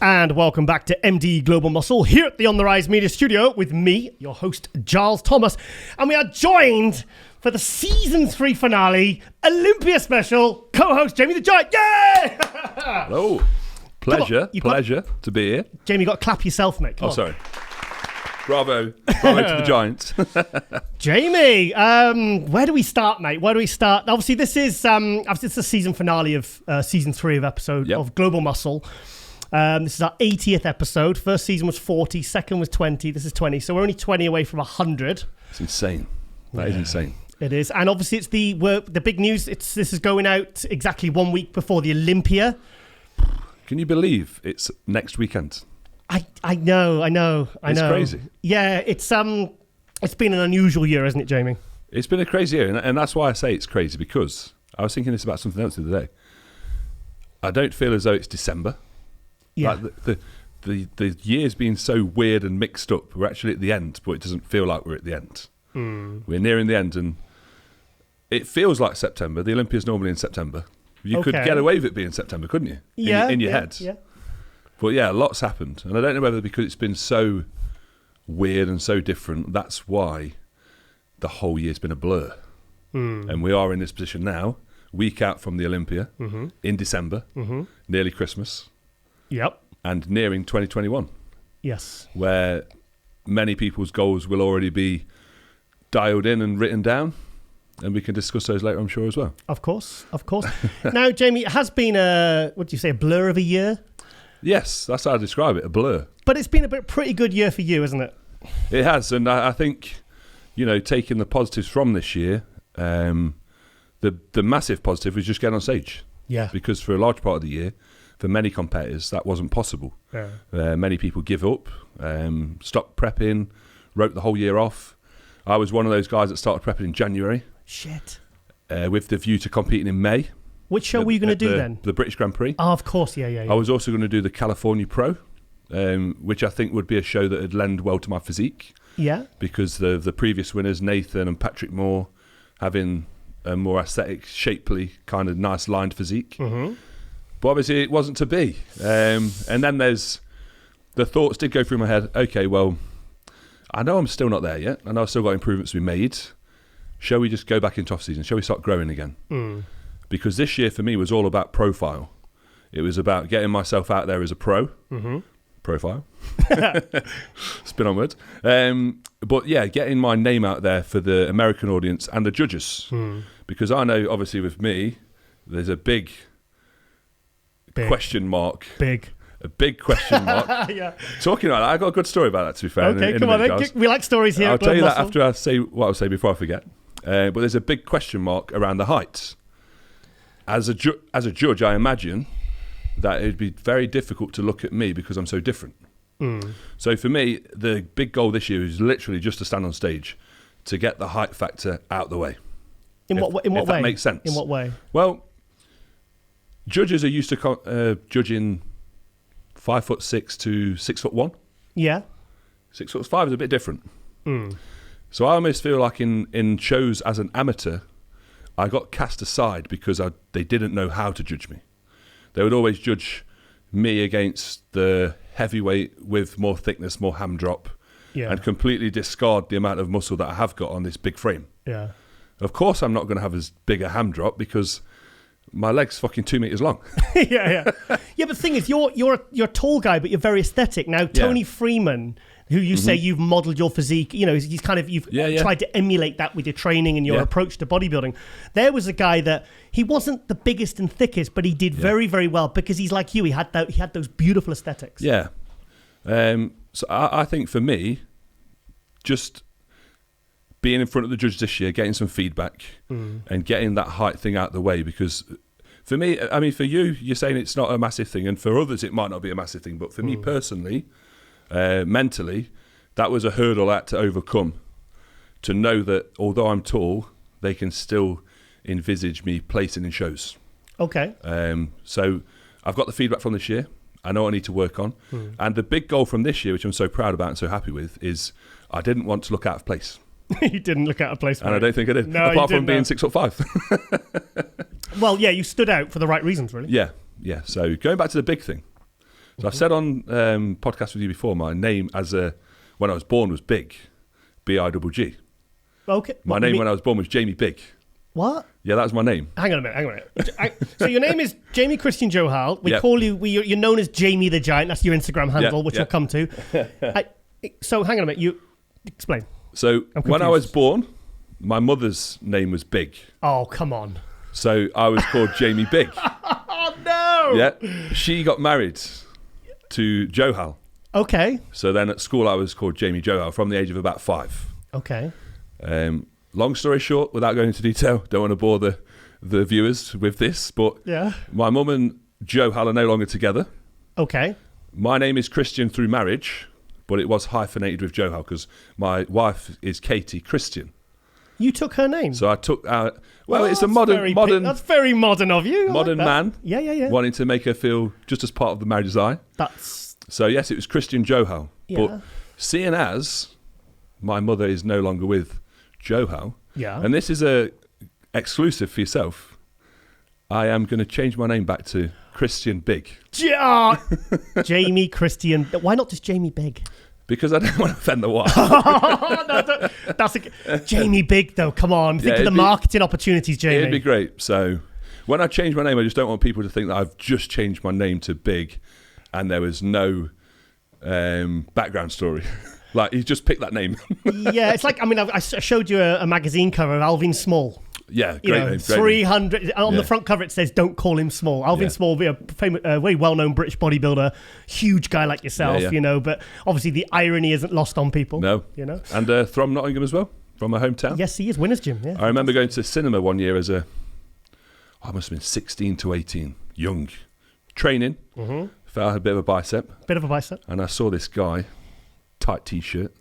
And welcome back to MD Global Muscle here at the On The Rise Media Studio with me, your host, Giles Thomas. And we are joined for the Season 3 finale, Olympia special, co-host Jamie the Giant. Yay! Hello. Pleasure to be here. Jamie, you got to clap yourself, mate. Come on. Sorry. Bravo to the Giants. Jamie, where do we start, mate? Where do we start? Obviously, this is the season finale of Season 3 of Global Muscle. This is our 80th episode. First season was 40, second was 20, this is 20. So we're only 20 away from 100. It's insane. That is insane. It is. And obviously it's the big news. This is going out exactly 1 week before the Olympia. Can you believe it's next weekend? I know. It's crazy. Yeah, it's been an unusual year, hasn't it, Jamie? It's been a crazy year, and that's why I say it's crazy, because I was thinking this about something else the other day. I don't feel as though it's December. Yeah. Like the year's been so weird and mixed up. We're actually at the end, but it doesn't feel like we're at the end. We're nearing the end, and it feels like September. The Olympia's normally in September. You could get away with it being September, couldn't you? In your head. Yeah. But yeah, lots happened. And I don't know whether because it's been so weird and so different, that's why the whole year's been a blur. And we are in this position now, week out from the Olympia, in December, nearly Christmas. Yep. And nearing 2021. Yes. Where many people's goals will already be dialed in and written down. And we can discuss those later, I'm sure, as well. Of course. Now, Jamie, it has been a blur of a year? Yes, that's how I describe it, a blur. But it's been a pretty good year for you, isn't it? It has, and I think, taking the positives from this year, the massive positive was just getting on stage. Yeah. Because for a large part of the year, for many competitors, that wasn't possible. Yeah. Many people give up, stopped prepping, wrote the whole year off. I was one of those guys that started prepping in January. Shit. With the view to competing in May. Which show were you going to do then? The British Grand Prix. Oh, of course, yeah. I was also going to do the California Pro, which I think would be a show that would lend well to my physique. Yeah. Because the previous winners, Nathan and Patrick Moore, having a more aesthetic, shapely, kind of nice lined physique. But obviously it wasn't to be. And then the thoughts did go through my head, okay, well, I know I'm still not there yet. I know I've still got improvements to be made. Shall we just go back into off-season? Shall we start growing again? Because this year for me was all about profile. It was about getting myself out there as a pro. Profile. Spin on words. But yeah, getting my name out there for the American audience and the judges. Because I know, obviously, with me, there's a big question mark. A big question mark. Yeah. Talking about that, I got a good story about that, to be fair. Okay, come on. We like stories here. I'll tell you that after I say what I'll say before I forget. But there's a big question mark around the height. As a judge, I imagine that it'd be very difficult to look at me because I'm so different. So for me, the big goal this year is literally just to stand on stage to get the height factor out the way. In what way? That makes sense. In what way? Well, judges are used to judging 5'6" to 6'1". Yeah. 6'5" is a bit different. So I almost feel like in shows as an amateur, I got cast aside because they didn't know how to judge me. They would always judge me against the heavyweight with more thickness, more ham drop, and completely discard the amount of muscle that I have got on this big frame. Yeah. Of course I'm not going to have as big a ham drop because my leg's fucking 2 meters long. Yeah. But the thing is, you're a tall guy, but you're very aesthetic. Now, Tony Freeman, who you say you've modelled your physique, he's kind of you've tried to emulate that with your training and your approach to bodybuilding. There was a guy that he wasn't the biggest and thickest, but he did very, very well because he's like you. He had those beautiful aesthetics. Yeah. So I think for me, just being in front of the judges this year, getting some feedback and getting that height thing out the way, because for me, I mean, for you, you're saying it's not a massive thing, and for others, it might not be a massive thing, but for me personally, mentally, that was a hurdle I had to overcome, to know that although I'm tall, they can still envisage me placing in shows. Okay. So I've got the feedback from this year. I know I need to work on. And the big goal from this year, which I'm so proud about and so happy with, is I didn't want to look out of place. You didn't look out of place, and I don't think I did. No, apart from being 6'5". Well, yeah, you stood out for the right reasons, really. Yeah. So going back to the big thing. So I've said on podcasts with you before, my name when I was born was Big, B-I-G-G. Okay. My name when I was born was Jamie Big. What? Yeah, that was my name. Hang on a minute. So your name is Jamie Christian-Johal. We call you. You're known as Jamie the Giant. That's your Instagram handle, which we'll come to. So hang on a minute. You explain. So when I was born, my mother's name was Big. Oh, come on. So I was called Jamie Big. Oh no. Yeah. She got married to Johal. Okay. So then at school I was called Jamie Johal from the age of about 5. Okay. Long story short, without going into detail, don't want to bore the viewers with this, but my mum and Johal are no longer together. Okay. My name is Christian through marriage, but it was hyphenated with Johal because my wife is Katie Christian. You took her name? So I took out... Well, it's a modern... That's very modern of you. Modern man. Yeah. Wanting to make her feel just as part of the marriage as I. So yes, it was Christian Johal. Yeah. But seeing as my mother is no longer with Johal, and this is a exclusive for yourself, I am going to change my name back to Christian Big. Jamie Christian. Why not just Jamie Big? Because I don't want to offend the wife. Jamie Big, though. Come on. Think of the marketing opportunities, Jamie. It'd be great. So when I change my name, I just don't want people to think that I've just changed my name to Big and there was no background story. Like, he's just picked that name. Yeah, it's like, I showed you a magazine cover of Alvin Small. Yeah, great name. 300 on the front cover. It says, "Don't call him Small." Alvin Small, a famous, very well-known British bodybuilder, huge guy like yourself, But obviously, the irony isn't lost on people. No, and from Nottingham as well, from my hometown. Yes, he is. Winners' Gym. Yeah, I remember going to cinema one year as I must have been 16 to 18, young, training. Mm-hmm. Felt I had a bit of a bicep. And I saw this guy, tight t-shirt.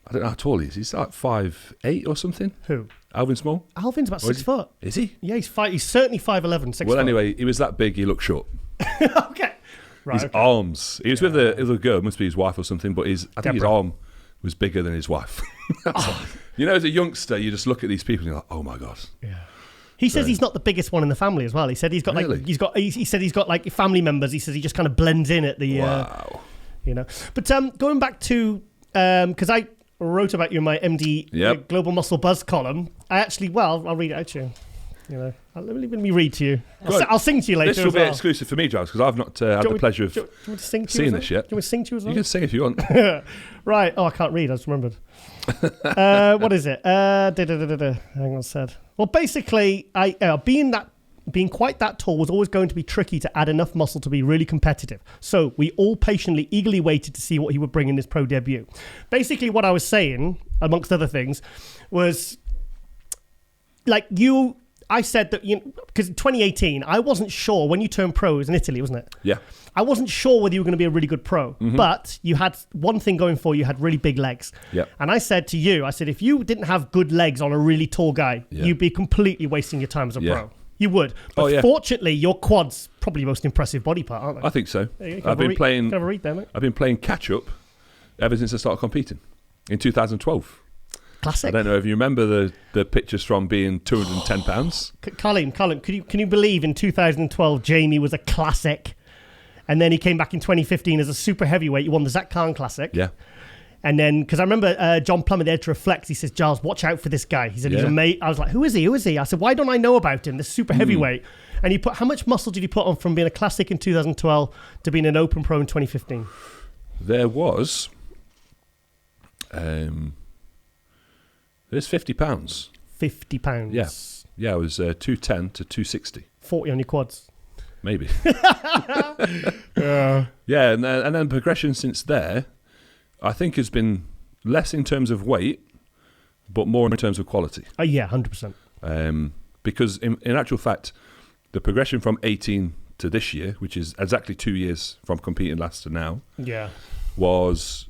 I don't know how tall he is. He's like 5'8" or something. Who? Alvin Small. Alvin's about 6 foot. Is he? Yeah, he's certainly 5'11", 6 foot. Well, anyway, he was that big. He looked short. Okay. Right. His arms. He was with a girl, must be his wife or something. But I think his arm was bigger than his wife. You know, as a youngster, you just look at these people and you're like, oh my god. Yeah. He says he's not the biggest one in the family as well. He said he's got he said he's got like family members. He says he just kind of blends in at the. Wow. But going back to because I wrote about you in my MD Global Muscle Buzz column. I'll read it out to you. Let me read to you. I'll sing to you later. This will be exclusive for me, Giles, because I've not had the pleasure of seeing this yet. Do you want to sing to you as well? You can sing if you want. Right. Oh, I can't read. I just remembered. What is it? Hang on a sec. Well, basically, being quite that tall was always going to be tricky to add enough muscle to be really competitive. So we all patiently, eagerly waited to see what he would bring in his pro debut. Basically, what I was saying, amongst other things, was like I said that, because in 2018, I wasn't sure when you turned pro, it was in Italy, wasn't it? Yeah. I wasn't sure whether you were going to be a really good pro, but you had one thing going for you, you had really big legs. Yeah. And I said to you, if you didn't have good legs on a really tall guy, you'd be completely wasting your time as a pro. You would. But fortunately, your quad's probably your most impressive body part, aren't they? I think so. I've been playing catch-up ever since I started competing in 2012. Classic. I don't know if you remember the pictures from being 210 pounds. Colin, can you believe in 2012 Jamie was a classic, and then he came back in 2015 as a super heavyweight. You won the Zach Khan Classic. Yeah. And then, because I remember John Plummer there to reflect, he says, Giles, watch out for this guy. He said, he's a mate. I was like, who is he? I said, why don't I know about him? This super heavyweight. And how much muscle did he put on from being a classic in 2012 to being an open pro in 2015? There was... There's 50 pounds. 50 pounds. Yeah. Yeah, it was 210 to 260. 40 on your quads. Maybe. Yeah, and then progression since there, I think has been less in terms of weight, but more in terms of quality. Yeah, 100%. Because in actual fact, the progression from 18 to this year, which is exactly 2 years from competing last to now, was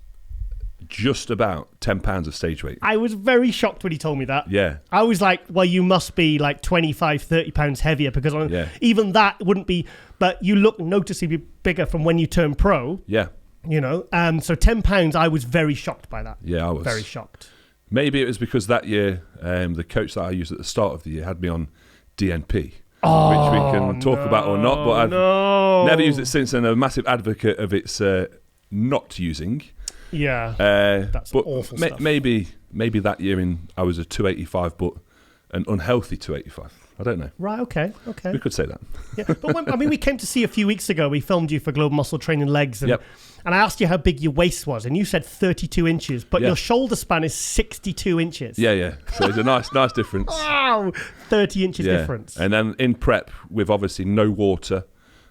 just about 10 pounds of stage weight. I was very shocked when he told me that. Yeah. I was like, well, you must be like 25, 30 pounds heavier, because even that wouldn't be, but you look noticeably bigger from when you turn pro. Yeah. So 10 pounds, I was very shocked by that. Yeah, I was. Very shocked. Maybe it was because that year, the coach that I used at the start of the year had me on DNP. which we can talk about or not. But I've never used it since, and a massive advocate of its not using. Yeah, that's but awful stuff. Maybe that year I was a 285, but an unhealthy 285. I don't know. Right, okay. We could say that. Yeah, but we came to see a few weeks ago. We filmed you for Global Muscle Training Legs, and I asked you how big your waist was, and you said 32 inches, but your shoulder span is 62 inches. Yeah. So it's a nice difference. Wow, 30 inches difference. And then in prep, with obviously no water,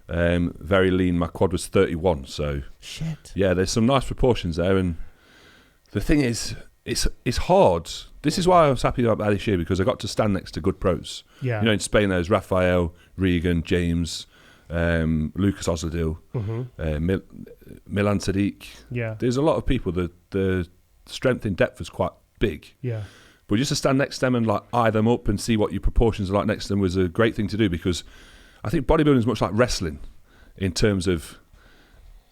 very lean, my quad was 31. So shit. Yeah, there's some nice proportions there, and the thing is, it's hard. This is why I was happy about this year, because I got to stand next to good pros. Yeah. In Spain there's Rafael, Regan, James, Lucas Ozadil, Milan Sadiq. Yeah. There's a lot of people. The strength in depth is quite big. Yeah. But just to stand next to them and like eye them up and see what your proportions are like next to them was a great thing to do, because I think bodybuilding is much like wrestling in terms of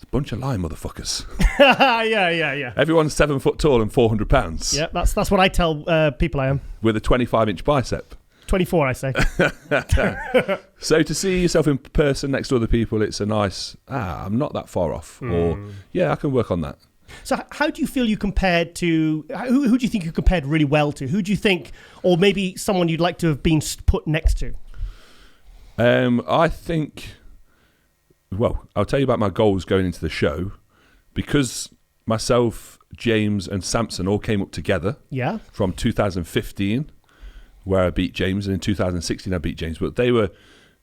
a bunch of lying motherfuckers. Yeah. Everyone's 7 foot tall and 400 pounds. Yeah, that's what I tell people I am. With a 25-inch bicep. 24, I say. So to see yourself in person next to other people, it's a nice, I'm not that far off. Or, I can work on that. So how do you feel you compared to, who do you think you compared really well to? Who do you think, or maybe someone you'd like to have been put next to? I think... Well, I'll tell you about my goals going into the show, because myself, James and Samson all came up together from 2015, where I beat James, and in 2016 I beat James, but they were,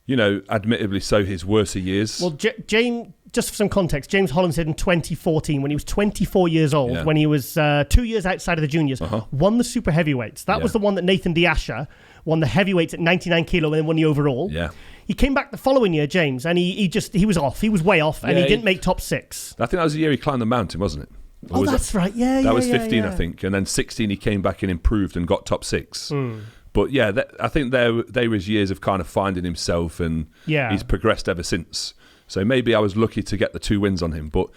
admittedly so, his worser years. Well, James, just for some context, James Holland said in 2014, when he was 24 years old, when he was 2 years outside of the juniors, won the super heavyweights. That was the one that Nathan Diasha won the heavyweights at 99 kilo and then won the overall. Yeah. He came back the following year, James, and he was off. He was way off, and he didn't make top 6. I think that was the year he climbed the mountain, wasn't it? Or that's right. Yeah, that was 15, I think. And then 16, he came back and improved and got top 6. But I think they were his years of kind of finding himself, and he's progressed ever since. So maybe I was lucky to get the 2 wins on him. But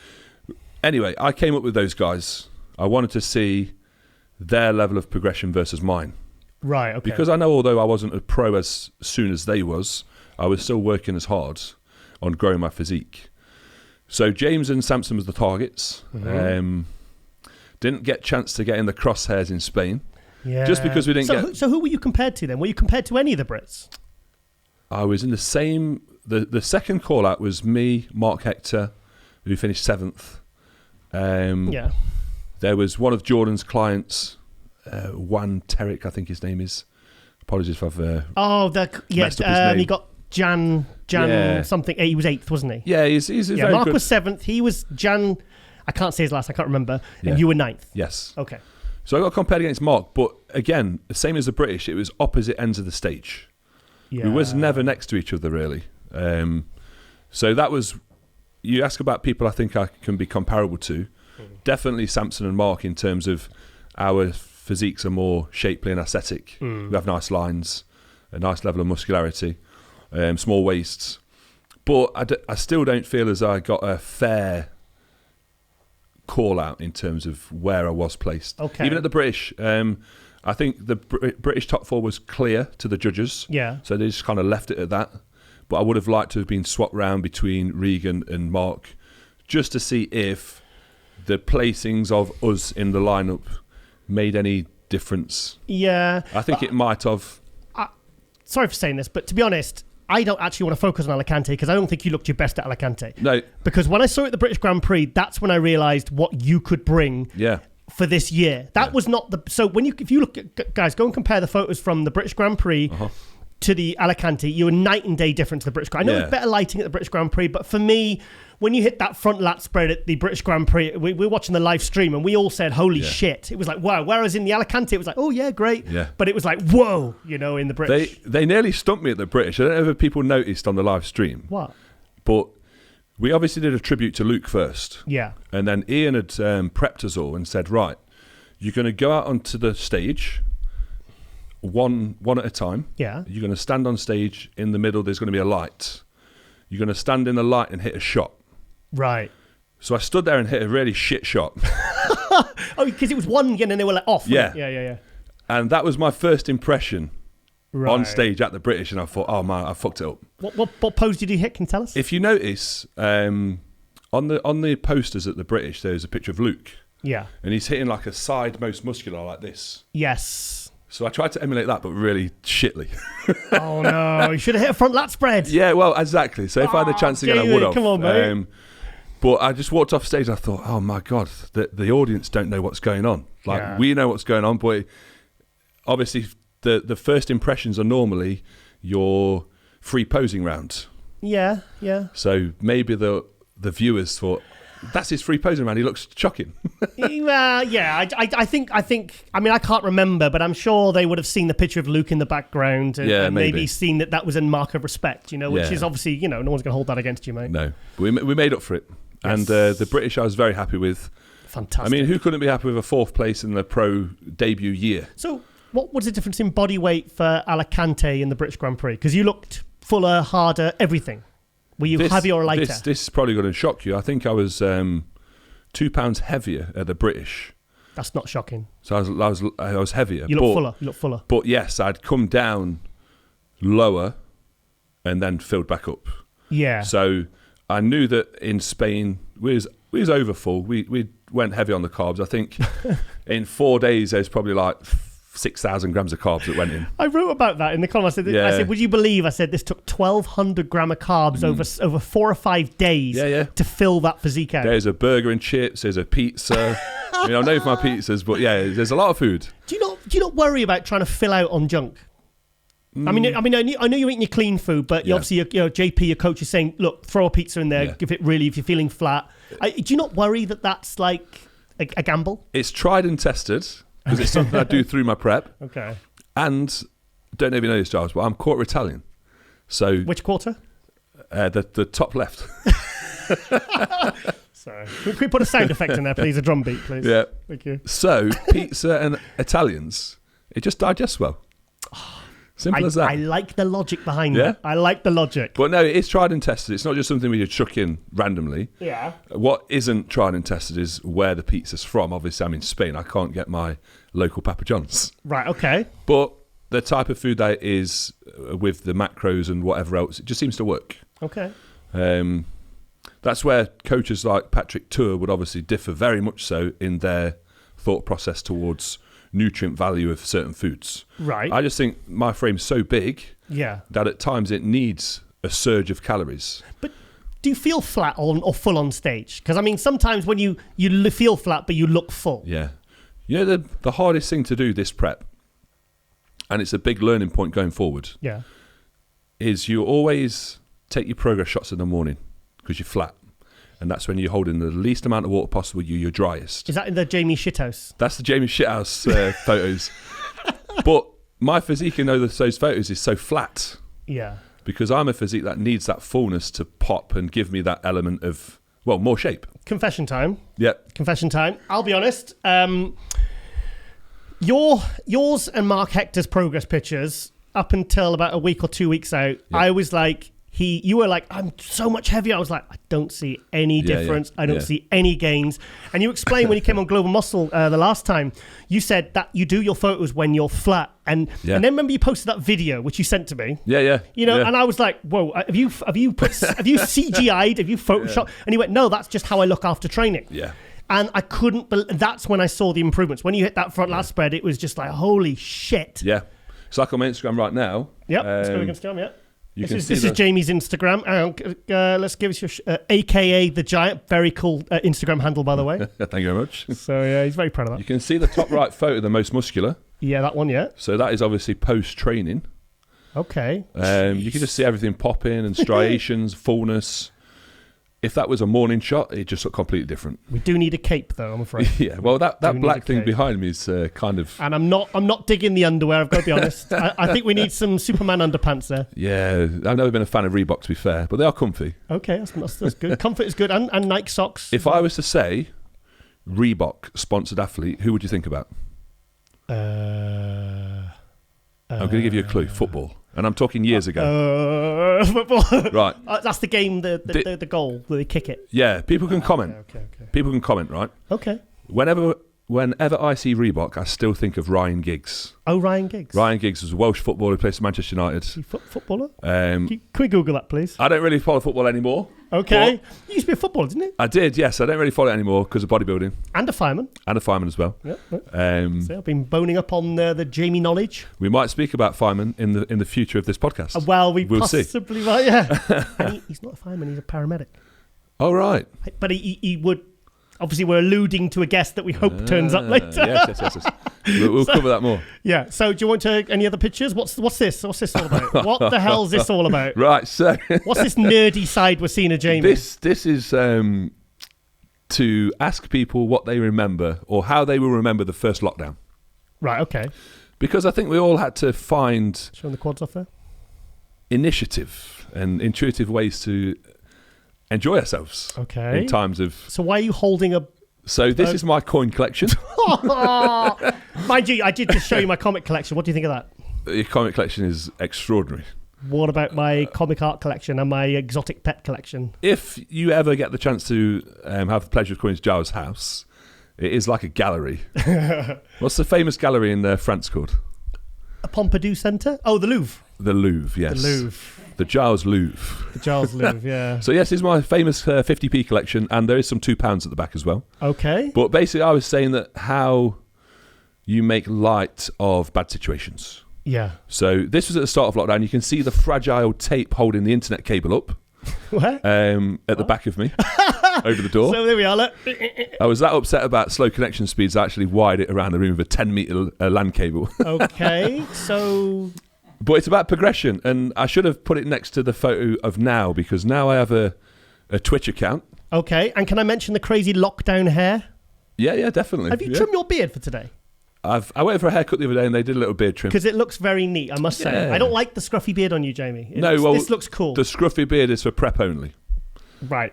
anyway, I came up with those guys. I wanted to see their level of progression versus mine. Right, okay. Because I know, although I wasn't a pro as soon as they was, I was still working as hard on growing my physique. So James and Samson was the targets. Didn't get a chance to get in the crosshairs in Spain. Yeah. Just because we didn't get... So who were you compared to then? Were you compared to any of the Brits? I was in the same... The second call-out was me, Mark Hector, who finished 7th. There was one of Jordan's clients, Juan Terrick, I think his name is. Apologies if I've messed up his name. He got Jan something. He was 8th, wasn't he? Yeah, he's very Mark good. was 7th. He was Jan. I can't say his last. I can't remember. And you were 9th. Yes. Okay. So I got compared against Mark, but again, the same as the British, it was opposite ends of the stage. Yeah. We was never next to each other, really. So that was... You ask about people I think I can be comparable to. Definitely Samson and Mark, in terms of our physiques are more shapely and aesthetic. We have nice lines, a nice level of muscularity, small waists. But I still don't feel as I got a fair call out in terms of where I was placed. Okay. Even at the British, I think the British top 4 was clear to the judges. Yeah. So they just kind of left it at that. But I would have liked to have been swapped round between Regan and Mark, just to see if the placings of us in the lineup made any difference. Yeah. I think it might have. Sorry for saying this, but to be honest, I don't actually want to focus on Alicante, because I don't think you looked your best at Alicante. No. Because when I saw it at the British Grand Prix, that's when I realised what you could bring for this year. That was not the... So if you look at... Guys, go and compare the photos from the British Grand Prix to the Alicante. You're night and day different to the British Grand Prix. I know it's better lighting at the British Grand Prix, but for me... When you hit that front lat spread at the British Grand Prix, we were watching the live stream and we all said, holy shit. It was like, wow. Whereas in the Alicante, it was like, oh yeah, great. Yeah. But it was like, whoa, in the British. They nearly stumped me at the British. I don't know if people noticed on the live stream. What? But we obviously did a tribute to Luke first. Yeah. And then Ian had prepped us all and said, right, you're going to go out onto the stage one at a time. Yeah. You're going to stand on stage. In the middle, there's going to be a light. You're going to stand in the light and hit a shot. Right. So I stood there and hit a really shit shot. Oh, because it was one again and they were like off. Yeah. Yeah. And that was my first impression on stage at the British, and I thought, oh man, I fucked it up. What pose did you hit? Can you tell us? If you notice, on the posters at the British, there's a picture of Luke. Yeah. And he's hitting like a side most muscular like this. Yes. So I tried to emulate that, but really shitly. Oh no, you should have hit a front lat spread. Yeah, well, exactly. So if I had the chance again, I would have. Come on, mate. But I just walked off stage and I thought, oh my God, the audience don't know what's going on. Like, we know what's going on, but obviously the first impressions are normally your free posing round. Yeah. So maybe the viewers thought, that's his free posing round, he looks shocking. I think, I mean, I can't remember, but I'm sure they would have seen the picture of Luke in the background and maybe seen that was a mark of respect, which is obviously, no one's going to hold that against you, mate. No, we made up for it. Yes. And the British I was very happy with. Fantastic. I mean, who couldn't be happy with a 4th place in the pro debut year? So what was the difference in body weight for Alicante in the British Grand Prix? Because you looked fuller, harder, everything. Were you heavier or lighter? This is probably going to shock you. I think I was 2 pounds heavier at the British. That's not shocking. So I was heavier. You look fuller. But yes, I'd come down lower and then filled back up. Yeah. So I knew that in Spain we was over full. We went heavy on the carbs. I think in 4 days there's probably like 6,000 grams of carbs that went in. I wrote about that in the column. I said, would you believe? I said this took 1,200 gram of carbs over 4 or 5 days to fill that physique out. There's a burger and chips. There's a pizza. I mean, I'm known for my pizzas, but there's a lot of food. Do you not worry about trying to fill out on junk? I mean, I know you're eating your clean food, but obviously, JP, your coach, is saying, look, throw a pizza in there. Give it if you're feeling flat. Do you not worry that that's like a gamble? It's tried and tested. Because it's something I do through my prep. Okay. And don't know if you know this, Giles, but I'm quarter Italian. So which quarter? The top left. Sorry. Can we put a sound effect in there, please? A drum beat, please. Yeah. Thank you. So pizza and Italians, it just digests well. Simple as that. I like the logic behind that. I like the logic. But no, it's tried and tested. It's not just something we just chuck in randomly. Yeah. What isn't tried and tested is where the pizza's from. Obviously, I'm in Spain. I can't get my local Papa John's. Right, okay. But the type of food that is with the macros and whatever else, it just seems to work. Okay. That's where coaches like Patrick Tour would obviously differ very much so in their thought process towards nutrient value of certain foods. Right. I just think my frame's so big that at times it needs a surge of calories. But do you feel flat or full on stage? Because I mean, sometimes when you feel flat but you look full. Yeah. You know, the hardest thing to do this prep, and it's a big learning point going forward, is you always take your progress shots in the morning because you're flat. And that's when you're holding the least amount of water possible, you're driest. Is that in the Jamie Shithouse? That's the Jamie Shithouse photos. But my physique in those photos is so flat. Yeah. Because I'm a physique that needs that fullness to pop and give me that element of, more shape. Confession time. Yep. Confession time. I'll be honest. Yours and Mark Hector's progress pictures, up until about a week or 2 weeks out, I was like... You were like, I'm so much heavier. I was like, I don't see any difference. I don't see any gains. And you explained when you came on Global Muscle the last time, you said that you do your photos when you're flat. And then remember you posted that video, which you sent to me. Yeah. And I was like, whoa, have you CGI'd? Have you Photoshopped? And he went, no, that's just how I look after training. Yeah. And I couldn't, that's when I saw the improvements. When you hit that front lat spread, it was just like, holy shit. Yeah. It's like on my Instagram right now. Yep, let's go against Instagram, This is Jamie's Instagram. Let's give us your AKA the Giant. Very cool Instagram handle, by the way. Thank you very much. So he's very proud of that. You can see the top right photo, the most muscular. Yeah, that one. Yeah. So that is obviously post training. Okay. You can just see everything popping and striations, fullness. If that was a morning shot, it just looked completely different. We do need a cape, though, I'm afraid. Yeah, well, that black thing behind me is kind of... And I'm not digging the underwear, I've got to be honest. I think we need some Superman underpants there. Yeah, I've never been a fan of Reebok, to be fair, but they are comfy. Okay, that's good. Comfort is good, and Nike socks. If I was to say Reebok sponsored athlete, who would you think about? I'm going to give you a clue. Football. And I'm talking years ago. Football. Right. That's the game, the goal, where they kick it. Yeah, people can comment. Okay. People can comment, right? Okay. Whenever whenever I see Reebok, I still think of Ryan Giggs. Oh, Ryan Giggs. Ryan Giggs was a Welsh footballer who plays for Manchester United. Footballer? Can we Google that, please? I don't really follow football anymore. Okay. You used to be a footballer, didn't you? I did, yes. I don't really follow it anymore because of bodybuilding. And a fireman. And a fireman as well. Yep. So I've been boning up on the Jamie knowledge. We might speak about firemen in the future of this podcast. Well, we'll possibly see. Might, yeah. And he's not a fireman, he's a paramedic. Oh, right. But he would... Obviously, we're alluding to a guest that we hope turns up later. Yes. We'll cover that more. Yeah. So, do you want to any other pictures? What's this? What's this all about? What the hell is this all about? Right. So, what's this nerdy side we're seeing of Jamie? This is to ask people what they remember or how they will remember the first lockdown. Right. Okay. Because I think we all had to find showing the quads off there. Initiative and intuitive ways to enjoy ourselves. Okay. In times of... So why are you holding a... So this is my coin collection. Mind you, I did just show you my comic collection. What do you think of that? Your comic collection is extraordinary. What about my comic art collection and my exotic pet collection? If you ever get the chance to have the pleasure of coming to Giles' house, it is like a gallery. What's the famous gallery in France called? A Pompidou Centre? Oh, the Louvre. The Louvre, yes. The Louvre. The Giles Louvre. The Giles Louvre, yeah. So, yes, this is my famous 50p collection, and there is some £2 at the back as well. Okay. But basically, I was saying that how you make light of bad situations. Yeah. So, this was at the start of lockdown. You can see the fragile tape holding the internet cable up. Where? At the back of me, over the door. So, there we are. Look. I was that upset about slow connection speeds, I actually wired it around the room with a 10-metre LAN cable. Okay, so... But it's about progression, and I should have put it next to the photo of now, because now I have a Twitch account. Okay, and can I mention the crazy lockdown hair? Yeah, definitely. Have you trimmed your beard for today? I went for a haircut the other day, and they did a little beard trim. Because it looks very neat, I must say. I don't like the scruffy beard on you, Jamie. This looks cool. The scruffy beard is for prep only. Right.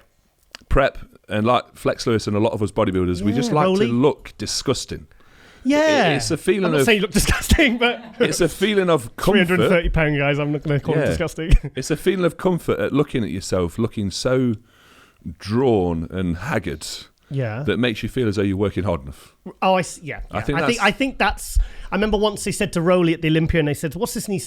Prep, and like Flex Lewis and a lot of us bodybuilders, we just like to look disgusting. Yeah. It's a feeling I'm not saying you look disgusting, but... It's a feeling of comfort. £330, guys. I'm not going to call it disgusting. It's a feeling of comfort at looking at yourself, looking so drawn and haggard. Yeah. That makes you feel as though you're working hard enough. Oh, I see. Yeah. I think that's... I remember once they said to Rowley at the Olympia, and they said, what's this? And he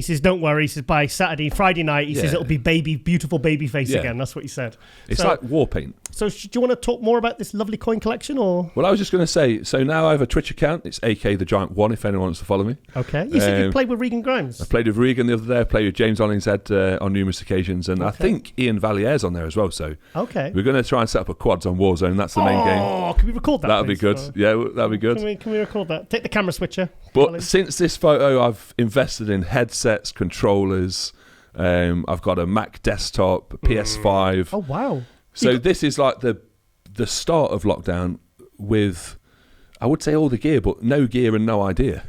says, don't worry. He says, by Friday night, he says, it'll be beautiful baby face again. That's what he said. It's like war paint. So do you want to talk more about this lovely coin collection? Or? Well, I was just going to say, so now I have a Twitch account. It's AK the Giant 1, if anyone wants to follow me. Okay. You said you played with Regan Grimes. I played with Regan the other day. I played with James Hollingshead on numerous occasions. And I think Ian Vallier's on there as well. So we're going to try and set up a quads on Warzone. That's the main game. Oh, can we record that? That'll be good. Yeah, that'll be good. Can we record that? Take the camera switcher. But since this photo, I've invested in headsets, controllers. I've got a Mac desktop, PS5. Oh, wow. So this is like the start of lockdown with, I would say all the gear, but no gear and no idea.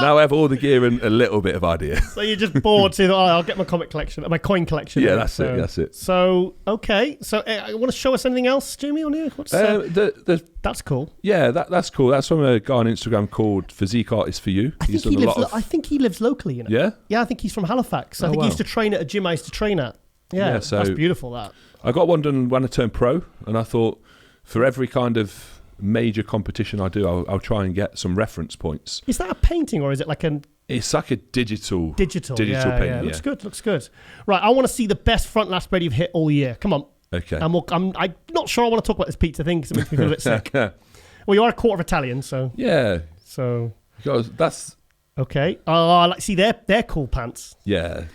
Now I have all the gear and a little bit of idea. So you're just bored, so I'll get my comic collection, my coin collection. Yeah, that's it. So, okay. So, want to show us anything else, Jamie, on here? That's cool. Yeah, that's cool. That's from a guy on Instagram called Physique Artist for You. I think he lives locally, you know? Yeah? Yeah, I think he's from Halifax. I think he used to train at a gym I used to train at. Yeah, so that's beautiful, that. I got one done when I turned pro, and I thought for every kind of major competition I do, I'll try and get some reference points. Is that a painting or is it like It's like a digital painting. Yeah. Looks good. Right, I want to see the best front lat spread you've hit all year. Come on. Okay. I'm not sure I want to talk about this pizza thing because it makes me feel a bit sick. Well, you are a quarter of Italian, so... Yeah. So... That's... Okay. Oh, see, they're cool pants. Yeah.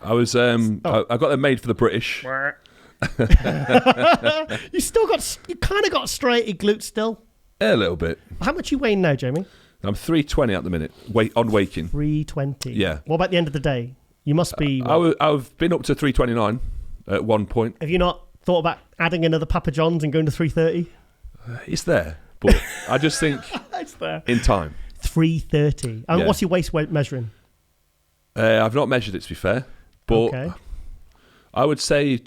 I was... I got them made for the British. You kind of got straight glutes still. A little bit. How much are you weighing now, Jamie? I'm 320 at the minute. On waking. 320. Yeah. What about the end of the day? You must be. I've been up to 329 at one point. Have you not thought about adding another Papa John's and going to 330? It's there, but I just think it's there in time. 330. And what's your waist weight measuring? I've not measured it, to be fair, but I would say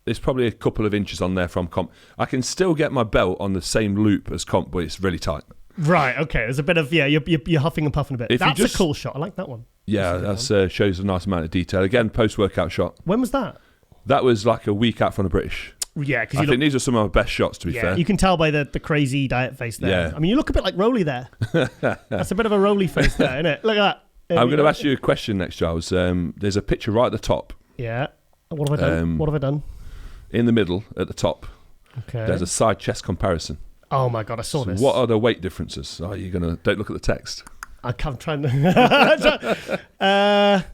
there's probably a couple of inches on there from comp. I can still get my belt on the same loop as comp, but it's really tight. Right, okay. There's a bit of, you're huffing and puffing a bit. That's a cool shot. I like that one. Yeah, that shows a nice amount of detail. Again, post-workout shot. When was that? That was like a week out from the British. Yeah, because I think these are some of my best shots, to be fair. You can tell by the crazy diet face there. Yeah. I mean, you look a bit like Rolly there. That's a bit of a Rolly face there, isn't it? Look at that. I'm going to ask you a question next, Giles. There's a picture right at the top. Yeah. What have I done? In the middle, at the top, there's a side chest comparison. Oh my God, I saw this. What are the weight differences? Are you going to... Don't look at the text. I'm trying to...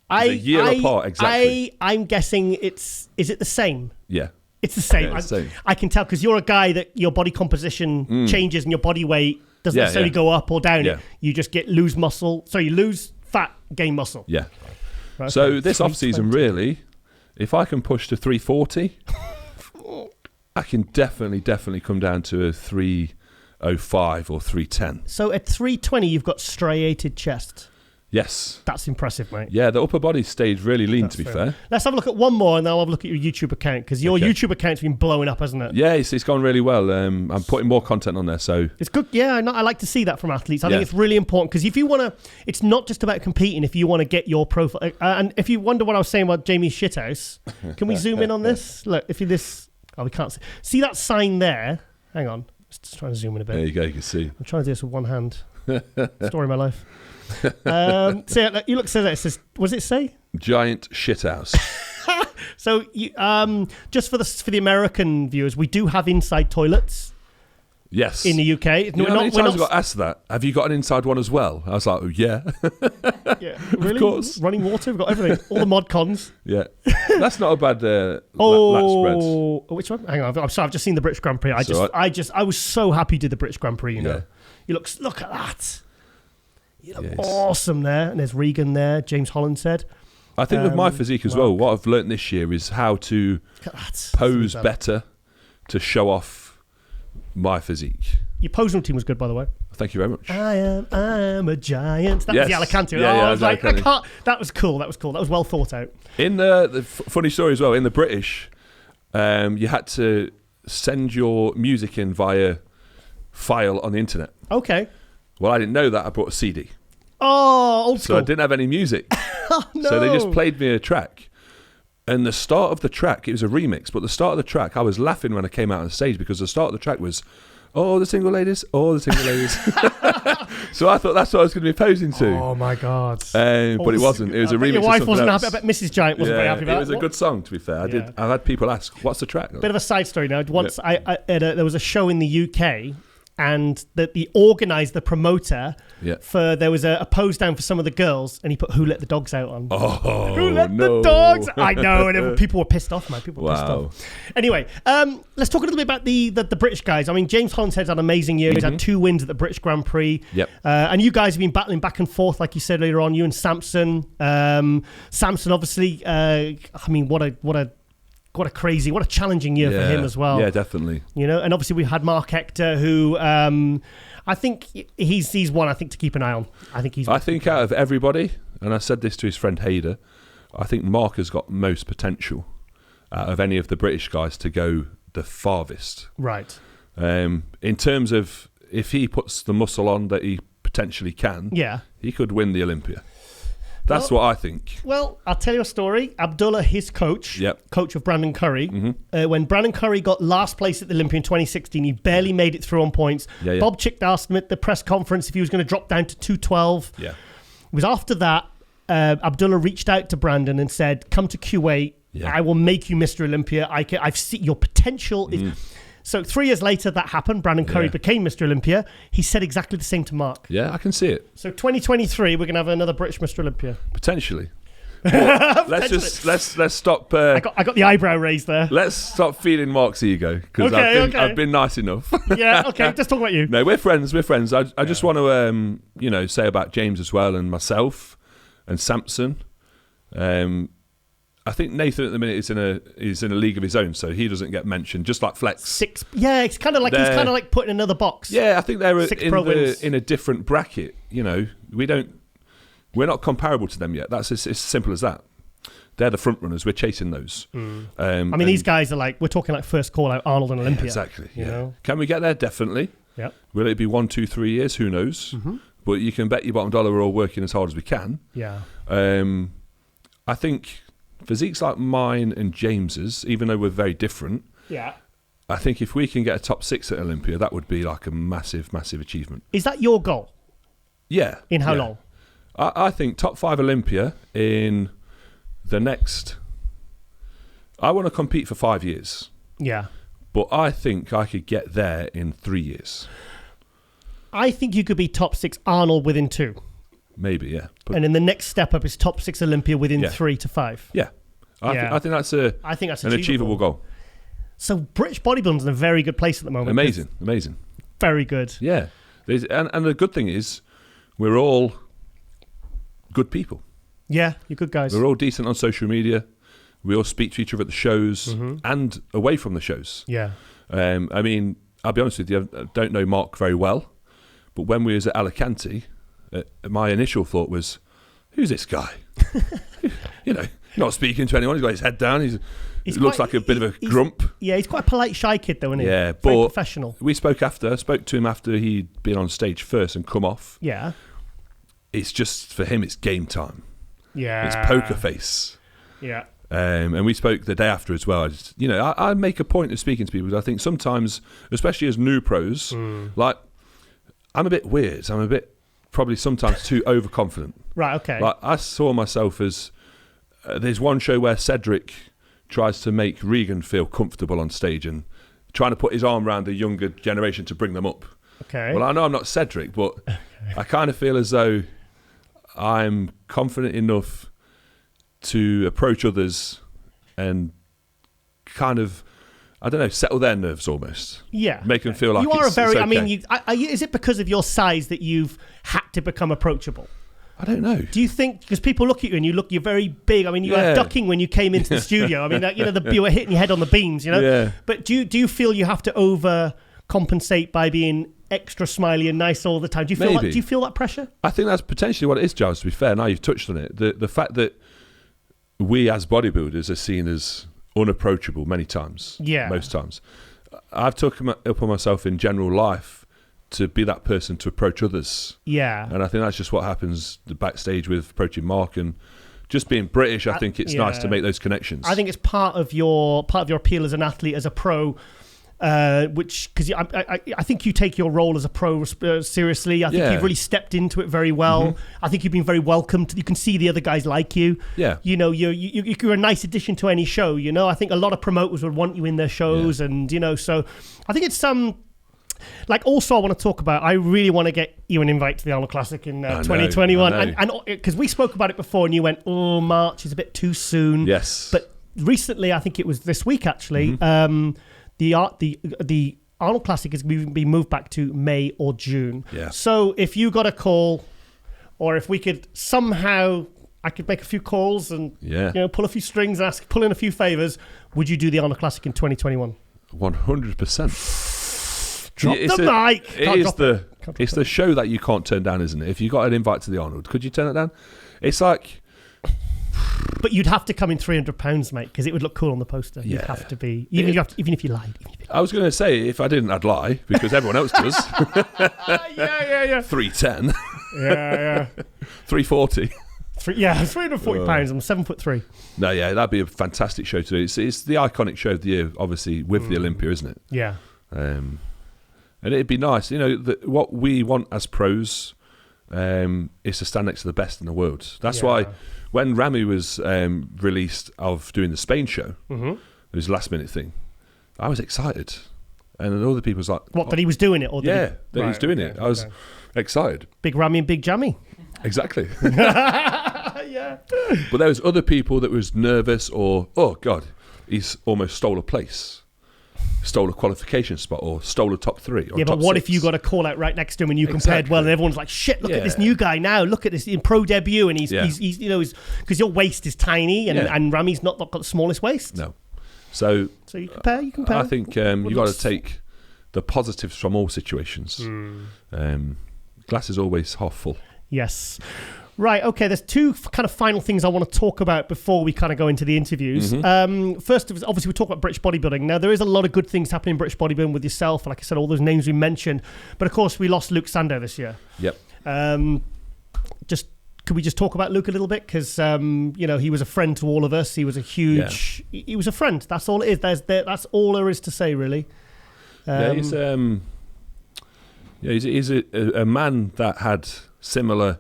a year apart, exactly. I'm guessing is it the same? Yeah. It's the same. Yeah, it's the same. I can tell because you're a guy that your body composition changes and your body weight doesn't necessarily go up or down. Yeah. You just lose muscle. So you lose fat, gain muscle. Yeah. Okay. So this off-season, really, if I can push to 340, I can definitely come down to a 305 or 310. So at 320, you've got striated chest. Yes. That's impressive, mate. Yeah, the upper body stayed really lean, to be fair. Let's have a look at one more, and then I'll have a look at your YouTube account, because your YouTube account's been blowing up, hasn't it? Yeah, it's gone really well. I'm putting more content on there, so... It's good. Yeah, I like to see that from athletes. I think it's really important, because if you want to... It's not just about competing if you want to get your profile. And if you wonder what I was saying about Jamie's shithouse, can we zoom in on this? Look, if you this... Oh, we can't see. See that sign there? Hang on. Just trying to zoom in a bit. There you go, you can see. I'm trying to do this with one hand. Story of my life. So you look, so that it says, what does it say? Giant shithouse. So you, just for the American viewers, we do have inside toilets. Yes. In the UK. You know how many times I got asked that? Have you got an inside one as well? I was like, oh, yeah. Yeah, really? Of course. Running water, we've got everything. All the mod cons. Yeah. That's not a bad lap spread. Which one? Hang on, I'm sorry, I've just seen the British Grand Prix. I was so happy you did the British Grand Prix, you know. You look at that. You look awesome there. And there's Regan there, James Holland said. I think with my physique as well, what I've learnt this year is how to pose better to show off my physique. Your posing team was good, by the way. Thank you very much. I am a giant. That was the Alicante. I was like, I can't. That was cool. That was well thought out. In the funny story as well, in the British, you had to send your music in via file on the internet. Okay. Well, I didn't know that. I bought a CD. Oh, old school. So I didn't have any music. Oh, no. So they just played me a track. And the start of the track, it was a remix, but the start of the track, I was laughing when I came out on stage because the start of the track was, oh, the single ladies, oh, the single ladies. So I thought that's what I was going to be posing to. Oh, my God. But it wasn't. It was a remix. Your wife wasn't happy. I bet Mrs. Giant wasn't very happy about it. It was a good song, to be fair. I've had people ask, what's the track? Bit of a side story now. Once there was a show in the UK, and the organizer, the promoter, there was a pose down for some of the girls, and he put "Who Let the Dogs Out" on. Oh, who let the dogs? I know, and people were pissed off, man. People were pissed off. Anyway, let's talk a little bit about the British guys. I mean, James Holland's had an amazing year. He's had 2 wins at the British Grand Prix. Yep. And you guys have been battling back and forth, like you said earlier on. You and Samson. Samson, obviously. I mean, what a challenging year for him as well. Yeah, definitely. You know, and obviously we had Mark Hector, who I think he's one I think to keep an eye on. I think out of everybody, and I said this to his friend Hader, I think Mark has got most potential out of any of the British guys to go the farthest. Right. In terms of if he puts the muscle on that he potentially can, he could win the Olympia. That's what I think. Well, I'll tell you a story. Abdullah, his coach, coach of Brandon Curry, when Brandon Curry got last place at the Olympia in 2016, he barely made it through on points. Bob Chick asked him at the press conference if he was going to drop down to 212. It was after that, Abdullah reached out to Brandon and said, come to Kuwait. I will make you Mr. Olympia. I've seen your potential. So 3 years later, that happened. Brandon Curry became Mr. Olympia. He said exactly the same to Mark. Yeah, I can see it. So 2023, we're going to have another British Mr. Olympia. Potentially. Let's stop. I got the eyebrow raised there. Let's stop feeding Mark's ego because I've been nice enough. Yeah, okay. Just talk about you. No, we're friends. I just want to say about James as well and myself and Samson. I think Nathan at the minute is in a league of his own, so he doesn't get mentioned. Just like Flex, it's kind of like he's kind of like put in another box. Yeah, I think they're in a different bracket. You know, we're not comparable to them yet. That's as simple as that. They're the front runners. We're chasing those. I mean, these guys are we're talking first call out Arnold and Olympia. Exactly. You know? Can we get there? Definitely. Yeah. Will it be 1, 2, 3 years? Who knows? But you can bet your bottom dollar we're all working as hard as we can. Yeah. I think physiques like mine and James's, even though we're very different, I think if we can get a top 6 at Olympia, that would be like a massive, massive achievement. Is that your goal? Yeah. In how long? I think top 5 Olympia in the next... I want to compete for 5 years. Yeah. But I think I could get there in 3 years. I think you could be top 6 Arnold within 2. Maybe, yeah. But and then the next step up is top 6 Olympia within 3 to 5. Yeah. I think that's an achievable goal. So British bodybuilding's in a very good place at the moment. Amazing. Very good. Yeah. And the good thing is, we're all good people. Yeah, you're good guys. We're all decent on social media. We all speak to each other at the shows and away from the shows. Yeah. I mean, I'll be honest with you, I don't know Mark very well, but when we was at Alicante, my initial thought was, who's this guy? Not speaking to anyone. He's got his head down. He looks like a bit of a grump. Yeah, he's quite a polite, shy kid, though, isn't he? Yeah, very but professional. We spoke to him after he'd been on stage first and come off. Yeah. It's just, for him, it's game time. Yeah. It's poker face. Yeah. And we spoke the day after as well. I make a point of speaking to people because I think sometimes, especially as new pros, like, I'm a bit weird. I'm a bit, probably sometimes too overconfident. Right, okay. Like, I saw myself as, there's one show where Cedric tries to make Regan feel comfortable on stage and trying to put his arm around the younger generation to bring them up. Okay. Well, I know I'm not Cedric, but I kind of feel as though I'm confident enough to approach others and kind of, I don't know, settle their nerves almost. Yeah. Make them feel like you are it's okay. I mean, is it because of your size that you've had to become approachable? I don't know. Do you think, because people look at you and you're very big. I mean, you were ducking when you came into the studio. I mean, you were hitting your head on the beams, Yeah. But do you feel you have to overcompensate by being extra smiley and nice all the time? Do you feel that pressure? I think that's potentially what it is, Giles, to be fair. Now you've touched on it. The fact that we as bodybuilders are seen as unapproachable many times. Yeah. Most times. I've taken it upon myself in general life to be that person to approach others. Yeah. And I think that's just what happens backstage with approaching Mark, and just being British, I think it's nice to make those connections. I think it's part of your appeal as an athlete, as a pro, because I think you take your role as a pro seriously. I think you've really stepped into it very well. I think you've been very welcomed. You can see the other guys like you. Yeah. You're a nice addition to any show. I think a lot of promoters would want you in their shows, and so I think it's also I want to talk about, I really want to get you an invite to the Arnold Classic in 2021. And because we spoke about it before and you went, oh, March is a bit too soon. Yes. But recently, I think it was this week actually, the Arnold Classic is being moved back to May or June. Yeah. So if you got a call, or if we could somehow, I could make a few calls and pull a few strings and pull in a few favors, would you do the Arnold Classic in 2021? 100%. Drop the mic. It's the show that you can't turn down, isn't it? If you got an invite to the Arnold, could you turn it down? It's like, but you'd have to come in £300, mate, because it would look cool on the poster. You'd have to be, even if you lied. I was going to say, if I didn't, I'd lie, because everyone else does. Yeah. 310. Yeah. 340. £340. I'm 7'3". No, that'd be a fantastic show to do. It's the iconic show of the year, obviously, with the Olympia, isn't it? Yeah. And it'd be nice, what we want as pros is to stand next to the best in the world. That's why when Ramy was released of doing the Spain show, it was a last minute thing, I was excited. And then other people was like... What, that he was doing it? Or that he was doing it. I was excited. Big Ramy and Big Jammy. Exactly. Yeah. But there was other people that was nervous or, oh God, he's almost stole a place. Stole a qualification spot or stole a top 3 or but what if you got a call out right next to him and you compared well and everyone's like, shit, look at this new guy now, look at this in pro debut, and he's because your waist is tiny and Ramy's not got the smallest waist. No. So you compare. I think you got to take the positives from all situations. Glass is always half full. Yes. Right, okay, there's two kind of final things I want to talk about before we kind of go into the interviews. First, obviously, we talk about British bodybuilding. Now, there is a lot of good things happening in British bodybuilding with yourself, and like I said, all those names we mentioned. But, of course, we lost Luke Sandow this year. Yep. Just could we just talk about Luke a little bit? Because, he was a friend to all of us. He was a huge... Yeah. He was a friend. That's all it is. That's all there is to say, really. He's a man that had similar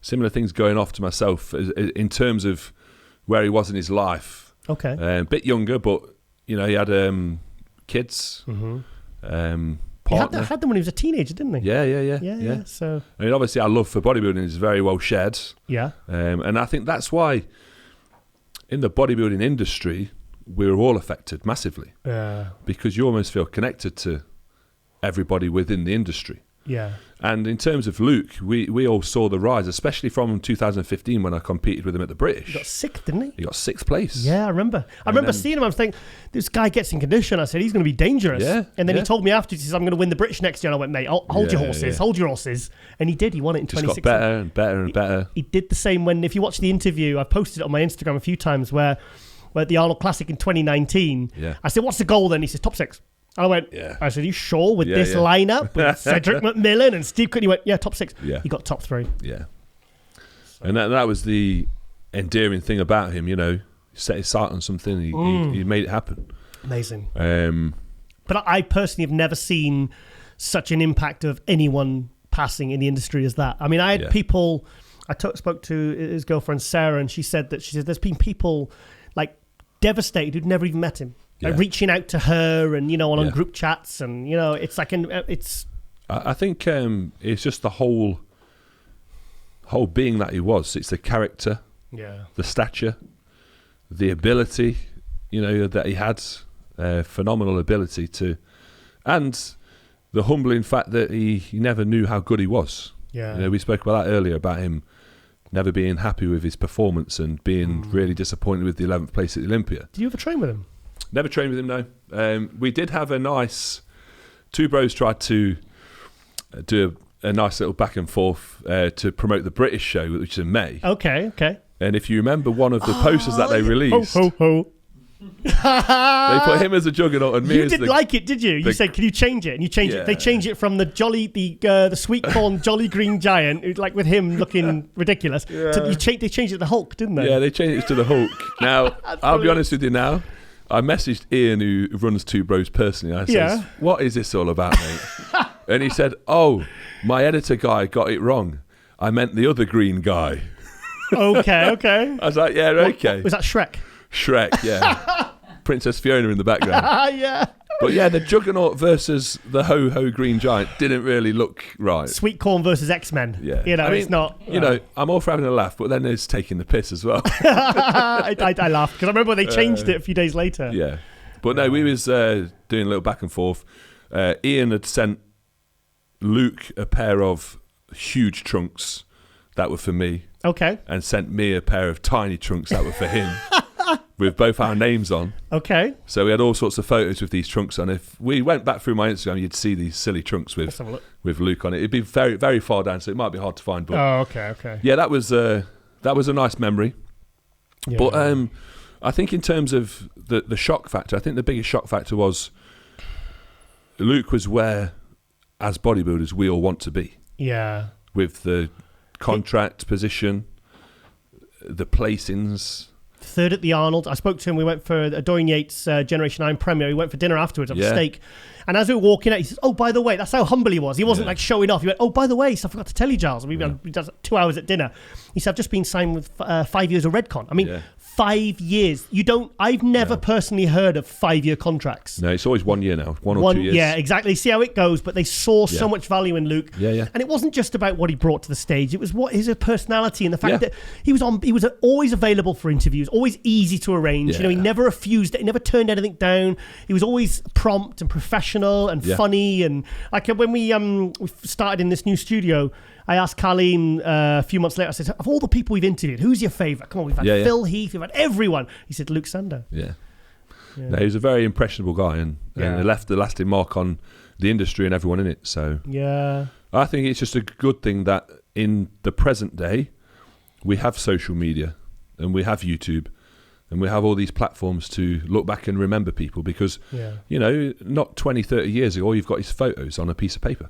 things going off to myself in terms of where he was in his life. Okay. A bit younger, but, he had kids. Mm-hmm. He had them when he was a teenager, didn't he? Yeah. So, obviously, our love for bodybuilding is very well shared. Yeah. And I think that's why in the bodybuilding industry, we're all affected massively. Yeah. Because you almost feel connected to everybody within the industry. Yeah. And in terms of Luke, we all saw the rise, especially from 2015 when I competed with him at the British. He got sixth, didn't he? He got sixth place. Yeah, I remember. I remember seeing him. I was thinking, this guy gets in condition. I said, he's going to be dangerous. Yeah, and then he told me after, he says, I'm going to win the British next year. And I went, mate, hold your horses. Hold your horses. And he did. He won it in 2016. Just got better and better and better. He did the same when, if you watch the interview, I've posted it on my Instagram a few times, where at the Arnold Classic in 2019, I said, what's the goal then? He says, top 6. And I went, I said, you sure with this lineup with Cedric McMillan and Steve Kuclo? He went, top 6. Yeah. He got top 3. Yeah. So. And that was the endearing thing about him, He set his sight on something. He made it happen. Amazing. But I personally have never seen such an impact of anyone passing in the industry as that. I mean, I had people, spoke to his girlfriend Sarah, and she said there's been people like devastated who'd never even met him. Like reaching out to her and, on group chats and, it's like, it's... I think it's just the whole being that he was. It's the character, the stature, the ability, that he had, phenomenal ability to... And the humbling fact that he never knew how good he was. Yeah. We spoke about that earlier, about him never being happy with his performance and being really disappointed with the 11th place at the Olympia. Did you ever train with him? Never trained with him, no. We did have a nice... Two bros tried to do a nice little back and forth to promote the British show, which is in May. Okay. And if you remember one of the posters that they released... Ho. They put him as a juggernaut and me you as didn't like it, did you? You said, can you change it? And you changed it. They changed it from the sweet corn Jolly Green Giant, like with him looking ridiculous, to they changed it to the Hulk, didn't they? Yeah, they changed it to the Hulk. Now, I'll be honest with you now. I messaged Ian, who runs Two Bros personally. I said, what is this all about, mate? And he said, my editor guy got it wrong. I meant the other green guy. Okay. I was like, okay. Was that Shrek? Shrek, yeah. Princess Fiona in the background. Yeah. But the Juggernaut versus the Ho-Ho Green Giant didn't really look right. Sweet Corn versus X-Men. Yeah. It's not... I'm all for having a laugh, but then there's taking the piss as well. I laughed, because I remember they changed it a few days later. Yeah. But no, we was doing a little back and forth. Ian had sent Luke a pair of huge trunks that were for me. Okay. And sent me a pair of tiny trunks that were for him. With both our names on. Okay. So we had all sorts of photos with these trunks on. If we went back through my Instagram, you'd see these silly trunks with Luke on it. It'd be very, very far down, so it might be hard to find. But okay. Yeah, that was a nice memory. Yeah. But I think in terms of the shock factor, I think the biggest shock factor was Luke was where, as bodybuilders, we all want to be. Yeah. With the contract position, the placings... Third at the Arnold. I spoke to him. We went for a Dorian Yates Generation 9 premiere. We went for dinner afterwards, a steak. And as we were walking out, he says, by the way, that's how humble he was. He wasn't like showing off. He went, by the way, so I forgot to tell you, Giles. We did 2 hours at dinner. He said, I've just been signed with 5 years of Redcon. I mean, 5 years. I've never personally heard of 5-year contracts. No, it's always 1 year now. 1 or 2 years. Yeah, exactly. See how it goes. But they saw so much value in Luke. Yeah. And it wasn't just about what he brought to the stage. It was what his personality and the fact that he was always available for interviews, always easy to arrange. He never refused it. He never turned anything down. He was always prompt and professional and funny. And like when we started in this new studio, I asked Carleen a few months later, I said, of all the people we've interviewed, who's your favourite? Come on, we've had Phil Heath, we've had everyone. He said, Luke Sando. Yeah. No, he was a very impressionable guy and he left a lasting mark on the industry and everyone in it. So I think it's just a good thing that in the present day, we have social media and we have YouTube and we have all these platforms to look back and remember people because, not 20, 30 years ago, all you've got is photos on a piece of paper.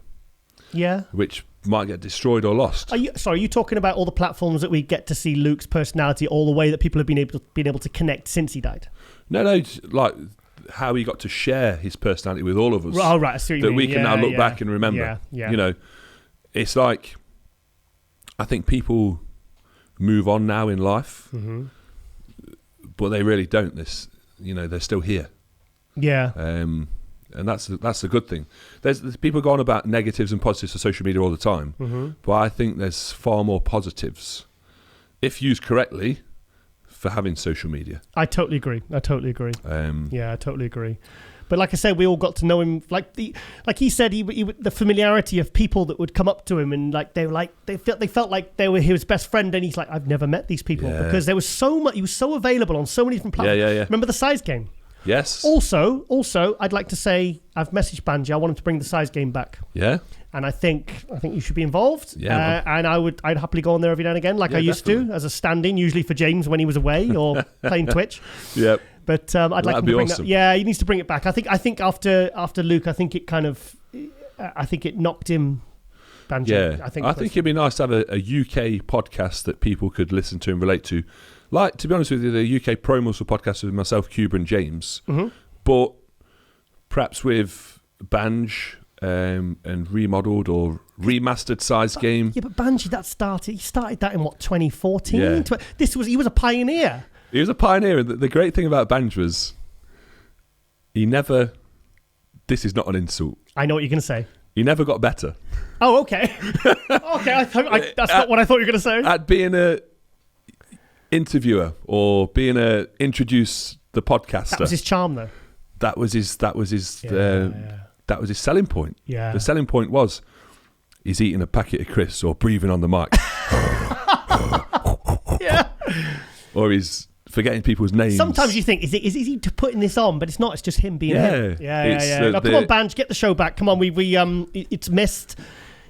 Yeah. Which might get destroyed or lost. Are you talking about all the platforms that we get to see Luke's personality, all the way that people have been able to connect since he died? No, like how he got to share his personality with all of us. Oh, right. I see what you that mean. we can now look back and remember. Yeah. You know, it's like, I think people move on now in life, but they really don't. They're still here. Yeah. And that's a good thing. There's people go on about negatives and positives of social media all the time, but I think there's far more positives, if used correctly, for having social media. I totally agree. I totally agree. But like I said, we all got to know him. Like he said, the familiarity of people that would come up to him and they felt like they were his best friend. And he's like, I've never met these people because there was so much. He was so available on so many different platforms. Yeah. Remember the size game? Yes. Also, I'd like to say I've messaged Banji. I want him to bring the size game back. Yeah. And I think you should be involved. Yeah. And I'd happily go on there every now and again, like I used to, as a stand-in, usually for James when he was away or playing Twitch. Yep. But I'd like him to bring awesome. that. Yeah, he needs to bring it back. I think after Luke, I think it knocked him. Banjo. Yeah. I think it'd be nice to have a UK podcast that people could listen to and relate to. Like, to be honest with you, the UK Pro Muscle podcast with myself, Cuba and James, but perhaps with Banj and remodeled or remastered size game. Yeah, but Banji, he started that in 2014? Yeah. He was a pioneer. He was a pioneer, and the great thing about Banj was this is not an insult. I know what you're going to say. He never got better. Oh, okay. Okay, that's not what I thought you were going to say. At being a interviewer or being a introduce the podcaster. That was his charm, though. That was his selling point. Yeah. The selling point was he's eating a packet of crisps or breathing on the mic. Yeah. Or he's forgetting people's names. Sometimes you think, is he putting this on? But it's not. It's just him being him. Yeah. Now, come on, Banj, get the show back. Come on, it's missed.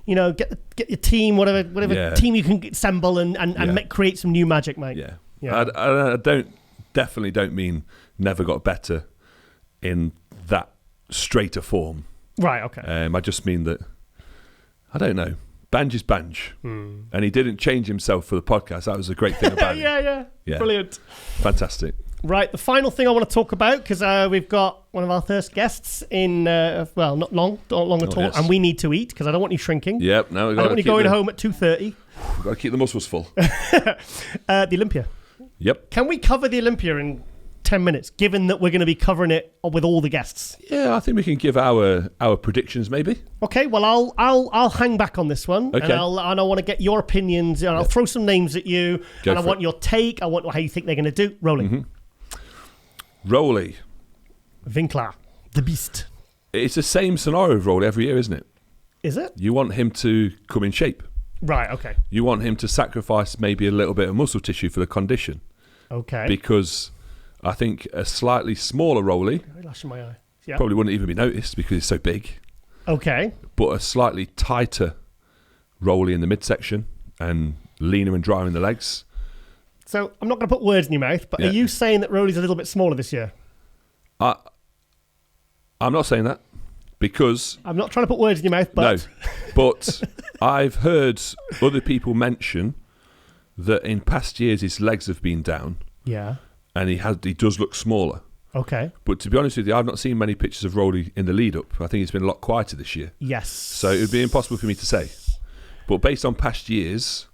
You know, get your team, whatever team you can assemble and create some new magic, mate. Yeah. I definitely don't mean never got better in that straighter form. Right. Okay. I just mean that, I don't know. Banj is Banj, and he didn't change himself for the podcast. That was a great thing about him. Yeah. Brilliant. Fantastic. Right, the final thing I want to talk about, because we've got one of our first guests in, not long at all, yes. and we need to eat, because I don't want you shrinking. Yep, no, I don't want you going home at 2:30. We've got to keep the muscles full. The Olympia. Yep. Can we cover the Olympia in 10 minutes, given that we're going to be covering it with all the guests? Yeah, I think we can give our predictions, maybe. Okay, well, I'll hang back on this one, okay. and I want to get your opinions, and I'll throw some names at you, I want your take. I want how you think they're going to do. Rolling. Rolly. Winkler, the beast. It's the same scenario of Rolly every year, isn't it? Is it? You want him to come in shape. Right, okay. You want him to sacrifice maybe a little bit of muscle tissue for the condition. Okay. Because I think a slightly smaller Rolly lashing my eye. Yeah. probably wouldn't even be noticed because it's so big. Okay. But a slightly tighter Rolly in the midsection and leaner and drier in the legs. So I'm not going to put words in your mouth, but are you saying that Rolly's a little bit smaller this year? I'm not saying that because... I'm not trying to put words in your mouth, but... No, but I've heard other people mention that in past years his legs have been down. Yeah. And he does look smaller. Okay. But to be honest with you, I've not seen many pictures of Rolly in the lead-up. I think it's been a lot quieter this year. Yes. So it would be impossible for me to say. But based on past years,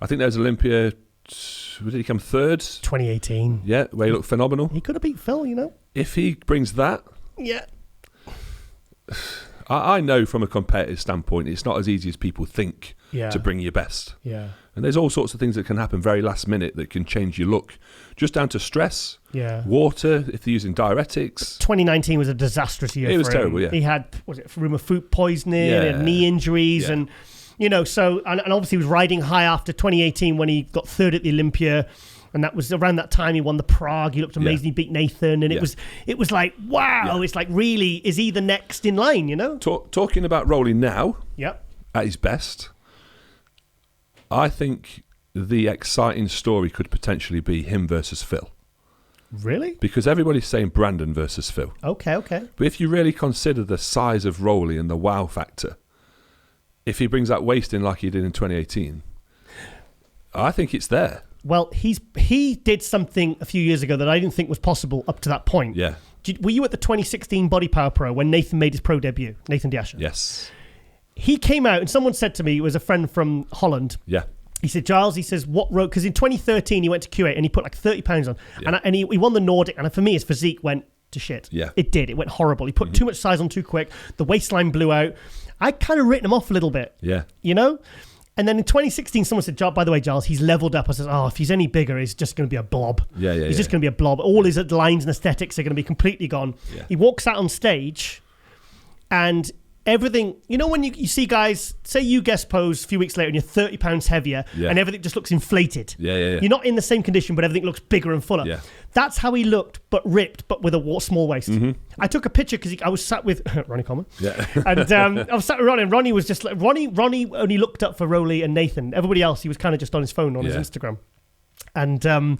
I think there's Olympia... Did he come third? 2018. Yeah, where he looked phenomenal. He could have beat Phil, you know. If he brings that... Yeah. I know from a competitive standpoint, it's not as easy as people think to bring your best. Yeah. And there's all sorts of things that can happen very last minute that can change your look. Just down to stress, water, if they're using diuretics. 2019 was a disastrous year for him. It was terrible, yeah. He had, rumour food poisoning and knee injuries and... You know, so, and obviously he was riding high after 2018 when he got third at the Olympia, and that was around that time he won the Prague. He looked amazing. He beat Nathan, and it was like, wow, it's like, really, is he the next in line, you know? Talking about Rolly now, at his best, I think the exciting story could potentially be him versus Phil. Really? Because everybody's saying Brandon versus Phil. Okay. But if you really consider the size of Rolly and the wow factor, if he brings that waist in like he did in 2018, I think it's there. Well, he did something a few years ago that I didn't think was possible up to that point. Yeah. Were you at the 2016 Body Power Pro when Nathan made his pro debut? Nathan Diasha. Yes. He came out and someone said to me, it was a friend from Holland. Yeah. He said, Giles, he says, what road? Because in 2013 he went to Q8 and he put like 30 pounds on. Yeah. And he won the Nordic. And for me, his physique went to shit. Yeah. It did. It went horrible. He put too much size on too quick. The waistline blew out. I kind of written him off a little bit. Yeah. You know? And then in 2016, someone said, by the way, Giles, he's leveled up. I said, if he's any bigger, he's just going to be a blob. He's just going to be a blob. All his lines and aesthetics are going to be completely gone. Yeah. He walks out on stage and everything, you know, when you see guys, say you guest pose a few weeks later and you're 30 pounds heavier and everything just looks inflated. Yeah. You're not in the same condition, but everything looks bigger and fuller. Yeah. That's how he looked, but ripped, but with a small waist. Mm-hmm. I took a picture because I was sat with Ronnie Coleman. Yeah. And I was sat with Ronnie, and Ronnie was just like, Ronnie only looked up for Rowley and Nathan. Everybody else, he was kind of just on his phone, on his Instagram. And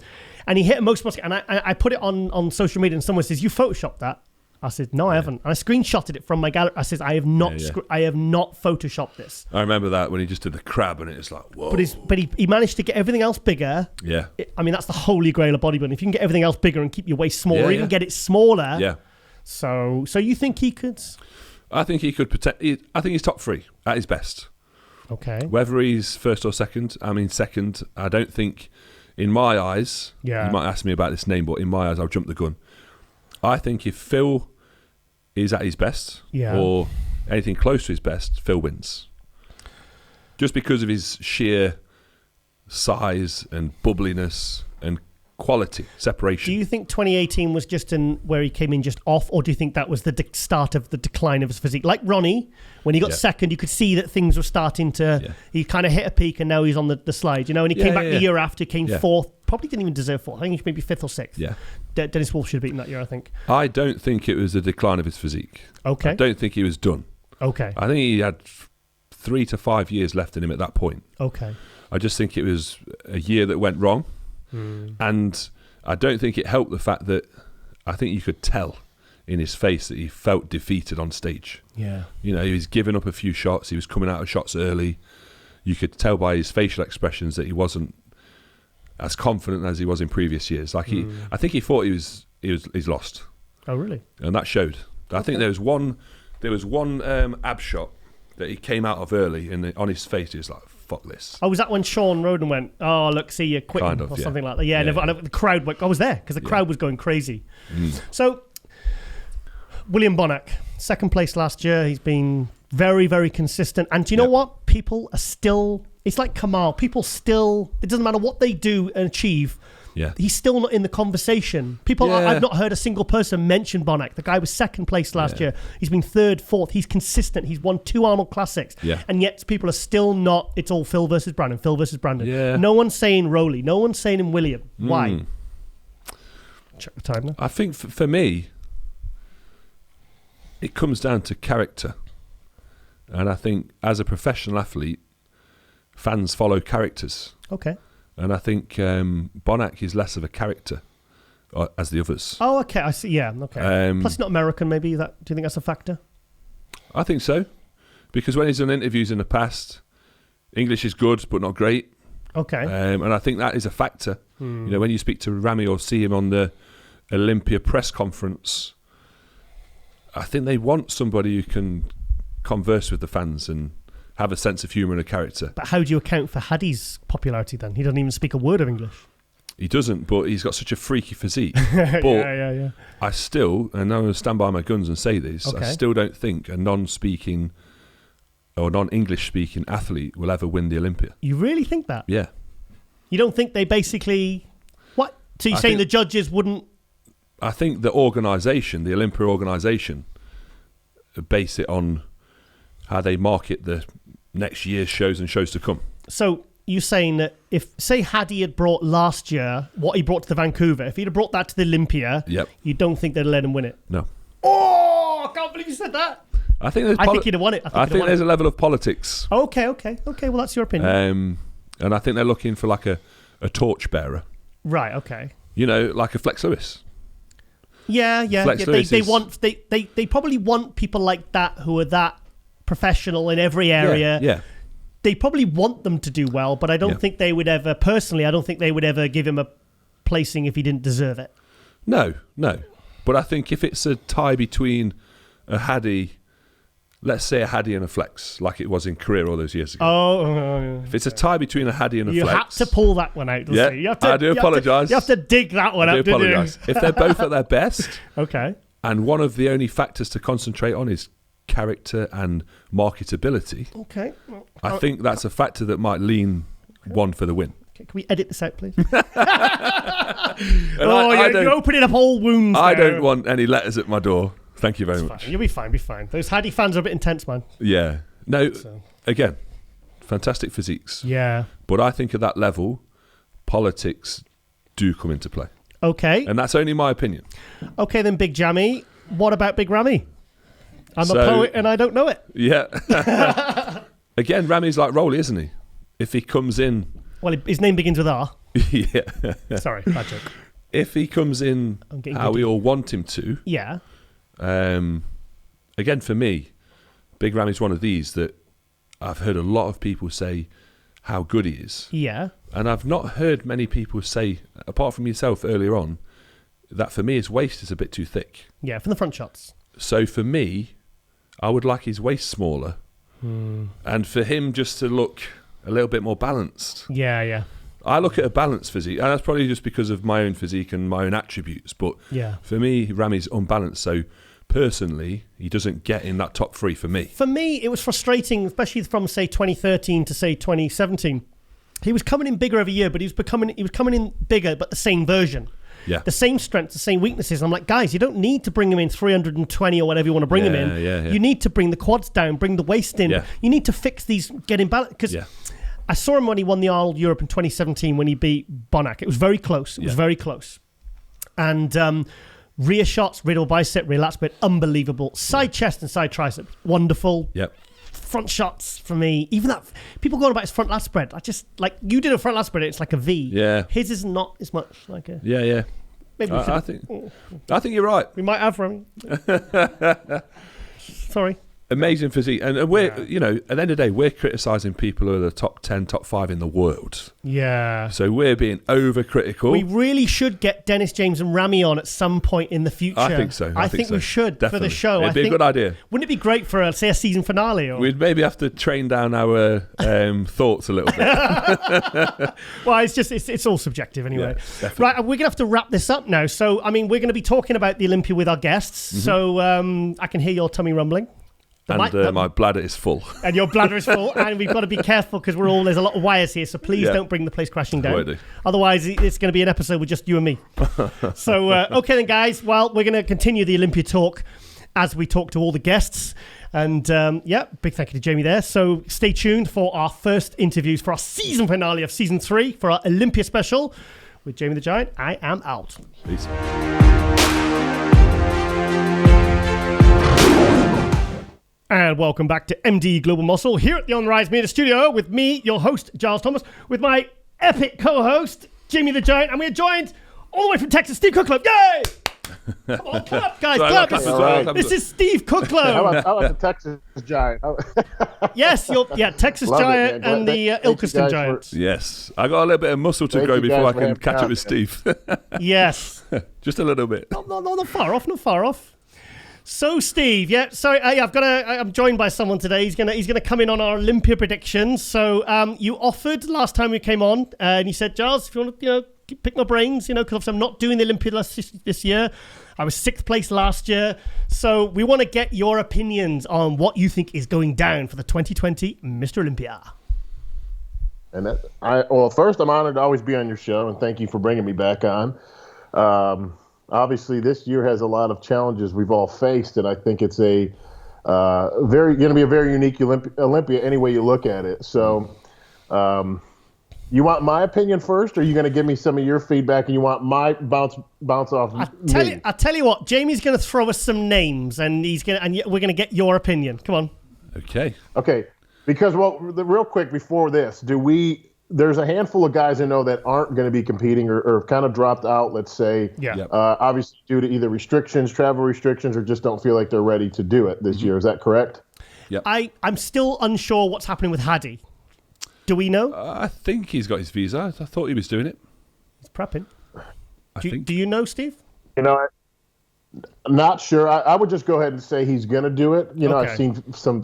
he hit a most, and I put it on social media, and someone says, you photoshopped that? I said, no, I haven't. And I screenshotted it from my gallery. I said, I have not photoshopped this. I remember that when he just did the crab and it's like, whoa. But he managed to get everything else bigger. Yeah. I mean, that's the holy grail of bodybuilding. If you can get everything else bigger and keep your waist small, or even get it smaller. Yeah. So you think he could? I think he could I think he's top 3 at his best. Okay. Whether he's first or second, second, I don't think, in my eyes, you might ask me about this name, but in my eyes, I'll jump the gun. I think if Phil is at his best or anything close to his best, Phil wins. Just because of his sheer size and bubbliness and quality, separation. Do you think 2018 was just where he came in just off, or do you think that was the start of the decline of his physique? Like Ronnie, when he got second, you could see that things were starting to... He kind of hit a peak and now he's on the slide, you know, and he came back the year after, came fourth. Probably didn't even deserve fourth. I think he should maybe fifth or sixth. Yeah. Dennis Wolf should have beaten that year, I think. I don't think it was a decline of his physique. Okay. I don't think he was done. Okay. I think he had 3 to 5 years left in him at that point. Okay. I just think it was a year that went wrong. And I don't think it helped the fact that I think you could tell in his face that he felt defeated on stage. Yeah. You know, he was giving up a few shots. He was coming out of shots early. You could tell by his facial expressions that he wasn't as confident as he was in previous years. Like I think he thought he's lost. Oh, really? And that showed. I think there was one ab shot that he came out of early, and on his face he was like, "Fuck this." Oh, was that when Sean Roden went, "Oh, look, see you quitting," kind of, or something like that? Yeah, and the crowd went. I was there because the crowd was going crazy. So, William Bonac, second place last year. He's been very, very consistent. And do you know what? People are still... It's like Kamal. People still... It doesn't matter what they do and achieve. Yeah. He's still not in the conversation. I've not heard a single person mention Bonac. The guy was second place last year. He's been third, fourth. He's consistent. He's won 2 Arnold Classics. Yeah. And yet people are still not... It's all Phil versus Brandon. Phil versus Brandon. Yeah. No one's saying Rowley. No one's saying him William. Why? Check the time now. I think for me, it comes down to character. And I think as a professional athlete, fans follow characters. Okay. And I think Bonac is less of a character as the others. Oh, okay. I see. Yeah, okay. Plus, he's not American, maybe. Do you think that's a factor? I think so. Because when he's done interviews in the past, English is good, but not great. Okay. And I think that is a factor. You know, when you speak to Ramy or see him on the Olympia press conference, I think they want somebody who can converse with the fans and have a sense of humour and a character. But how do you account for Hadi's popularity then? He doesn't even speak a word of English. He doesn't, but he's got such a freaky physique. But yeah. I still, and I'm going to stand by my guns and say this, I still don't think a non-speaking or non-English speaking athlete will ever win the Olympia. You really think that? Yeah. You don't think they basically... What? So you're saying the judges wouldn't... I think the organisation, the Olympia organisation, base it on how they market the next year's shows and shows to come. So you're saying that if, say, Hadi had brought last year what he brought to the Vancouver, if he'd have brought that to the Olympia, you don't think they'd let him win it? No. Oh, I can't believe you said that. I think he'd have won it. I think there's a level of politics. Okay. Well, that's your opinion. And I think they're looking for like a torchbearer. Right. Okay. You know, like a Flex Lewis. Yeah. They probably want people like that who are that professional in every area. Yeah. They probably want them to do well, but I don't think they would ever, personally, I don't think they would ever give him a placing if he didn't deserve it. No. But I think if it's a tie between a Haddy, let's say a Haddy and a Flex, like it was in Korea all those years ago. If it's a tie between a Haddy and a Flex. You had to pull that one out, doesn't you? I do apologise. You have to dig that one out, didn't you? If they're both at their best, okay, and one of the only factors to concentrate on is character and marketability, okay, I think that's a factor that might lean one for the win. Can we edit this out, please? You're opening up old wounds. I don't want any letters at my door. Thank you very much. Fine. You'll be fine. Those Haddy fans are a bit intense, man. Yeah. No, again, fantastic physiques. Yeah. But I think at that level, politics do come into play. Okay. And that's only my opinion. Okay, then, Big Jammy. What about Big Ramy? I'm a poet and I don't know it. Yeah. Again, Ramy's like Rolly, isn't he? If he comes in... Well, his name begins with R. Yeah. Sorry, bad joke. If he comes in how we all want him to... Yeah. Again, for me, Big Ramy's one of these that I've heard a lot of people say how good he is. Yeah. And I've not heard many people say, apart from yourself earlier on, that for me his waist is a bit too thick. Yeah, from the front shots. So for me, I would like his waist smaller. And for him just to look a little bit more balanced. Yeah. I look at a balanced physique, and that's probably just because of my own physique and my own attributes. But for me, Ramy's unbalanced. So personally, he doesn't get in that top three for me. For me, it was frustrating, especially from, say, 2013 to, say, 2017. He was coming in bigger every year, but he was coming in bigger, but the same version. Yeah. The same strengths, the same weaknesses. I'm like, guys, you don't need to bring him in 320 or whatever you want to bring him in. Yeah. You need to bring the quads down, bring the waist in. Yeah. You need to fix these, get in balance. Because I saw him when he won the All Europe in 2017 when he beat Bonac. It was very close. It was very close. And rear shots, rear bicep, rear lat split, unbelievable. Side chest and side tricep, wonderful. Yep. Front shots for me, even that, people going about his front lat spread. I just, like, you did a front lat spread, it's like a V. Yeah. His is not as much like a... Yeah. Maybe I think you're right. We might have Ramy. Sorry. Amazing physique. And we're, at the end of the day, we're criticising people who are the top 10, top 5 in the world. Yeah. So we're being overcritical. We really should get Dennis James and Ramy on at some point in the future. I think so. I think we should. Definitely. For the show. It'd be a good idea. Wouldn't it be great for, say, a season finale? Or? We'd maybe have to train down our thoughts a little bit. Well, it's all subjective anyway. Yeah, right, we're going to have to wrap this up now. So, I mean, we're going to be talking about the Olympia with our guests. Mm-hmm. So I can hear your tummy rumbling. My bladder is full. And your bladder is full. And we've got to be careful because there's a lot of wires here. So please don't bring the place crashing down. Won't do. Otherwise, it's going to be an episode with just you and me. So, okay then, guys. Well, we're going to continue the Olympia talk as we talk to all the guests. And, big thank you to Jamie there. So stay tuned for our first interviews for our season finale of Season 3 for our Olympia special with Jamie the Giant. I am out. Peace. And welcome back to MD Global Muscle here at the On Rise Media Studio with me, your host, Giles Thomas, with my epic co-host, Jamie the Giant, and we're joined all the way from Texas, Steve Kuclo. Yay! Come on, clap, guys, clap. This is Steve Kuclo. How about the Texas Giant? Yes, Texas Giant and the Ilkeston Giants. Yes, I got a little bit of muscle to grow before I can catch up with Steve. Yes. Just a little bit. Not far off. So, Steve, I'm joined by someone today. He's gonna come in on our Olympia predictions. So, you offered last time we came on, and you said, Giles, if you want to, pick my brains, because I'm not doing the Olympia this year. I was 6th place last year. So, we want to get your opinions on what you think is going down for the 2020 Mr. Olympia. And first, I'm honored to always be on your show, and thank you for bringing me back on. Obviously, this year has a lot of challenges we've all faced, and I think it's going to be a very unique Olympia any way you look at it. So, you want my opinion first, or are you going to give me some of your feedback, and you want my bounce off me? I'll tell you what, Jamie's going to throw us some names, and we're going to get your opinion. Come on. Okay. Because, real quick before this, there's a handful of guys I know that aren't going to be competing or kind of dropped out, let's say. Yeah. Obviously due to either travel restrictions, or just don't feel like they're ready to do it this year. Is that correct? Yep. I'm still unsure what's happening with Hadi. Do we know? I think he's got his visa. I thought he was doing it. He's prepping. Do you know, Steve? I'm not sure. I would just go ahead and say he's going to do it. I've seen some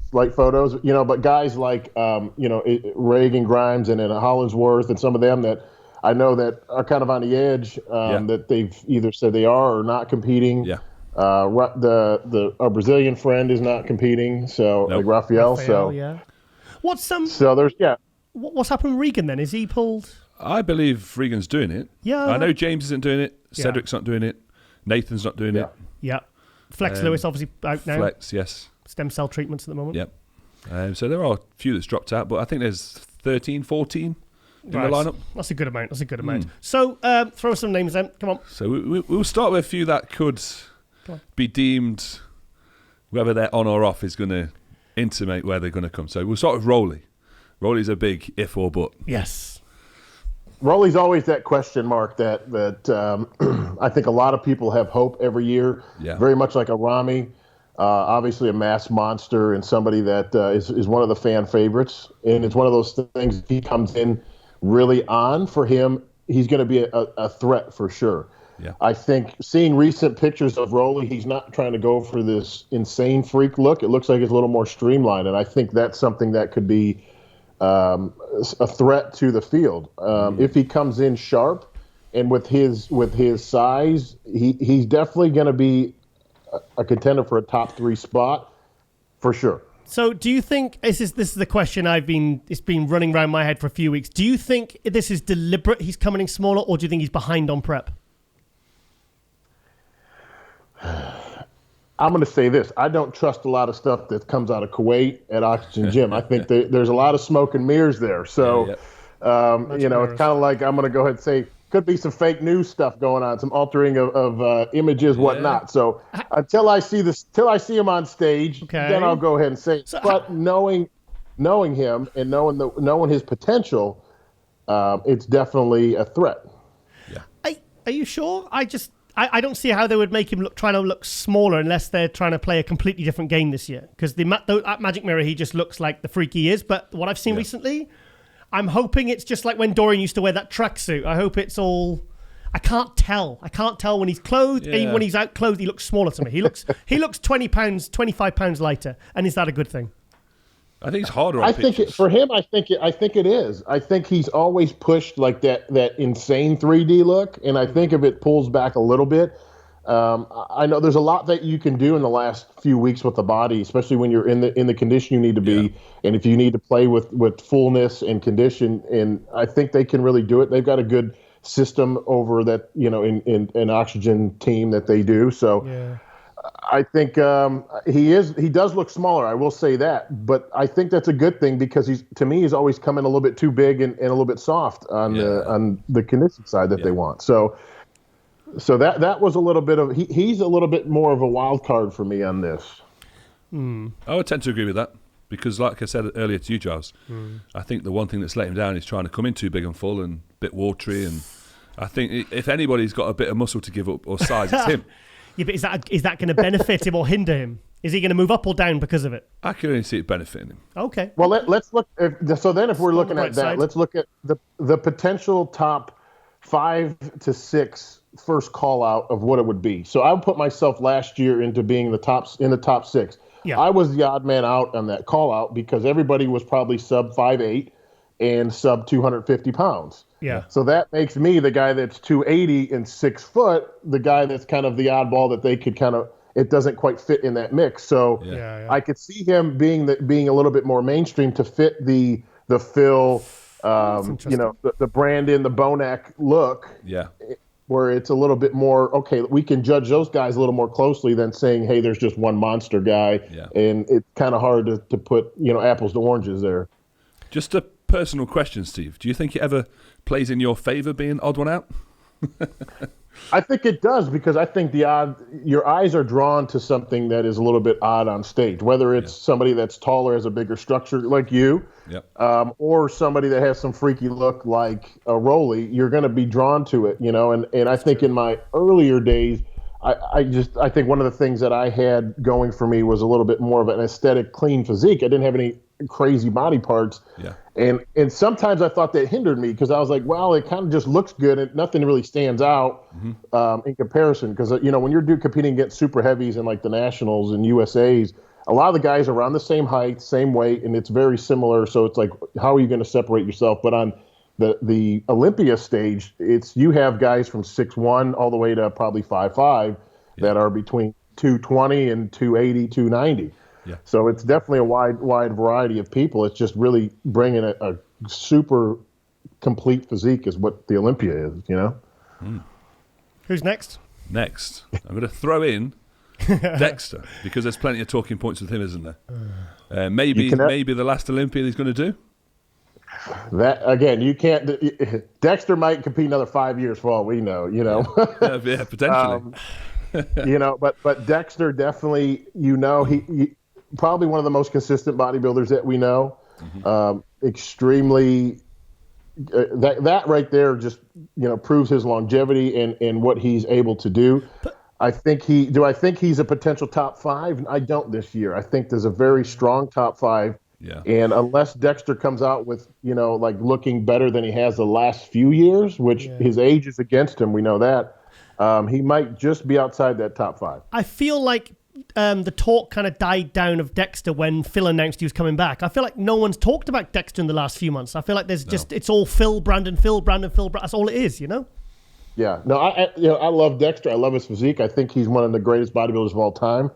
slight photos, but guys like, Reagan Grimes and Hollingsworth and some of them that I know that are kind of on the edge, that they've either said they are or not competing. Yeah. Our Brazilian friend is not competing, so like Rafael. So yeah. What's So there's What's happened with Regan then? Is he pulled? I believe Regan's doing it. Yeah. I know James isn't doing it. Cedric's not doing it. Nathan's not doing it. Yeah. Flex Lewis obviously out now. Flex, yes. Stem cell treatments at the moment. Yep. So there are a few that's dropped out, but I think there's 13, 14 in the lineup. That's a good amount. So throw some names then. Come on. So we'll start with a few that could be deemed, whether they're on or off is going to intimate where they're going to come. So we'll start with Rolly. Rolly's a big if or but. Yes. Rolly's always that question mark that I think a lot of people have hope every year. Yeah. Very much like a Ramy, obviously a mass monster and somebody that is one of the fan favorites. And it's one of those things, if he comes in really on for him, he's going to be a threat for sure. Yeah. I think seeing recent pictures of Rolly, he's not trying to go for this insane freak look. It looks like it's a little more streamlined, and I think that's something that could be a threat to the field. If he comes in sharp and with his size, he's definitely going to be a contender for a top 3 spot for sure. So do you think this is the question it's been running around my head for a few weeks. Do you think this is deliberate, he's coming in smaller, or do you think he's behind on prep? I'm going to say this. I don't trust a lot of stuff that comes out of Kuwait at Oxygen Gym. I think there's a lot of smoke and mirrors there. So, it's kind of like I'm going to go ahead and say could be some fake news stuff going on, some altering of images, whatnot. So until I see him on stage, then I'll go ahead and say it. But knowing him and knowing his potential, it's definitely a threat. Yeah. Are you sure? I don't see how they would make him trying to look smaller unless they're trying to play a completely different game this year. Because at Magic Mirror, he just looks like the freak he is. But what I've seen recently, I'm hoping it's just like when Dorian used to wear that tracksuit. I hope it's all... I can't tell when he's clothed. Even when he's out clothed, he looks smaller to me. He looks 20 pounds, 25 pounds lighter. And is that a good thing? I think it's harder on pictures. For him, I think it is. I think he's always pushed like that insane 3D look, and I think if it pulls back a little bit, I know there's a lot that you can do in the last few weeks with the body, especially when you're in the condition you need to be, and if you need to play with fullness and condition, and I think they can really do it. They've got a good system over that, in an Oxygen team that they do. So. Yeah. I think he does look smaller. I will say that, but I think that's a good thing because he's always coming a little bit too big and a little bit soft on the condition side that they want. So that was a little bit of he's a little bit more of a wild card for me on this. I would tend to agree with that because, like I said earlier to you, Giles, I think the one thing that's let him down is trying to come in too big and full and a bit watery. And I think if anybody's got a bit of muscle to give up or size, it's him. Yeah, but is that going to benefit him or hinder him? Is he going to move up or down because of it? I can only see it benefiting him. Okay. Well, let's look. If we're looking at that, let's look at the potential top 5 to 6 first call out of what it would be. So I would put myself last year into being in the top 6. Yeah. I was the odd man out on that call out because everybody was probably sub 5'8" and sub 250 pounds. Yeah. So that makes me the guy that's 280 and 6 foot, the guy that's kind of the oddball that they could it doesn't quite fit in that mix. So I could see him being a little bit more mainstream to fit the Phil, the Brandon, the Bonac look. Yeah. Where it's a little bit more, okay, we can judge those guys a little more closely than saying, hey, there's just one monster guy. Yeah. And it's kind of hard to put, apples to oranges there. Just a personal question, Steve. Do you think it ever plays in your favor being odd one out? I think it does because I think your eyes are drawn to something that is a little bit odd on stage, whether it's somebody that's taller, has a bigger structure like you, or somebody that has some freaky look like a Rolly. You're going to be drawn to it, and I think in my earlier days, I think one of the things that I had going for me was a little bit more of an aesthetic, clean physique. I didn't have any crazy body parts. Yeah. And sometimes I thought that hindered me because I was like, well, it kind of just looks good and nothing really stands out in comparison. Because, when you're competing against super heavies and like the nationals and USAs, a lot of the guys are around the same height, same weight, and it's very similar. So it's like, how are you going to separate yourself? But on the Olympia stage, you have guys from 6'1" all the way to probably 5'5" that are between 220 and 280, 290. Yeah. So it's definitely a wide variety of people. It's just really bringing a super complete physique is what the Olympia is, Who's next? Next, I'm going to throw in Dexter because there's plenty of talking points with him, isn't there? Maybe the last Olympia he's going to do. That again, you can't. Dexter might compete another 5 years for all we know. Yeah, potentially. But Dexter definitely, he probably one of the most consistent bodybuilders that we know. Extremely. That right there just proves his longevity and what he's able to do. I think he's a potential top 5? I don't this year. I think there's a very strong top 5. Yeah. And unless Dexter comes out with, looking better than he has the last few years, which his age is against him, we know that, he might just be outside that top 5. I feel like the talk kind of died down of Dexter when Phil announced he was coming back. I feel like no one's talked about Dexter in the last few months. I feel like it's all Phil, Brandon, Phil, Brandon, Phil. That's all it is, Yeah. No, I love Dexter. I love his physique. I think he's one of the greatest bodybuilders of all time.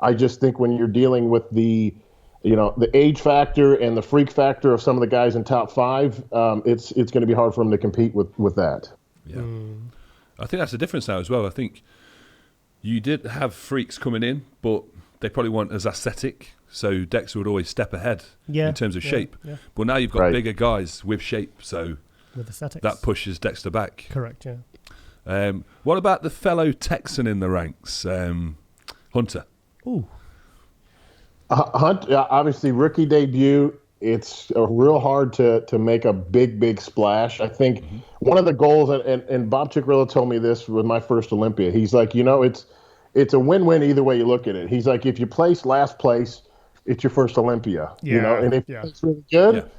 I just think when you're dealing with the age factor and the freak factor of some of the guys in top 5, it's going to be hard for him to compete with that. Yeah. I think that's the difference now as well. I think you did have freaks coming in, but they probably weren't as aesthetic. So Dexter would always step ahead in terms of shape. Yeah. But now you've got bigger guys with shape, so with aesthetics. That pushes Dexter back. Correct, yeah. What about the fellow Texan in the ranks, Hunter? Ooh. Hunt, obviously rookie debut. It's real hard to make a big splash. I think one of the goals, and Bob Ciccarello told me this with my first Olympia. He's like, it's a win-win either way you look at it. He's like, if you place last place, it's your first Olympia. And if it's really good,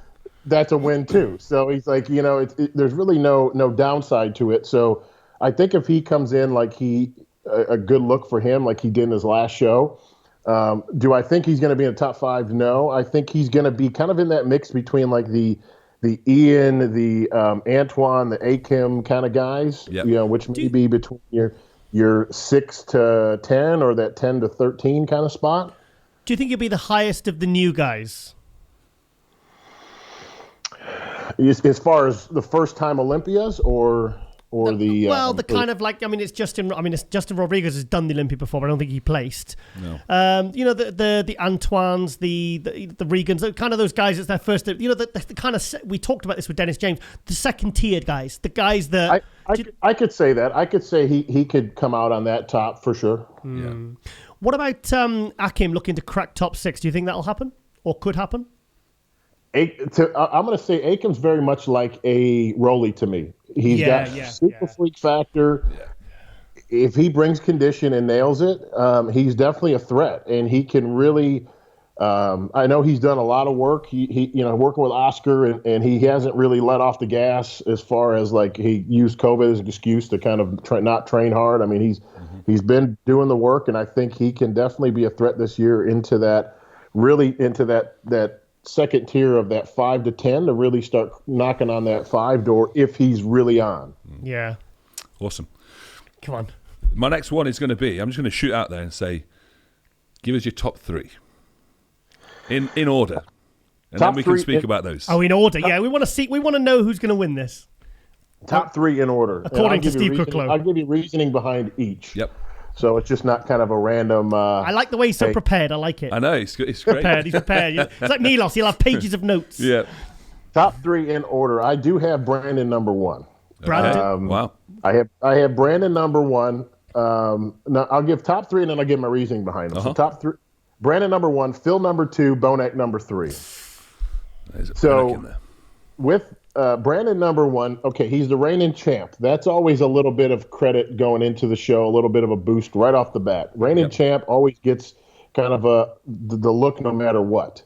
that's a win too. So he's like, there's really no downside to it. So I think if he comes in like a good look for him, like he did in his last show. Do I think he's going to be in the top 5? No. I think he's going to be kind of in that mix between like the Ian, the Antoine, the Akim kind of guys, which may be between your 6 to 10 or that 10 to 13 kind of spot. Do you think he'll be the highest of the new guys? As far as the first time Olympias or the kind of like, it's Justin Rodriguez has done the Olympia before, but I don't think he placed. No. The Antoines, the Regans, kind of those guys. It's their first. The kind of we talked about this with Dennis James. The second tiered guys, the guys that I could say that. I could say he could come out on that top for sure. Yeah. What about Akim looking to crack top 6? Do you think that'll happen or could happen? I'm going to say Akim's very much like a Rolly to me. He's got super freak factor. Yeah. If he brings condition and nails it, he's definitely a threat, and he can really. I know he's done a lot of work. He working with Oscar, and he hasn't really let off the gas as far as like he used COVID as an excuse to kind of not train hard. I mean, he's been doing the work, and I think he can definitely be a threat this year into that second tier of that 5 to 10 to really start knocking on that 5 door if he's really on. Yeah. Awesome. Come on. My next one is going to be, I'm just going to shoot out there and say, give us your top 3 in order. And then we can speak about those. Oh, in order. Yeah. We want to know who's going to win this. Top 3 in order. According to Steve Kuclo. I'll give you reasoning behind each. Yep. So it's just not kind of a random... I like the way he's so prepared. I like it. I know. It's great. He's prepared. It's like Milos. He'll have pages of notes. Yeah. Top 3 in order. I do have Brandon number 1. Brandon? Wow. I have Brandon number 1. Now I'll give top 3 and then I'll give my reasoning behind them. So top 3, Brandon number 1, Phil number 2, Bonac number 3. There's a Bonac in there. with Brandon, number one, okay, he's the reigning champ. That's always a little bit of credit going into the show, a little bit of a boost right off the bat. Reigning champ always gets kind of the look no matter what.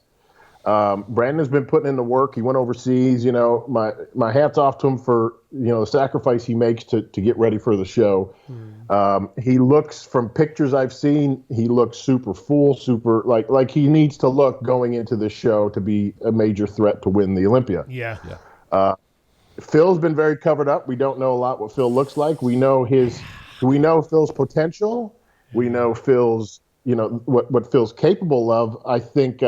Brandon's been putting in the work. He went overseas. My hat's off to him for the sacrifice he makes to get ready for the show. He looks, from pictures I've seen, he looks super full, super like he needs to look going into this show to be a major threat to win the Olympia. Yeah. Phil's been very covered up. We don't know a lot what Phil looks like. We know Phil's potential. We know Phil's what Phil's capable of. I think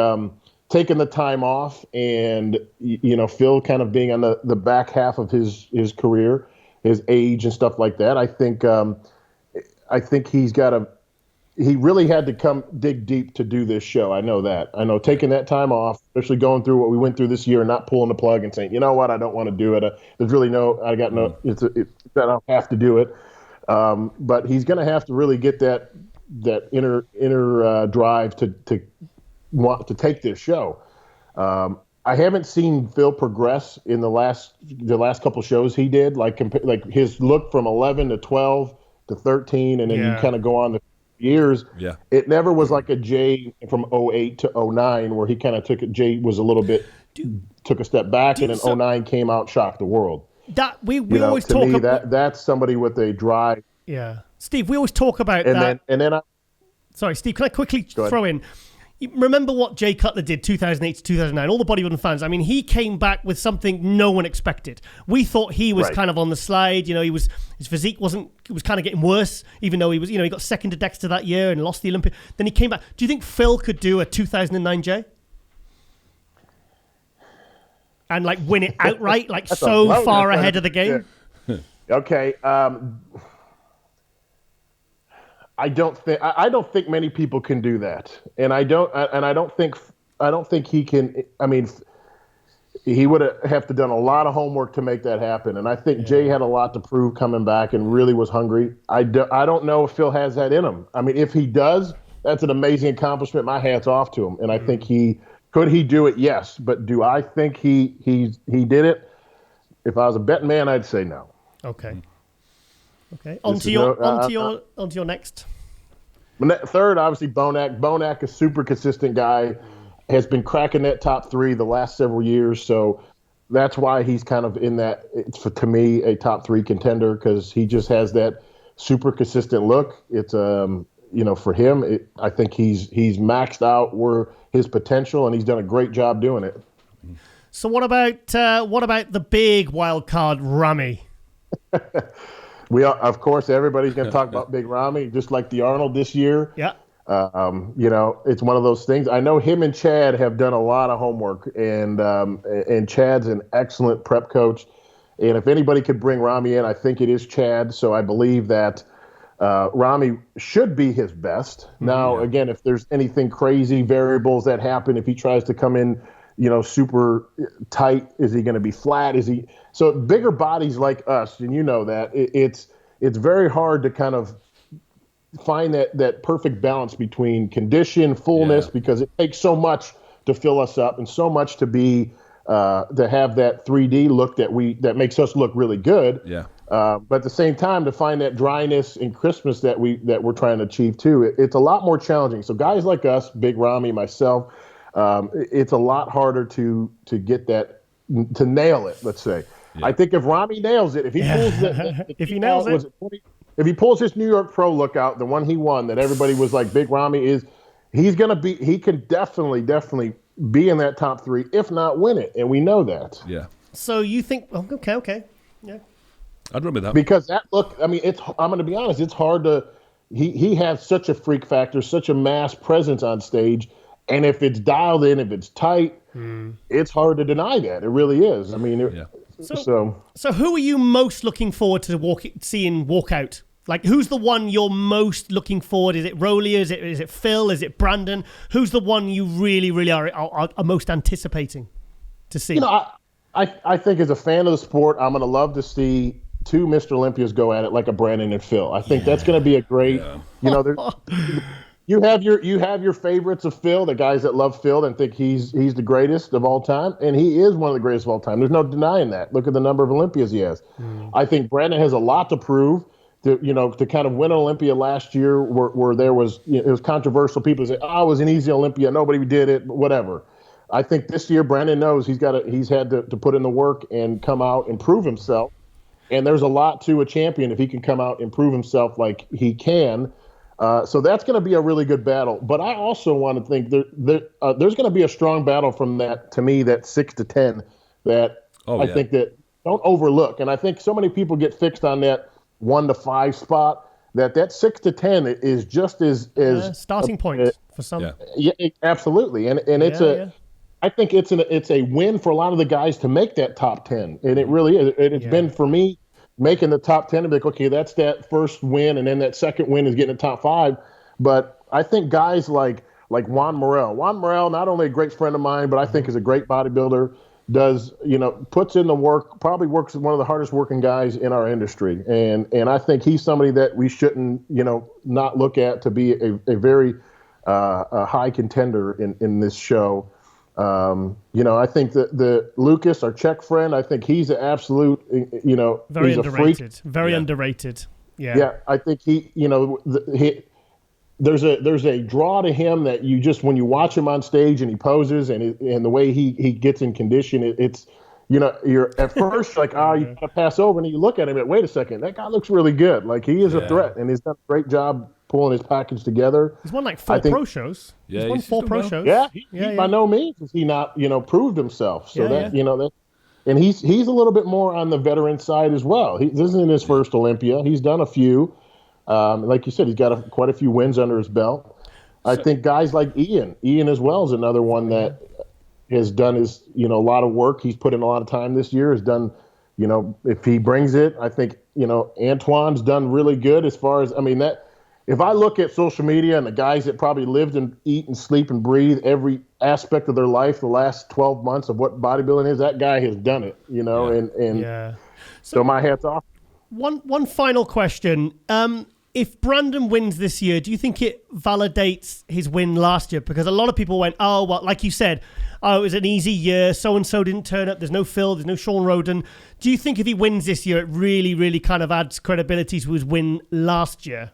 taking the time off and Phil kind of being on the back half of his career, his age and stuff like that. I think he really had to come dig deep to do this show. I know that. I know taking that time off, especially going through what we went through this year and not pulling the plug and saying, you know what, I don't want to do it. There's really I don't have to do it. But he's going to have to really get that inner drive to want to take this show. I haven't seen Phil progress in the last couple shows he did, like his look from 11 to 12 to 13, and then you kind of go on the years. Yeah. It never was like a Jay from 08 to 09 where he kind of Jay was a little bit took a step back, and then 09 came out, shocked the world. That we always talk about that's somebody with a drive. Yeah, Steve, we always talk about that. Sorry, Steve, can I quickly throw in? You remember what Jay Cutler did 2008 to 2009? All the bodybuilding fans. I mean, he came back with something no one expected. We thought he was kind of on the slide. His physique was kind of getting worse, even though he got second to Dexter that year and lost the Olympia. Then he came back. Do you think Phil could do a 2009 Jay? And win it outright, so far ahead of the game? Yeah. Okay. I don't think many people can do that, and I don't think he can. I mean, he would have to done a lot of homework to make that happen, and I think Jay had a lot to prove coming back and really was hungry. I don't know if Phil has that in him. I mean, if he does, that's an amazing accomplishment. My hat's off to him, and I think could he do it? Yes, but do I think he did it? If I was a betting man, I'd say no. Okay. On to your next. Third, obviously, Bonac. Bonac, a super consistent guy, has been cracking that top three the last several years. So that's why he's kind of in that. It's to me a top three contender because he just has that super consistent look. It's for him, I think he's maxed out where his potential, and he's done a great job doing it. So what about the big wild card, Ramy? Of course, everybody's going to talk about Big Ramy, just like the Arnold this year. Yeah. It's one of those things. I know him and Chad have done a lot of homework, and Chad's an excellent prep coach. And if anybody could bring Ramy in, I think it is Chad. So I believe that Ramy should be his best. Now, again, if there's anything crazy variables that happen, if he tries to come in, super tight, is he going to be flat? So bigger bodies like us, and that it's very hard to kind of find that perfect balance between condition, fullness, because it takes so much to fill us up and so much to be to have that 3D look that makes us look really good. Yeah. But at the same time, to find that dryness and crispness that we're trying to achieve too, it's a lot more challenging. So guys like us, Big Ramy, myself, it's a lot harder to get that, to nail it, let's say. Yeah. I think if Ramy nails it, if he pulls if he pulls his New York Pro look out, the one he won that everybody was like, Big Ramy he can definitely be in that top three, if not win it. And we know that. Yeah. So you think, okay. Yeah. I'd run with that. Because that look, I mean, I'm going to be honest, it's hard to, he has such a freak factor, such a mass presence on stage. And if it's dialed in, if it's tight, it's hard to deny that. It really is. I mean, So who are you most looking forward to seeing walk out? Like, who's the one you're most looking forward? Is it Rolly? Is it Phil? Is it Brandon? Who's the one you really, really are most anticipating to see? I think as a fan of the sport, I'm going to love to see two Mr. Olympias go at it like a Brandon and Phil. I think that's going to be a great, You have your favorites of Phil, the guys that love Phil and think he's the greatest of all time, and he is one of the greatest of all time. There's no denying that. Look at the number of Olympias he has. I think Brandon has a lot to prove. To kind of win an Olympia last year, where there was it was controversial. People say, "Oh, it was an easy Olympia. Nobody did it." Whatever. I think this year Brandon knows he's had to put in the work and come out and prove himself. And there's a lot to a champion if he can come out and prove himself like he can. So that's going to be a really good battle. But I also want to think there's going to be a strong battle from that, to me, that 6 to 10 that I think that don't overlook. And I think so many people get fixed on that 1 to 5 spot that 6 to 10 is just as starting point for some. Yeah, absolutely. And it's I think it's a win for a lot of the guys to make that top 10. And it really is. It's been for me making the top 10 and be like, okay, that's that first win, and then that second win is getting a top 5. But I think guys like Juan Morel, not only a great friend of mine, but I think is a great bodybuilder, puts in the work, probably works as one of the hardest working guys in our industry. And I think he's somebody that we shouldn't, not look at to be a very high contender in this show. I think that the Lucas, our Czech friend, I think he's an absolute, very he's underrated, a freak. Very underrated. Yeah. Yeah. I think there's a draw to him that you just, when you watch him on stage and he poses and the way he gets in condition, it's, you're at first like, you gotta pass over, and you look at him and wait a second, that guy looks really good. Like, he is a threat, and he's done a great job pulling his package together. He's won like 4 pro shows. Yeah, he's won 4 pro shows. Yeah, he by no means has he not, proved himself. So and he's a little bit more on the veteran side as well. This isn't his first Olympia. He's done a few. Like you said, he's got quite a few wins under his belt. I think guys like Ian as well is another one that has done a lot of work. He's put in a lot of time this year. Has done, if he brings it, I think, Antoine's done really good as far as, if I look at social media and the guys that probably lived and eat and sleep and breathe every aspect of their life the last 12 months of what bodybuilding is, that guy has done it, So my hat's off. One final question. If Brandon wins this year, do you think it validates his win last year? Because a lot of people went, like you said, it was an easy year, so-and-so didn't turn up, there's no Phil, there's no Sean Roden. Do you think if he wins this year, it really, really kind of adds credibility to his win last year?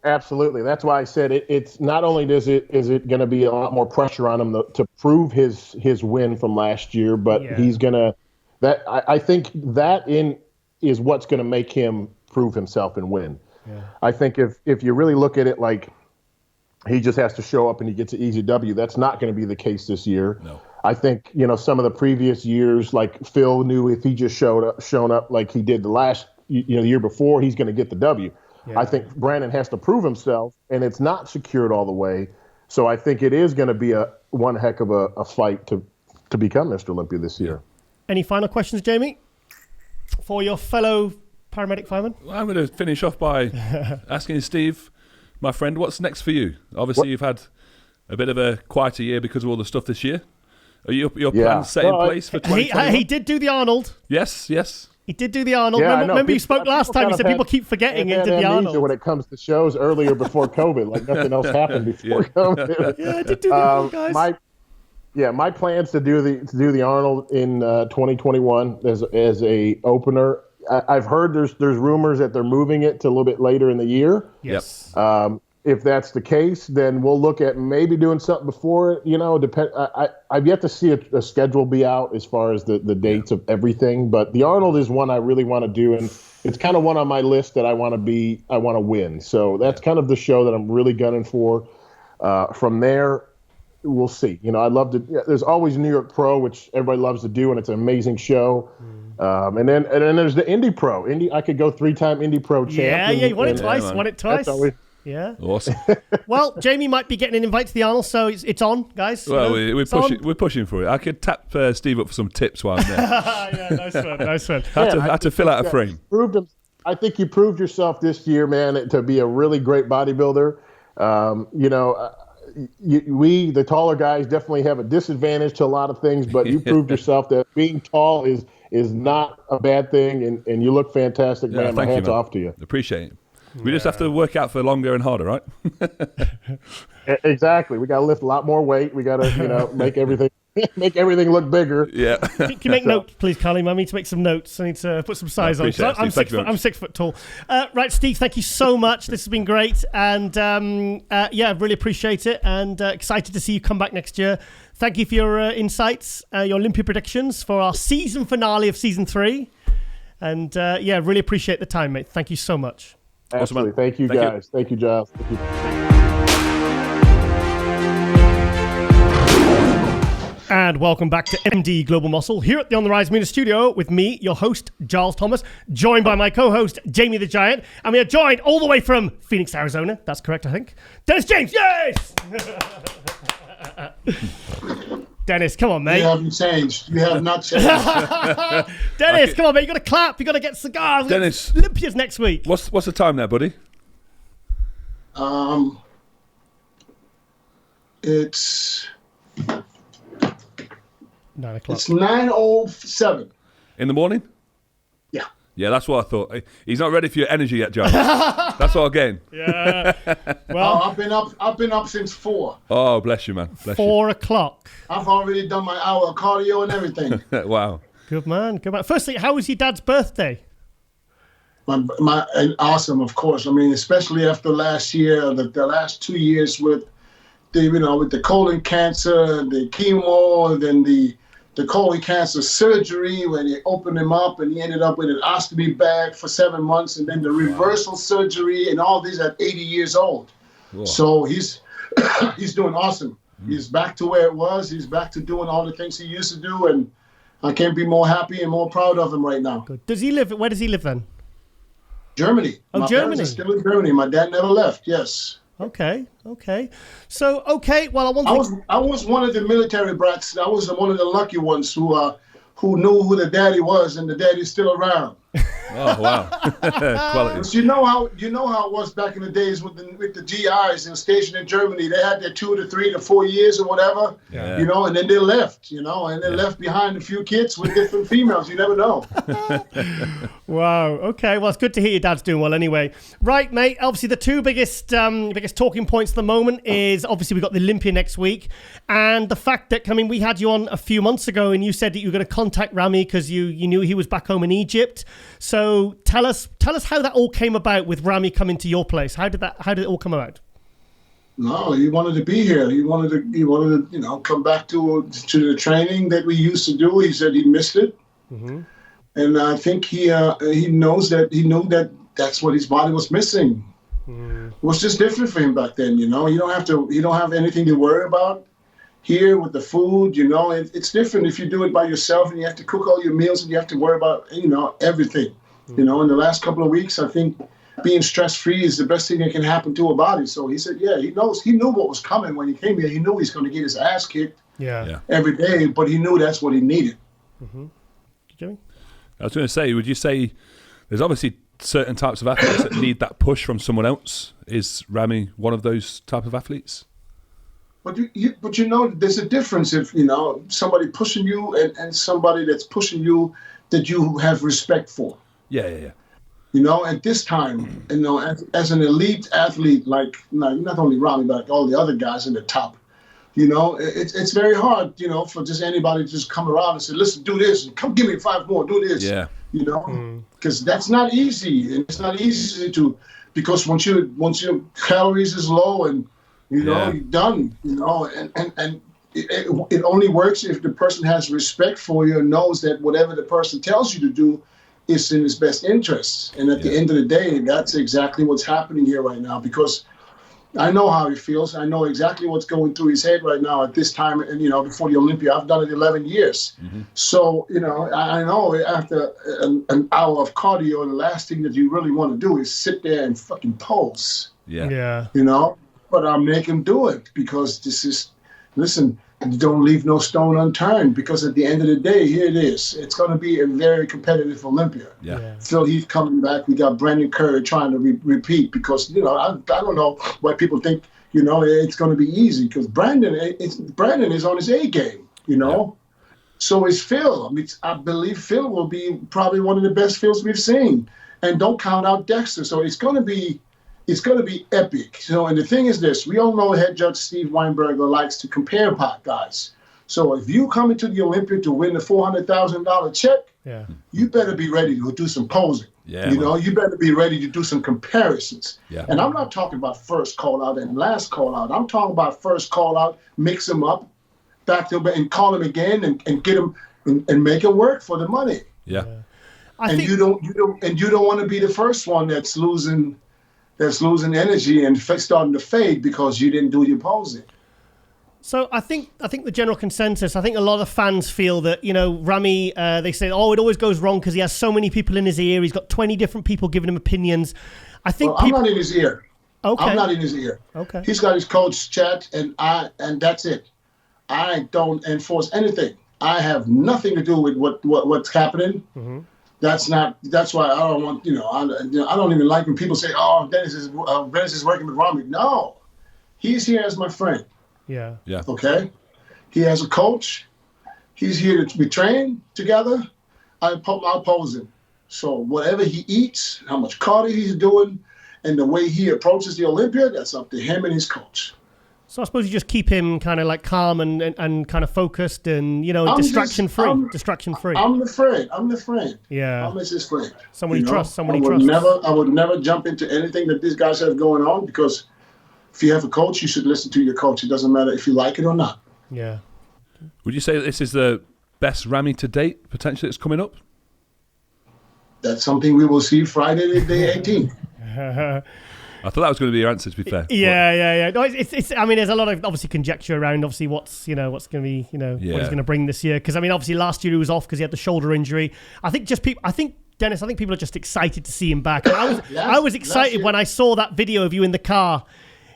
Absolutely. That's why I said it's not only is it going to be a lot more pressure on him to prove his win from last year, but he's going to I think that is what's going to make him prove himself and win. Yeah. I think if you really look at it like he just has to show up and he gets an easy W, that's not going to be the case this year. No. I think some of the previous years, like Phil knew if he just shown up like he did the year before, he's going to get the W. Yeah. I think Brandon has to prove himself, and it's not secured all the way. So I think it is going to be one heck of a fight to become Mr. Olympia this year. Any final questions, Jamie, for your fellow paramedic fireman? Well, I'm going to finish off by asking Steve, my friend, what's next for you? Obviously, you've had a bit of a quieter year because of all the stuff this year. Are your plans set in place for 2021? He did do the Arnold. Yes. He did do the Arnold. Remember you spoke last time, you said people keep forgetting it did the Arnold. When it comes to shows earlier before COVID, like nothing else happened before COVID. Yeah, I did do the Arnold, guys. My plans to do the Arnold in 2021 as a opener. I've heard there's rumors that they're moving it to a little bit later in the year. Yes. If that's the case, then we'll look at maybe doing something before it. I've yet to see a schedule be out as far as the dates of everything. But the Arnold is one I really want to do, and it's kind of one on my list that I want to win. So that's kind of the show that I'm really gunning for. From there, we'll see. I'd love to. There's always New York Pro, which everybody loves to do, and it's an amazing show. And then there's the Indy Pro. I could go 3-time Indy Pro champ. Yeah, you won it twice. Won it twice. Yeah. Awesome. Well, Jamie might be getting an invite to the Arnold, so it's on, guys. Well, we're pushing for it. I could tap Steve up for some tips while I'm there. Yeah, nice one. I had to fill out a frame. I think you proved yourself this year, man, to be a really great bodybuilder. We, the taller guys, definitely have a disadvantage to a lot of things, but you proved yourself that being tall is not a bad thing, and you look fantastic, man. My hat's off to you. Appreciate it. We just have to work out for longer and harder, right? Exactly. We got to lift a lot more weight. We got to, make everything look bigger. Yeah. Can you make notes, please, Carly? I need to make some notes. I need to put some size on. So I'm 6 foot tall. Right, Steve, thank you so much. This has been great. And really appreciate it. And excited to see you come back next year. Thank you for your insights, your Olympia predictions for our season finale of season 3. And really appreciate the time, mate. Thank you so much. Absolutely. Thank you, guys. Thank you, Giles. Thank you. And welcome back to MD Global Muscle here at the On the Rise Media Studio with me, your host, Giles Thomas, joined by my co-host, Jamie the Giant. And we are joined all the way from Phoenix, Arizona. That's correct, I think. Dennis James, yes! Dennis, come on, mate. You haven't changed. You have not changed. Dennis, come on, mate. You got to clap. You got to get cigars. Dennis, Olympia's next week. What's the time there, buddy? It's 9 o'clock. It's 9:07 in the morning. Yeah. Yeah, that's what I thought. He's not ready for your energy yet, John. That's all again. Yeah. Well, I've been up since 4. Oh, bless you, man. Bless 4 o'clock. I've already done my hour of cardio and everything. Wow. Good man. Good man. Firstly, how was your dad's birthday? Awesome, of course. I mean, especially after last year, the last 2 years with the colon cancer, and the chemo, and then the colon cancer surgery when they opened him up and he ended up with an ostomy bag for 7 months, and then the reversal surgery and all these at 80 years old. Whoa. So he's doing awesome. He's back to where it was. He's back to doing all the things he used to do, and I can't be more happy and more proud of him right now. Good. Where does he live then? Germany. Oh, My Germany. parents are still in Germany. My dad never left. Yes. Okay. So, well, I was one of the military brats. I was one of the lucky ones who knew who the daddy was, and the daddy's still around. Oh, wow. Quality. You know how it was back in the days with the GIs and stationed in Germany. They had their 2 to 3 to 4 years or whatever, and then they left, and they left behind a few kids with different females. You never know. Wow. Okay. Well, it's good to hear your dad's doing well anyway. Right, mate. Obviously, the two biggest talking points at the moment is obviously we've got the Olympia next week, and the fact that we had you on a few months ago, and you said that you were going to contact Ramy because you knew he was back home in Egypt. So tell us how that all came about with Ramy coming to your place. How did it all come about? No, he wanted to be here. He wanted to come back to the training that we used to do. He said he missed it. Mm-hmm. And I think he knew that that's what his body was missing. Mm. It was just different for him back then, You don't have anything to worry about here with the food, It's different if you do it by yourself and you have to cook all your meals and you have to worry about, everything. Mm. In the last couple of weeks, I think being stress-free is the best thing that can happen to a body. So he said, he knew what was coming when he came here. He knew he's going to get his ass kicked every day, but he knew that's what he needed. Mm-hmm. Jimmy? I was going to say, would you say there's obviously certain types of athletes that need that push from someone else? Is Ramy one of those type of athletes? But there's a difference if, somebody pushing you and somebody that's pushing you that you have respect for. Yeah. At this time, as an elite athlete, like not only Ramy, but like all the other guys in the top, it's very hard, for just anybody to just come around and say, listen, do this, and come give me 5 more, do this. Yeah. Because that's not easy. And it's not easy because once your calories is low and, you're done, and it only works if the person has respect for you and knows that whatever the person tells you to do is in his best interests. And at the end of the day, that's exactly what's happening here right now, because I know how he feels. I know exactly what's going through his head right now at this time, and before the Olympia. I've done it 11 years. Mm-hmm. So, I know after an hour of cardio, the last thing that you really want to do is sit there and fucking pose. Yeah. But I'll make him do it because don't leave no stone unturned, because at the end of the day, here it is. It's going to be a very competitive Olympia. Yeah. Phil Heath coming back. We got Brandon Curry trying to repeat because, I don't know why people think, it's going to be easy, because Brandon is on his A game, So is Phil. I mean, I believe Phil will be probably one of the best Phils we've seen. And don't count out Dexter. So it's going to be epic. So, and the thing is this, we all know head judge Steve Weinberger likes to compare guys. So if you come into the Olympia to win the $400,000 check, you better be ready to do some posing. Yeah, you better be ready to do some comparisons. Yeah. And I'm not talking about first call out and last call out. I'm talking about first call out, mix them up, back to him and call him again and get him and make it work for the money. Yeah. You don't want to be the first one that's losing energy and starting to fade because you didn't do your posing. So I think the general consensus, I think a lot of fans feel that, Ramy, they say, it always goes wrong because he has so many people in his ear. He's got 20 different people giving him opinions. I think I'm not in his ear. Okay. I'm not in his ear. Okay. He's got his coach chat and that's it. I don't enforce anything. I have nothing to do with what's happening. Mm-hmm. That's why I don't want, I don't even like when people say, oh, Dennis is working with Ramy. No, he's here as my friend. Yeah. Yeah. Okay. He has a coach. He's here to be trained together. I'll pose him. So whatever he eats, how much cardio he's doing, and the way he approaches the Olympia, that's up to him and his coach. So I suppose you just keep him kind of like calm and kind of focused and, distraction free. I'm the friend. Yeah. I'm his friend. Somebody trusts. I would never jump into anything that these guys have going on because if you have a coach, you should listen to your coach. It doesn't matter if you like it or not. Yeah. Would you say that this is the best Ramy to date, potentially, that's coming up? That's something we will see Friday, day 18. I thought that was going to be your answer, to be fair. Yeah. No, it's. I mean, there's a lot of obviously conjecture around obviously what's going to be, what he's going to bring this year. Because I mean, obviously last year he was off because he had the shoulder injury. Dennis, I think people are just excited to see him back. And I was excited when I saw that video of you in the car.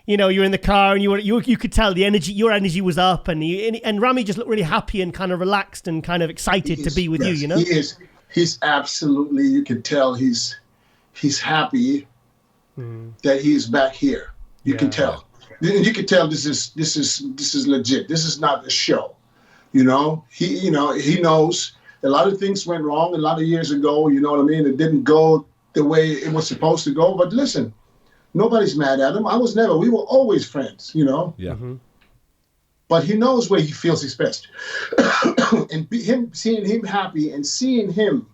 You're in the car and you could tell the energy, your energy was up, and Ramy just looked really happy and kind of relaxed and kind of excited to be with you. He is. He's absolutely. You can tell he's happy that he's back here. You can tell. You can tell this is legit. This is not a show. He knows a lot of things went wrong a lot of years ago. You know what I mean? It didn't go the way it was supposed to go. But listen, nobody's mad at him. We were always friends. Yeah. Mm-hmm. But he knows where he feels his best. And seeing him happy and seeing him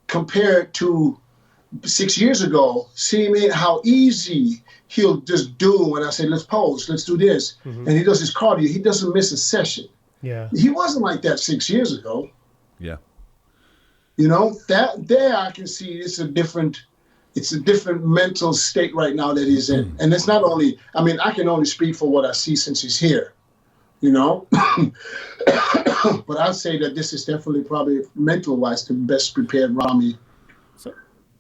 compared to 6 years ago, seeing how easy he'll just do when I say, let's pose, let's do this. Mm-hmm. And he does his cardio. He doesn't miss a session. Yeah. He wasn't like that 6 years ago. Yeah. That there I can see it's a different mental state right now that he's in. And it's not only, I can only speak for what I see since he's here. But I'd say that this is definitely probably mental-wise the best prepared Ramy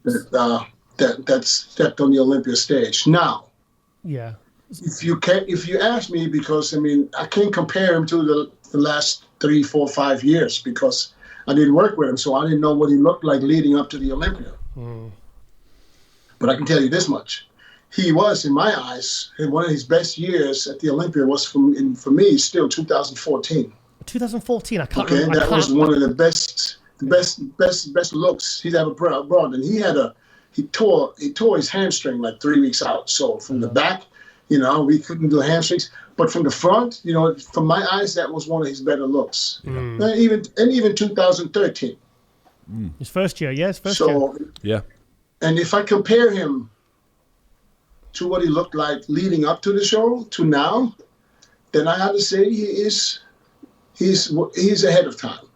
that stepped on the Olympia stage. Now, if you ask me, because I can't compare him to the last 3, 4, 5 years because I didn't work with him, so I didn't know what he looked like leading up to the Olympia. But I can tell you this much. He was, in my eyes, one of his best years at the Olympia was, for me, still 2014. 2014, I can't remember. That was one of the best looks he's ever brought. And he tore his hamstring like 3 weeks out. So from the back, we couldn't do hamstrings. But from the front, from my eyes, that was one of his better looks. And even 2013. His first year, his first year. Yeah. And if I compare him to what he looked like leading up to the show to now, then I have to say he's ahead of time.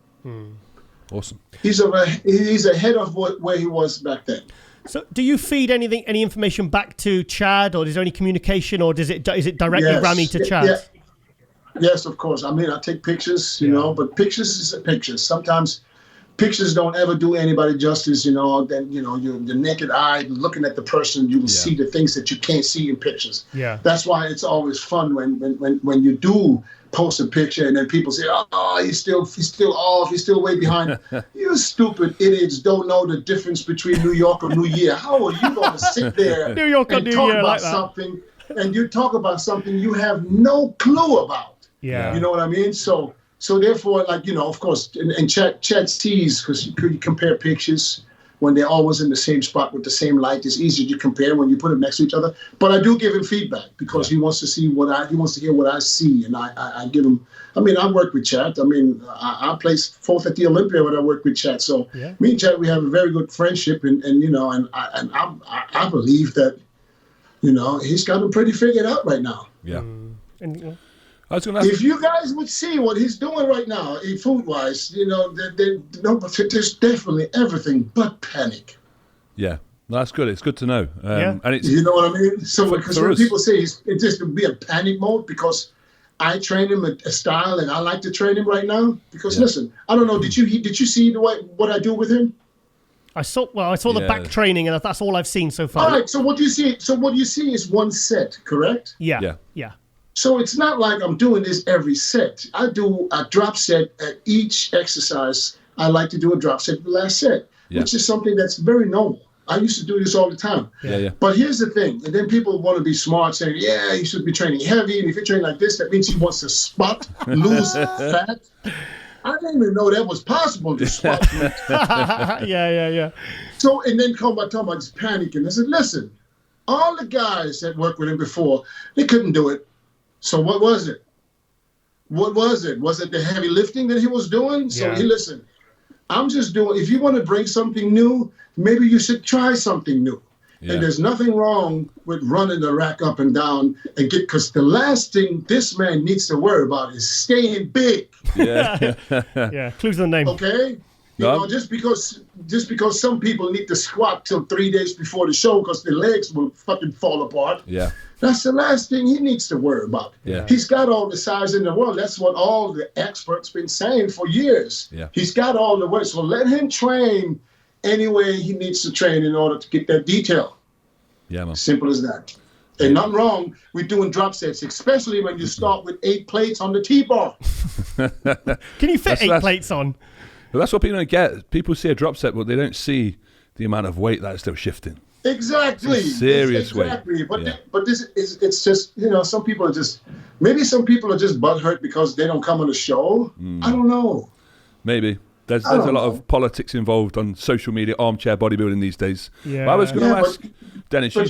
Awesome. He's ahead of where he was back then. So, do you feed any information back to Chad, or is there any communication, or is it directly Ramy to Chad? Yeah. Yes, of course. I take pictures, but pictures is a picture. Sometimes pictures don't ever do anybody justice, Then the naked eye looking at the person, you will see the things that you can't see in pictures. Yeah. That's why it's always fun when you do post a picture and then people say, "Oh, he's still off, he's still way behind." You stupid idiots don't know the difference between New York or New Year. How are you going to sit there New York and talk about like something and you talk about something you have no clue about? Yeah. You know what I mean? So So therefore, like, of course, and Chad sees, because you compare pictures when they're always in the same spot with the same light. It's easier to compare when you put them next to each other. But I do give him feedback because he wants to see he wants to hear what I see, and I give him. I mean, I work with Chad. I mean, I placed 4th at the Olympia when I worked with Chad. So me and Chad, we have a very good friendship, and I believe that, he's got him pretty figured out right now. Yeah. I was gonna ask, if you guys would see what he's doing right now, food-wise, there's definitely everything but panic. Yeah, that's good. It's good to know. And it's, you know what I mean? So because when people say it's just to be a panic mode because I train him a style and I like to train him right now. Because listen, I don't know. Did you see what I do with him? I saw the back training, and that's all I've seen so far. All right. So what you see is one set, correct? Yeah. So it's not like I'm doing this every set. I do a drop set at each exercise. I like to do a drop set the last set, which is something that's very normal. I used to do this all the time. Yeah. But here's the thing, and then people want to be smart, saying, you should be training heavy, and if you train like this, that means he wants to spot, lose fat. I didn't even know that was possible to spot. Yeah. So, and then talking about just panicking. I said, listen, all the guys that worked with him before, they couldn't do it. So what was it? Was it the heavy lifting that he was doing? So listen, I'm just doing, if you want to bring something new, maybe you should try something new. Yeah. And there's nothing wrong with running the rack up and down because the last thing this man needs to worry about is staying big. Yeah. Clues in the name. Okay? Just because some people need to squat till 3 days before the show because their legs will fucking fall apart. Yeah. That's the last thing he needs to worry about. Yeah. He's got all the size in the world. That's what all the experts been saying for years. Yeah. He's got all the work. So let him train any way he needs to train in order to get that detail. Yeah, man. Simple as that. And nothing wrong with doing drop sets, especially when you start with 8 plates on the T-bar. Can you fit 8 plates on? Well, that's what people don't get. People see a drop set, but they don't see the amount of weight that's still shifting. Exactly. Serious weight. But this is, it's just, some people are just butthurt because they don't come on the show. I don't know. Maybe. There's a lot of politics involved on social media, armchair bodybuilding these days. Yeah. But I was going to ask Dennis. But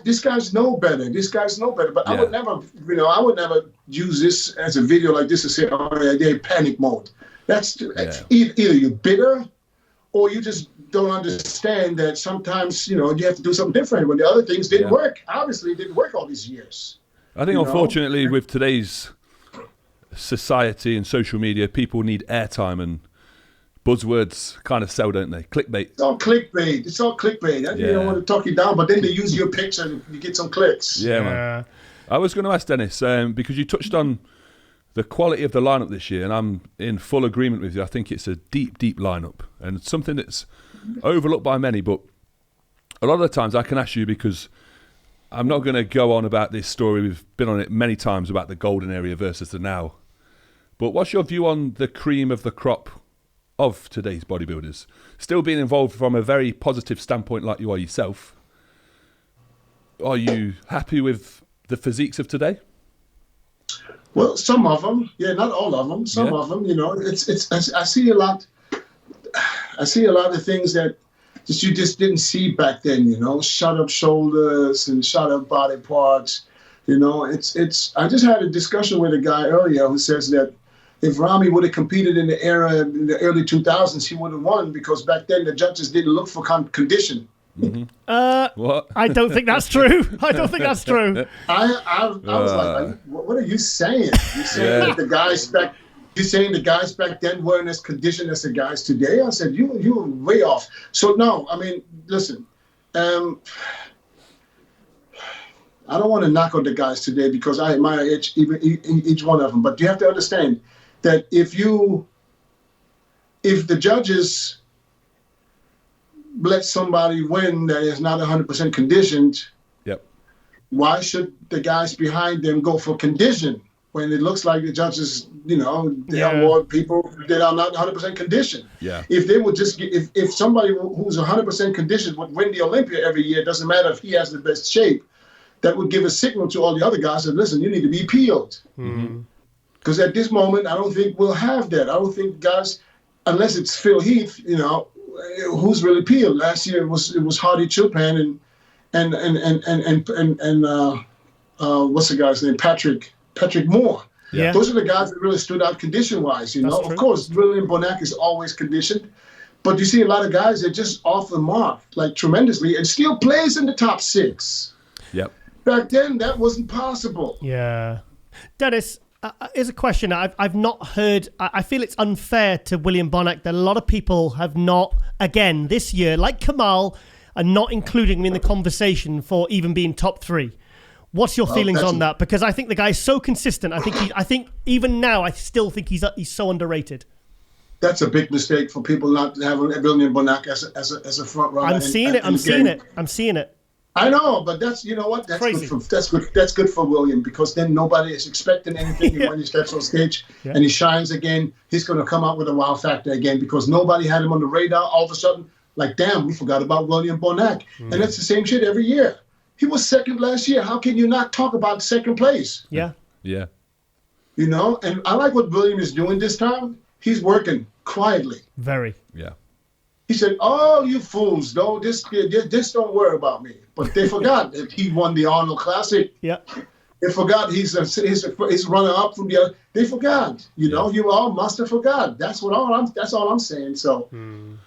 these guys know better. These guys know better. But I would never use this as a video like this to say, they're in panic mode. That's either you're bitter or you just don't understand that sometimes, you have to do something different when the other things didn't work. Obviously, it didn't work all these years. I think, unfortunately, with today's society and social media, people need airtime and buzzwords kind of sell, don't they? Clickbait. It's all clickbait. They don't want to talk you down, but then they use your picture and you get some clicks. Yeah, man. I was going to ask Dennis, because you touched on the quality of the lineup this year, and I'm in full agreement with you. I think it's a deep, deep lineup and something that's overlooked by many, but a lot of the times I can ask you because I'm not going to go on about this story. We've been on it many times about the golden area versus the now. But what's your view on the cream of the crop of today's bodybuilders? Still being involved from a very positive standpoint like you are yourself. Are you happy with the physiques of today? Well, some of them, not all of them. Some of them, I see a lot. I see a lot of things that you just didn't see back then. Shut up shoulders and shut up body parts. It's. I just had a discussion with a guy earlier who says that if Ramy would have competed in the early 2000s, he would have won because back then the judges didn't look for condition. Mm-hmm. What? I don't think that's true. I was like, what are you saying? You're saying that the guys back then weren't as conditioned as the guys today? I said, you were way off. So no, I mean, listen, I don't want to knock on the guys today because I admire each one of them. But you have to understand that if the judges let somebody win that is not 100% conditioned, why should the guys behind them go for condition when it looks like the judges, they award people that are not 100% conditioned? Yeah. If they would just if somebody who's 100% conditioned would win the Olympia every year, it doesn't matter if he has the best shape, that would give a signal to all the other guys that, listen, you need to be peeled. Mm-hmm. Because at this moment, I don't think we'll have that. I don't think guys, unless it's Phil Heath, who's really peeled. Last year it was Hardy Chopin and what's the guy's name? Patrick Moore. Yeah. Those are the guys that really stood out condition-wise. Of course, William Bonac is always conditioned, but you see a lot of guys that just off the mark like tremendously and still plays in the top 6. Yep. Back then, that wasn't possible. Yeah, Dennis. Here's a question I've not heard. I feel it's unfair to William Bonac that a lot of people have not, again, this year, like Kamal, are not including him in the conversation for even being top 3. What's your feelings on that? Because I think the guy's so consistent. I think even now, I still think he's so underrated. That's a big mistake for people not having William Bonac as a front runner. I'm seeing it. I know, but that's That's crazy. That's good for William, because then nobody is expecting anything when he steps on stage and he shines again. He's going to come out with a wow factor again because nobody had him on the radar. All of a sudden, like, damn, we forgot about William Bonac, and it's the same shit every year. He was second last year. How can you not talk about second place? Yeah. Yeah. And I like what William is doing this time. He's working quietly. Very. Yeah. He said, "Oh, you fools! No, this don't worry about me." But they forgot that he won the Arnold Classic. Yeah. They forgot he's runner-up from the other. They forgot. You all must have forgot. That's all I'm saying. So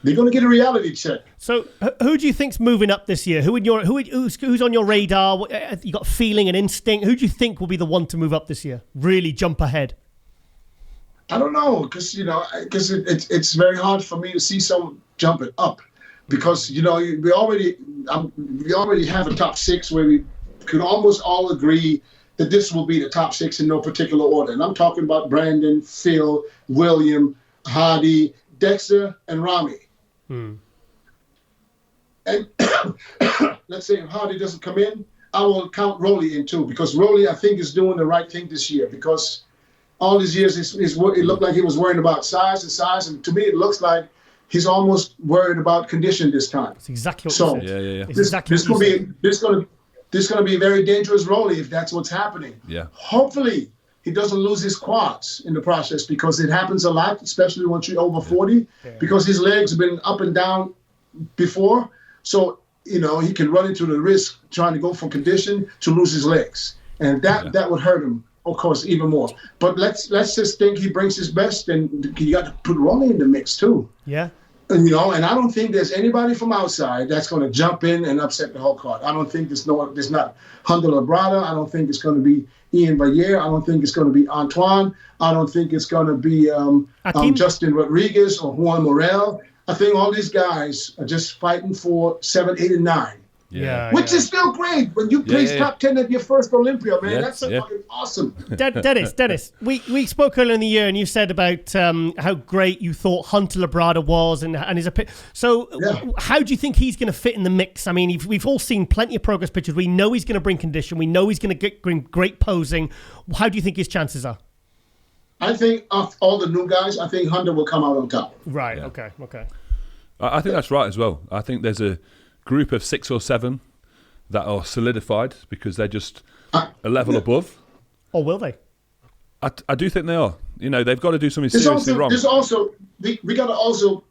they're going to get a reality check. So who do you think's moving up this year? Who's on your radar? You got feeling and instinct. Who do you think will be the one to move up this year? Really jump ahead? I don't know, because it's very hard for me to see someone jumping up, because we already have a top 6 where we could almost all agree that this will be the top 6 in no particular order. And I'm talking about Brandon, Phil, William, Hardy, Dexter, and Ramy. And let's say if Hardy doesn't come in, I will count Rolly in too, because Rolly, I think, is doing the right thing this year, because all these years it looked like he was worrying about size, and to me it looks like he's almost worried about condition this time. That's exactly what you said. Yeah. This going to be a very dangerous Rolly if that's what's happening. Yeah. Hopefully he doesn't lose his quads in the process, because it happens a lot, especially once you're over 40, because his legs have been up and down before. So, he can run into the risk trying to go from condition to lose his legs. And that would hurt him, of course, even more. But let's just think he brings his best, and you got to put Rolly in the mix too. Yeah. And I don't think there's anybody from outside that's going to jump in and upset the whole card. I don't think there's not Hunter Labrada. I don't think it's going to be Ian Valliere. I don't think it's going to be Antoine. I don't think it's going to be Justin Rodriguez or Juan Morel. I think all these guys are just fighting for 7, 8, and 9. Yeah. Which is still great. When you place top 10 at your first Olympia, man, that's fucking awesome. Dennis, we spoke earlier in the year, and you said about how great you thought Hunter Labrada was, and his opinion. So how do you think he's going to fit in the mix? I mean, we've all seen plenty of progress pictures. We know he's going to bring condition. We know he's going to bring great posing. How do you think his chances are? I think of all the new guys, I think Hunter will come out on top. Right, Yeah. Okay. I think that's right as well. I think there's a group of 6 or 7 that are solidified because they're just a level above. Or will they? I do think they are. They've got to do something seriously wrong. There's also we got to also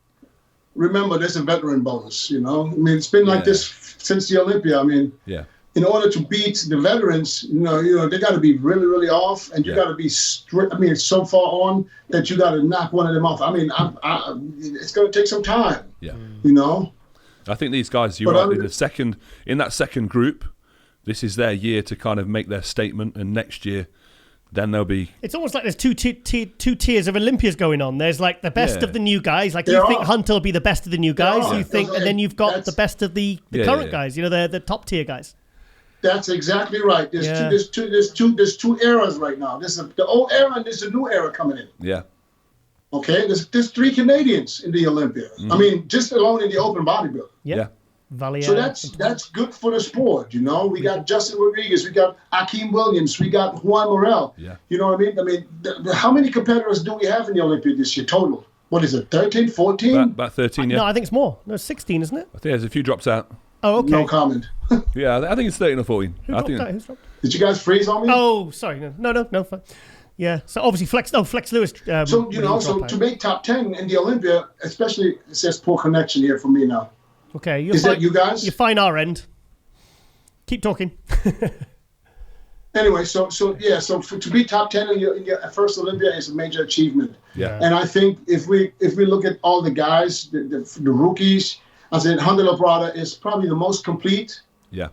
remember there's a veteran bonus. I mean, it's been like this since the Olympia. I mean, in order to beat the veterans, they got to be really, really off, and you got to be strict. I mean, it's so far on that you got to knock one of them off. I mean, it's going to take some time. Yeah. I think these guys, in that second group, this is their year to kind of make their statement, and next year, then they'll be. It's almost like there's two tiers of Olympias going on. There's like the best of the new guys. Like you think Hunter will be the best of the new guys. You think, and then you've got the best of the current guys. The top tier guys. That's exactly right. There's two eras right now. There's the old era and there's a new era coming in. Yeah. Okay, there's 3 Canadians in the Olympia. I mean, just alone in the open bodybuilding. Yeah. Valliere. So that's good for the sport, We got Justin Rodriguez, we got Akeem Williams, we got Juan Morel. Yeah. You know what I mean? I mean, how many competitors do we have in the Olympia this year total? What is it, 13, 14? About 13, yeah. No, I think it's more. No, 16, isn't it? I think there's a few drops out. Oh, okay. No comment. Yeah, I think it's 13 or 14. Who's dropped? Did you guys freeze on me? Oh, sorry. No, fine. Yeah. So obviously Flex Lewis. So to make top 10 in the Olympia, especially, it says poor connection here for me now. Okay. Is that you guys? You're fine our end. Keep talking. Anyway, so to be top 10 in your first Olympia is a major achievement. Yeah. And I think if we look at all the guys, the rookies, I said Hunter Labrada is probably the most complete. Yeah.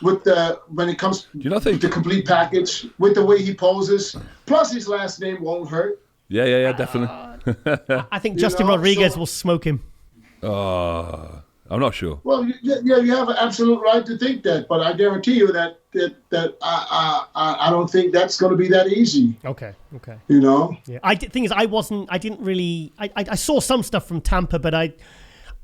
With when it comes Do you not think the complete package, with the way he poses, plus his last name won't hurt. Yeah, definitely. I think Justin Rodriguez will smoke him. Oh, I'm not sure. Well, you have an absolute right to think that, but I guarantee you that I don't think that's going to be that easy. Okay. You know. Yeah. I saw some stuff from Tampa, but I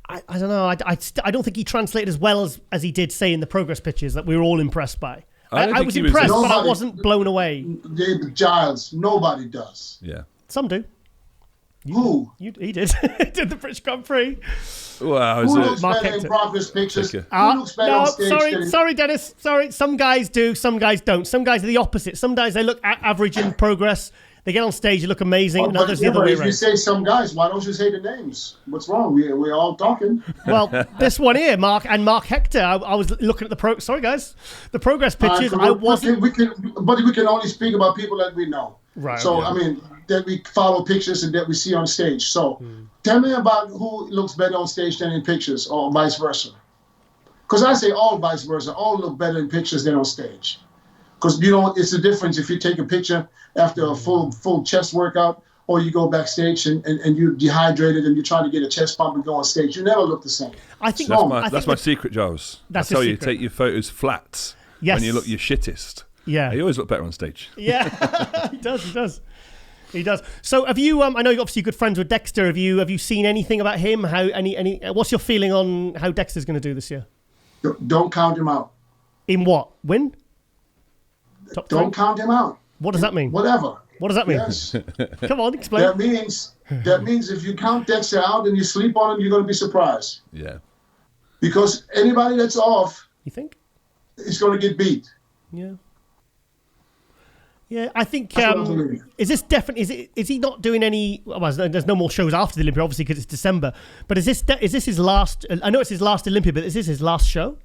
don't know. I don't think he translated as well as he did, say, in the progress pictures that we were all impressed by. I was impressed, but I wasn't blown away. Giles, nobody does. Yeah. Some do. Who? He did. Did the British Grand Prix. Well, who looks better in progress pictures? Who looks better on stage? Sorry, Dennis. Sorry. Some guys do, some guys don't. Some guys are the opposite. Some guys, they look average in progress. They get on stage, they look amazing, and others the other way around. If you say some guys, why don't you say the names? What's wrong? We're all talking. Well, this one here, Mark Hector. I was looking at the Sorry, guys, the progress pictures. I wasn't. We can only speak about people that we know. Right. So okay. I mean, that we follow pictures and that we see on stage. So tell me about who looks better on stage than in pictures, or vice versa. Because I say all vice versa. All look better in pictures than on stage. Because it's the difference if you take a picture after a full chest workout, or you go backstage and you're dehydrated and you're trying to get a chest pump and go on stage. You never look the same. I think that's my secret, Giles. That's I tell you, take your photos flat when you look your shittest. Yeah, you always look better on stage. Yeah, he does. So have you? I know you're obviously good friends with Dexter. Have you seen anything about him? What's your feeling on how Dexter's going to do this year? Don't count him out. In what? Win? Don't count him out. What does that mean? Whatever. What does that mean? Yes. Come on, explain. That means if you count Dexter out and you sleep on him, you're going to be surprised. Yeah. Because anybody that's off, you think, is going to get beat. Yeah. Yeah, I think. Is this definitely? Is he not doing any? Well, there's no more shows after the Olympia, obviously, because it's December. But is this his last? I know it's his last Olympia, but is this his last show?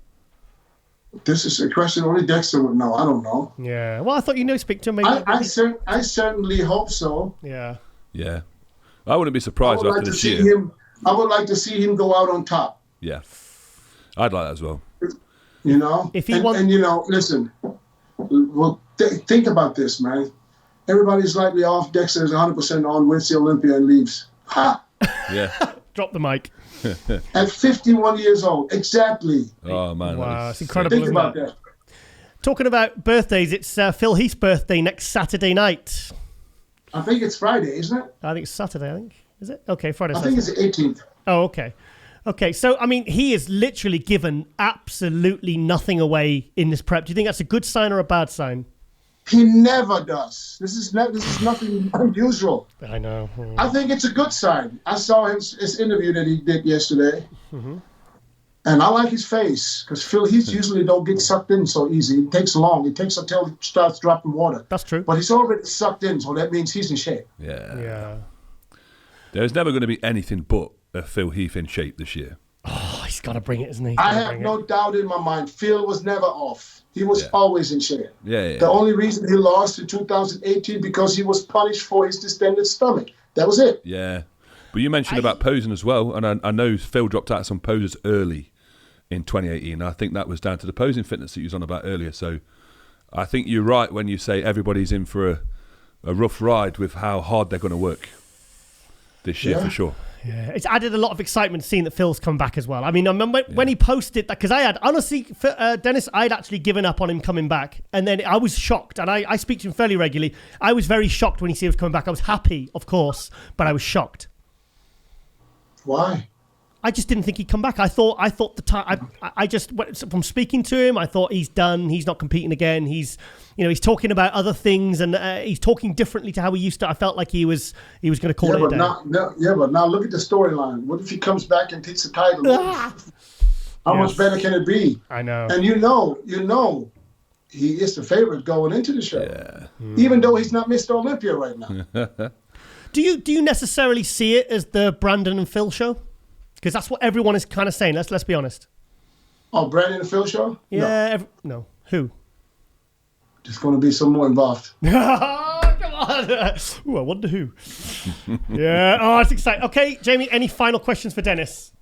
This is a question only Dexter would know. I don't know. Yeah. Well, I thought speak to him. Maybe. I certainly hope so. Yeah. Yeah. I wouldn't be surprised after this year. I would like to see him go out on top. Yeah. I'd like that as well. You know? If he listen. Well, think about this, man. Everybody's slightly off. Dexter is 100% on, wins the Olympia and leaves. Ha! Yeah. Drop the mic. At 51 years old, exactly. Oh, man. Wow, it's incredible. Think about that. Talking about birthdays, it's Phil Heath's birthday next Saturday night. I think it's Friday, isn't it? I think it's Saturday, Is it? Okay, Friday. I think it's the 18th. Oh, okay. Okay, so, I mean, he has literally given absolutely nothing away in this prep. Do you think that's a good sign or a bad sign? He never does. This is nothing unusual. I know. I think it's a good sign. I saw his interview that he did yesterday, and I like his face because Phil Heath usually don't get sucked in so easy. It takes long. It takes until he starts dropping water. That's true. But he's already sucked in, so that means he's in shape. Yeah. There's never going to be anything but a Phil Heath in shape this year. Oh, he's got to bring it, isn't he? I have no doubt in my mind. Phil was never off. He was always in shape. Yeah. The only reason he lost in 2018 because he was punished for his distended stomach. That was it. Yeah. But you mentioned about posing as well, and I know Phil dropped out some poses early in 2018. I think that was down to the posing fitness that you was on about earlier. So I think you're right when you say everybody's in for a rough ride with how hard they're going to work this year for sure. Yeah, it's added a lot of excitement seeing that Phil's come back as well. I mean, I remember when he posted that, because I had, honestly, Dennis, I'd actually given up on him coming back. And then I was shocked, and I speak to him fairly regularly. I was very shocked when he said he was coming back. I was happy, of course, but I was shocked. Why? I just didn't think he'd come back. I thought the time. I just, from speaking to him, I thought he's done. He's not competing again. He's talking about other things, and he's talking differently to how he used to. I felt like he was going to call it a day. But now look at the storyline. What if he comes back and takes the title? How much better can it be? I know. And you know, he is the favorite going into the show, even though he's not Mr. Olympia right now. Do you necessarily see it as the Brandon and Phil show? Because that's what everyone is kind of saying. Let's be honest. Oh, Brandon and Phil show? Yeah. No. Who? There's going to be some more involved. Come on. Ooh, I wonder who. Yeah. Oh, it's exciting. Okay, Jamie, any final questions for Dennis?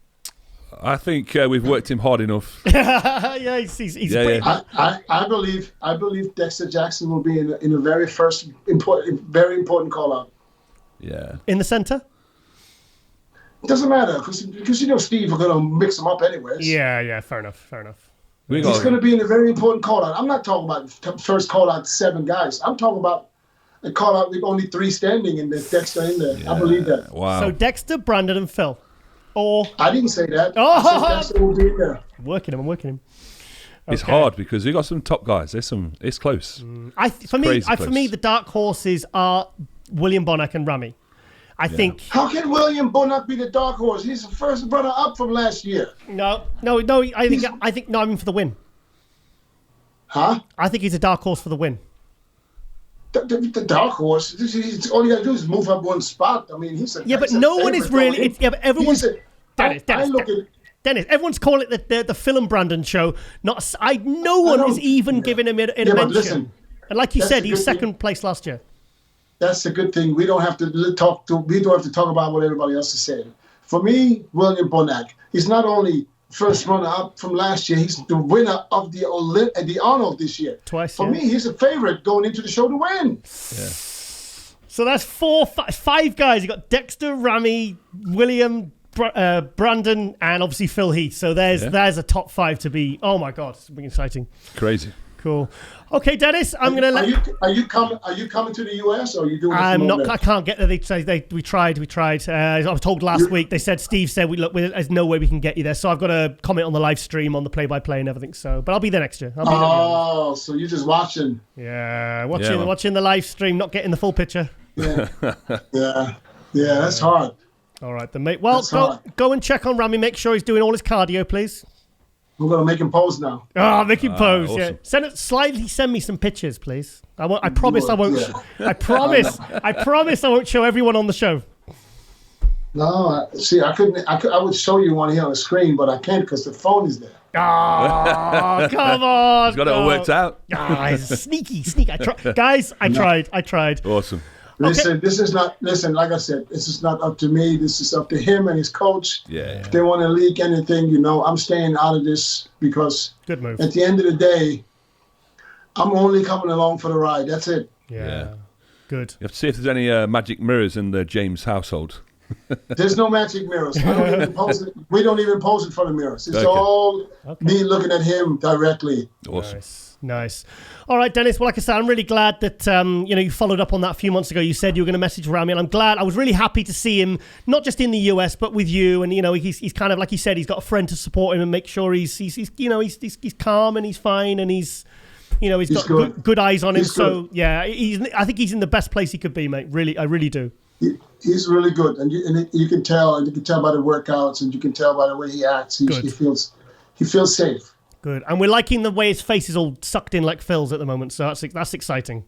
I think we've worked him hard enough. Yeah, he's pretty. I believe Dexter Jackson will be in a very important call out. Yeah. In the center? It doesn't matter because Steve are going to mix them up anyways. Yeah. Fair enough. He's going to be in a very important call out. I'm not talking about first call out 7 guys. I'm talking about a call out with only 3 standing and there's Dexter in there. Yeah. I believe that. Wow. So Dexter, Brandon, and Phil. Or I didn't say that. Oh, I said Dexter will be in there. I'm working him. Okay. It's hard because we got some top guys. It's close. For me, the dark horses are William Bonac and Ramy. I think. How can William Bonac be the dark horse? He's the first runner up from last year. No. I think no. I mean for the win. Huh? I think he's a dark horse for the win. The dark horse. All you gotta do is move up 1 spot. I mean, but no one is really. But everyone's. Dennis, everyone's calling it the Phil and Brandon show. No one is even giving him a mention. But listen, and like you said, he was second place last year. That's a good thing. We don't have to talk about what everybody else is saying. For me, William Bonac, he's not only first runner up from last year, he's the winner of the Arnold this year. Twice. For me, he's a favorite going into the show to win. Yeah. So that's 5 guys. You got Dexter, Ramy, William, Brandon, and obviously Phil Heath. So there's a top 5 to be. Oh my God, it's been exciting. Crazy. Cool. Okay, Dennis, I'm gonna let. Are you coming to the US or are you doing? I'm not. I can't get there. We tried. I was told last week. They said Steve said, there's no way we can get you there. So I've got to comment on the live stream on the play-by-play and everything. So, but I'll be there next year. So you're just watching? Yeah, watching the live stream, not getting the full picture. Yeah. That's hard. All right, then, mate. Well, go and check on Ramy. Make sure he's doing all his cardio, please. I'm going to make him pose now. Oh, make him pose, awesome. yeah. Send me some pictures, please. I promise I won't. Yeah. I promise I won't show everyone on the show. No, I couldn't. I would show you one here on the screen, but I can't because the phone is there. Oh, come on. He's got it all worked out. Sneaky. I tried. Awesome. Listen, like I said, this is not up to me. This is up to him and his coach. Yeah. If they want to leak anything, I'm staying out of this because good move. At the end of the day, I'm only coming along for the ride. That's it. Yeah. Good. You have to see if there's any magic mirrors in the James household. There's no magic mirrors. We don't even pose it for the mirrors. It's all me looking at him directly. Awesome. Nice. All right, Dennis. Well, like I said, I'm really glad that you followed up on that a few months ago. You said you were going to message Ramy, and I'm glad. I was really happy to see him, not just in the US, but with you. And he's kind of like you said, he's got a friend to support him and make sure he's calm and he's fine and he's got good eyes on him. So yeah, I think he's in the best place he could be, mate. Really, I really do. He's really good, and you can tell by the workouts, and you can tell by the way he acts. He feels safe. Good, and we're liking the way his face is all sucked in like Phil's at the moment, so that's exciting.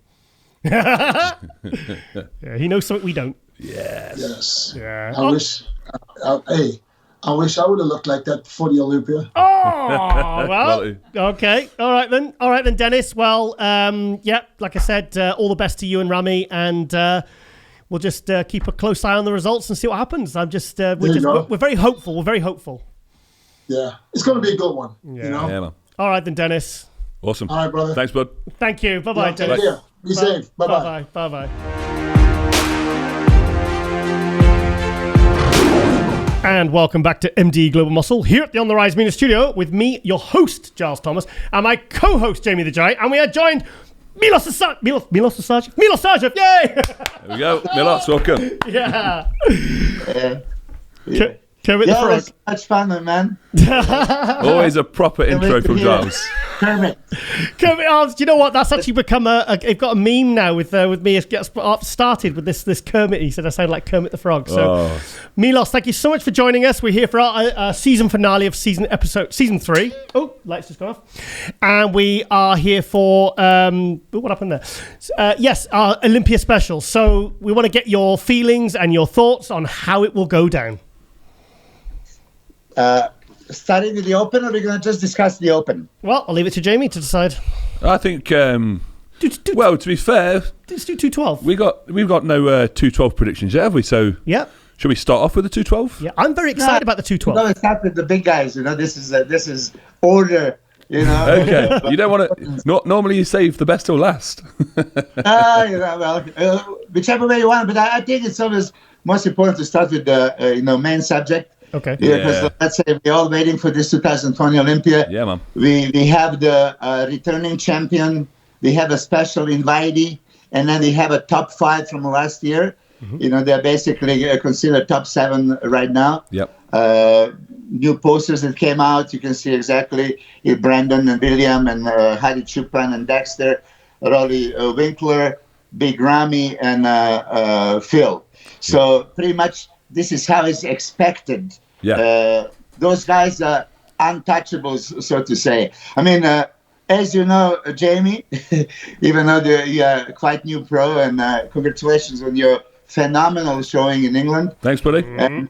Yeah, he knows something we don't. Yes. Yeah. I wish I would have looked like that for the Olympia. Oh, well, okay. All right then, Dennis. Well, like I said, all the best to you and Ramy, and we'll just keep a close eye on the results and see what happens. We're very hopeful. We're very hopeful. Yeah, it's going to be a good one. Yeah. Yeah, man. All right then, Dennis. Awesome. All right, brother. Thanks, bud. Thank you. Bye-bye, Dennis. Take care. Be safe. Bye-bye. Bye-bye. And welcome back to MD Global Muscle here at the On The Rise Media Studio with me, your host, Giles Thomas, and my co-host, Jamie the Giant, and we are joined Milos Sarcev, yay! There we go. Milos, welcome. Yeah. Kermit the Frog. Much fun, man. Always a proper intro from Giles. Kermit. Kermit, do you know what? That's actually become they've got a meme now with me. It gets started with this Kermit. He said I sound like Kermit the Frog. So, Milos, thank you so much for joining us. We're here for our season finale of season 3. Oh, lights just gone off. And we are here for what happened there? Yes, our Olympia special. So we want to get your feelings and your thoughts on how it will go down. Starting with the Open, or are we going to just discuss the Open? Well, I'll leave it to Jamie to decide. I think, well, to be fair... Let's do 212. We've got no 212 predictions yet, have we? So yeah. Should we start off with the 212? Yeah, I'm very excited about the 212. We're going to start with the big guys. This is order. Okay. You don't want to... Normally you save the best till last. Whichever way you want. But I think it's always most important to start with the main subject. Okay. Because let's say we're all waiting for this 2020 Olympia. Yeah, man. We have the returning champion. We have a special invitee, and then we have a top 5 from last year. Mm-hmm. They're basically considered top 7 right now. Yep. New posters that came out. You can see exactly Brandon and William and Heidi Chupan and Dexter, Rolly Winkler, Big Ramy, and Phil. So pretty much this is how it's expected. Yeah. Those guys are untouchables, so to say. I mean, as you know, Jamie, even though you are quite new pro, and congratulations on your phenomenal showing in England. Thanks, buddy. And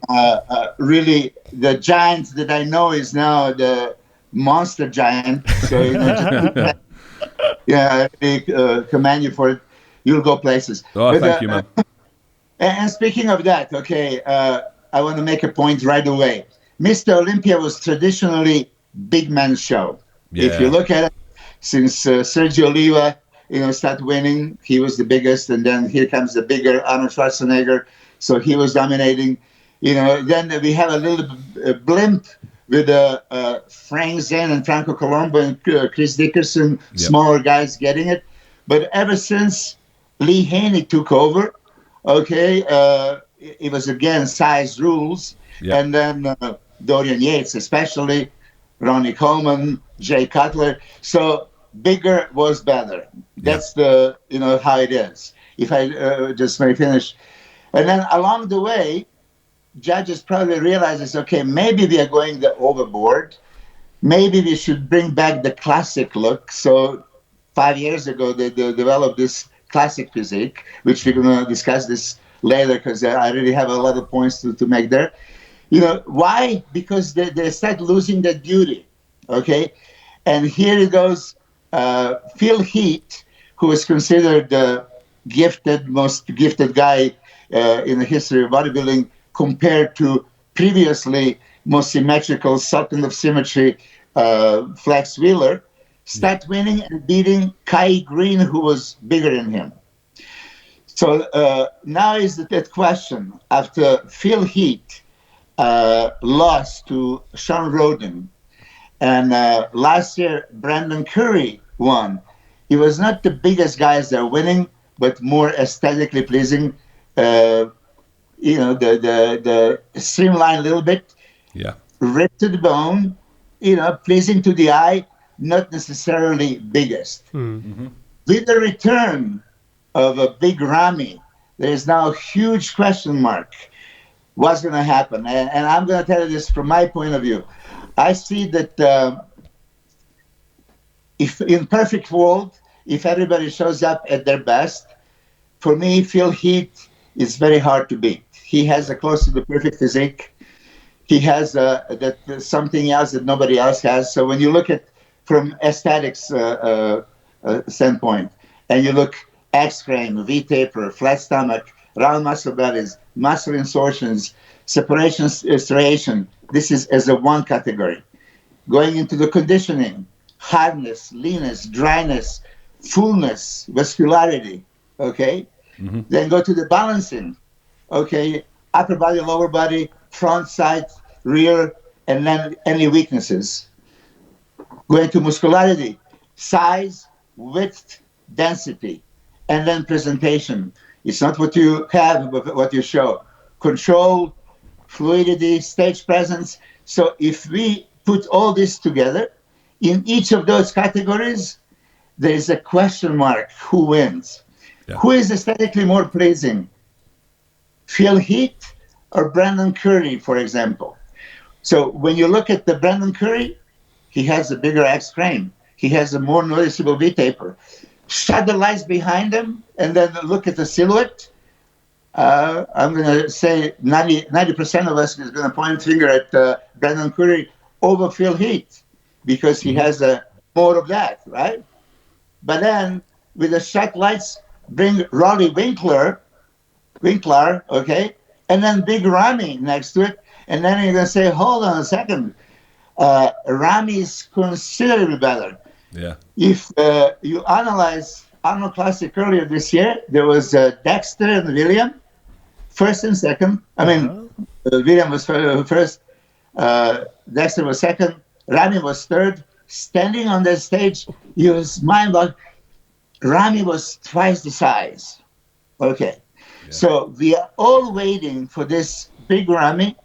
really, the giant that I know is now the monster giant. So, I really commend you for it. You'll go places. Oh, thank you, man. And speaking of that, I want to make a point right away. Mr. Olympia was traditionally big man show. Yeah. If you look at it, since Sergio Oliva, started winning, he was the biggest, and then here comes the bigger Arnold Schwarzenegger, so he was dominating. Then we have a little blimp with Frank Zane and Franco Colombo and Chris Dickerson, smaller guys getting it. But ever since Lee Haney took over, it was again size rules, and then Dorian Yates, especially Ronnie Coleman, Jay Cutler. So bigger was better. That's the how it is. If I just may finish, and then along the way, judges probably realizes, maybe we are going overboard. Maybe we should bring back the classic look. So 5 years ago, they developed this classic physique, which we're going to discuss this later, because I really have a lot of points to make there. Why? Because they start losing that beauty. And here it goes. Phil Heath, who is considered the most gifted guy in the history of bodybuilding, compared to previously most symmetrical sultan of symmetry, Flex Wheeler, start winning and beating Kai Green, who was bigger than him. So now is that question. After Phil Heath lost to Sean Roden, and last year Brandon Curry won, he was not the biggest guys that are winning, but more aesthetically pleasing. The streamlined a little bit, ripped to the bone, pleasing to the eye, not necessarily biggest. Mm-hmm. With the return of a Big Ramy, there is now a huge question mark. What's going to happen? And I'm going to tell you this from my point of view. I see that if in perfect world, if everybody shows up at their best, for me, Phil Heath is very hard to beat. He has a close to the perfect physique. He has something else that nobody else has. So when you look at from aesthetics standpoint, and you look X-frame, V-taper, flat stomach, round muscle bellies, muscle insertions, separation, striation, this is as a one category. Going into the conditioning, hardness, leanness, dryness, fullness, vascularity, Mm-hmm. Then go to the balancing, upper body, lower body, front, side, rear, and then any weaknesses. Going to muscularity, size, width, density, and then presentation. It's not what you have, but what you show. Control, fluidity, stage presence. So if we put all this together, in each of those categories, there is a question mark who wins. Yeah. Who is aesthetically more pleasing? Phil Heath or Brandon Curry, for example? So when you look at the Brandon Curry, he has a bigger X frame. He has a more noticeable V-taper. Shut the lights behind him and then look at the silhouette. I'm going to say 90% of us is going to point finger at Brandon Curry over Phil Heath because he has more of that, right? But then with the shut lights, bring Rolly Winkler, okay, and then Big Ramy next to it, and then you're going to say, hold on a second, Ramy is considerably better. Yeah. If you analyze Arnold Classic earlier this year, there was Dexter and William, first and second. I mean, William was first, Dexter was second, Ramy was third. Standing on that stage, he was mind-boggling. Ramy was twice the size. Okay. Yeah. So we are all waiting for this Big Ramy,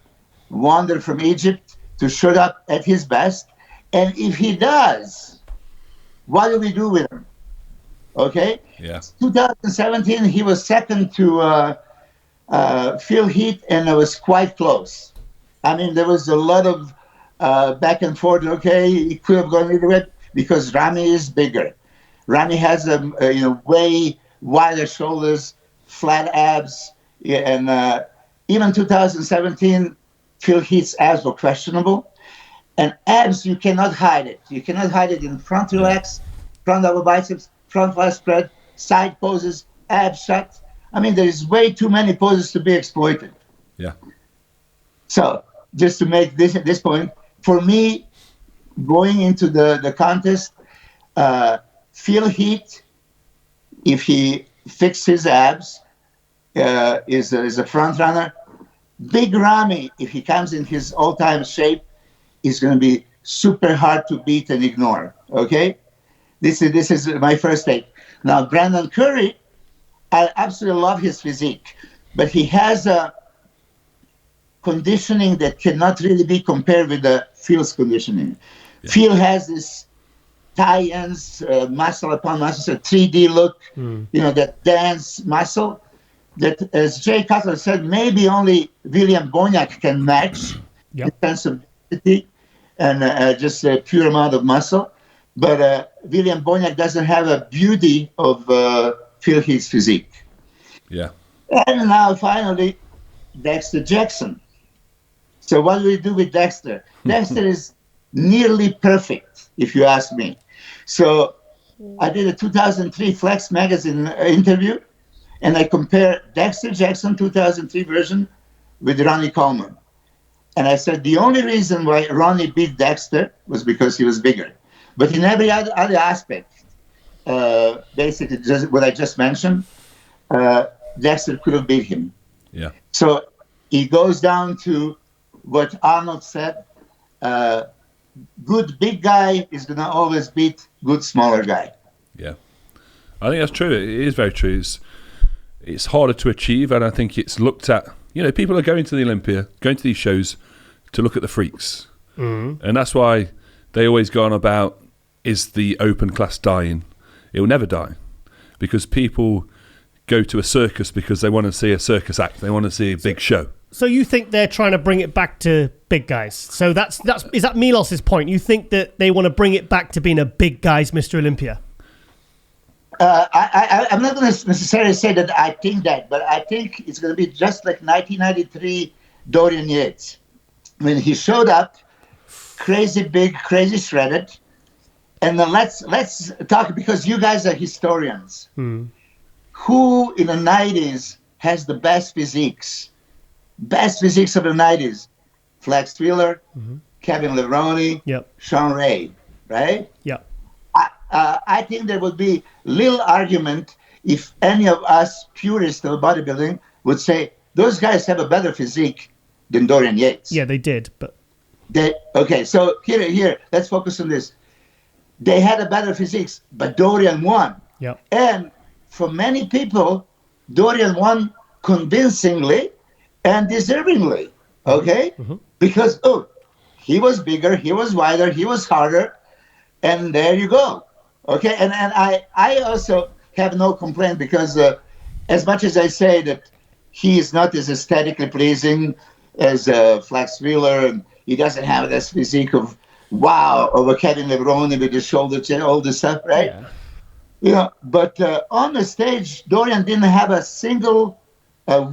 wonder from Egypt, to show up at his best. And if he does, what do we do with him? Okay? Yeah. 2017, he was second to Phil Heath, and it was quite close. I mean, there was a lot of back and forth. Okay, he could have gone either way because Ramy is bigger. Ramy has way wider shoulders, flat abs, and even 2017, Phil Heath's abs were questionable. And abs, you cannot hide it. You cannot hide it in front relax, front double biceps, front flat spread, side poses, abs shut. I mean, there is way too many poses to be exploited. Yeah. So just to make this point, for me, going into the contest, Phil Heath, if he fixes his abs, is a front runner. Big Ramy, if he comes in his all-time shape, is going to be super hard to beat and ignore. Okay, this is my first take. Now, Brandon Curry, I absolutely love his physique, but he has a conditioning that cannot really be compared with the Phil's conditioning. Yeah. Phil has this tie-ins, muscle upon muscle, a 3D look, that dance muscle that, as Jay Cutler said, maybe only William Boniak can match in terms of density and just a pure amount of muscle. But William Boniak doesn't have a beauty of Phil Heath's physique. Yeah. And now finally, Dexter Jackson. So what do we do with Dexter? Dexter is nearly perfect, if you ask me. So I did a 2003 Flex magazine interview, and I compared Dexter Jackson 2003 version with Ronnie Coleman. And I said the only reason why Ronnie beat Dexter was because he was bigger. But in every other aspect, basically just what I just mentioned, Dexter could have beat him. Yeah. So it goes down to what Arnold said, good big guy is going to always beat good smaller guy. Yeah. I think that's true. It is very true. It's harder to achieve, and I think it's looked at, people are going to the Olympia, going to these shows to look at the freaks. Mm-hmm. And that's why they always go on about, is the open class dying? It will never die, because people go to a circus because they want to see a circus act. They want to see a big show. So you think they're trying to bring it back to big guys? So is that Milos's point? You think that they want to bring it back to being a big guys Mr. Olympia? I'm not going to necessarily say that I think that, but I think it's going to be just like 1993 Dorian Yates. When he showed up, crazy big, crazy shredded. And then let's talk, because you guys are historians. Who in the 90s has the best physiques? Best physiques of the 90s? Flex Wheeler, Kevin Levrone, Sean Ray, right? Yeah. I think there would be little argument if any of us purists of bodybuilding would say those guys have a better physique than Dorian Yates. Yeah, they did, but okay. So here, let's focus on this. They had a better physiques, but Dorian won. Yeah. And for many people, Dorian won convincingly and deservingly. Okay, because he was bigger, he was wider, he was harder. and there you go. Okay, and I also have no complaint because as much as I say that he is not as aesthetically pleasing as Flex Wheeler, and he doesn't have this physique of a Kevin Levrone with the shoulder chin, all this stuff, right? Yeah. But on the stage, Dorian didn't have a single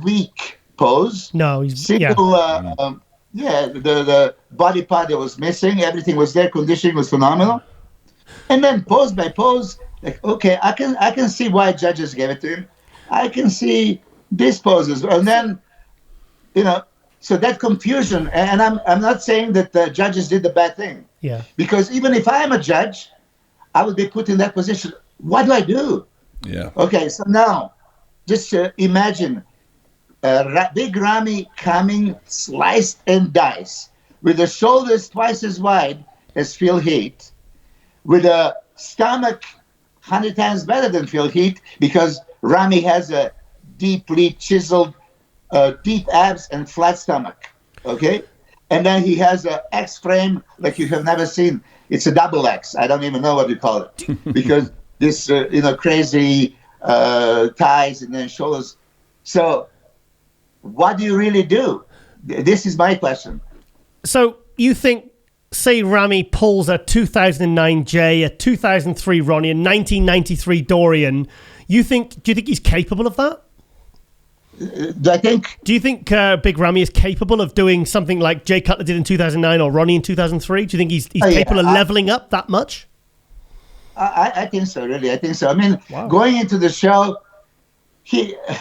weak pose. No, he's the body part that was missing, everything was there, conditioning was phenomenal. And then pose by pose, like, okay, I can see why judges gave it to him. I can see these poses. And then, so that confusion, and I'm not saying that the judges did the bad thing. Yeah. Because even if I'm a judge, I would be put in that position. What do I do? Yeah. Okay, so now, just imagine Big Ramy coming sliced and diced, with the shoulders twice as wide as Phil Heath, with a stomach 100 times better than Phil Heath, because Ramy has a deeply chiseled, deep abs and flat stomach, okay? And then he has an X frame like you have never seen. It's a double X. I don't even know what you call it, because this, crazy thighs and then shoulders. So what do you really do? This is my question. So you think, say Ramy pulls a 2009 Jay, a 2003 Ronnie, a 1993 Dorian, do you think he's capable of that? Do you think Big Ramy is capable of doing something like Jay Cutler did in 2009 or Ronnie in 2003? Do you think he's capable of leveling up that much? I think so, really. I think so. I mean, Going into the show,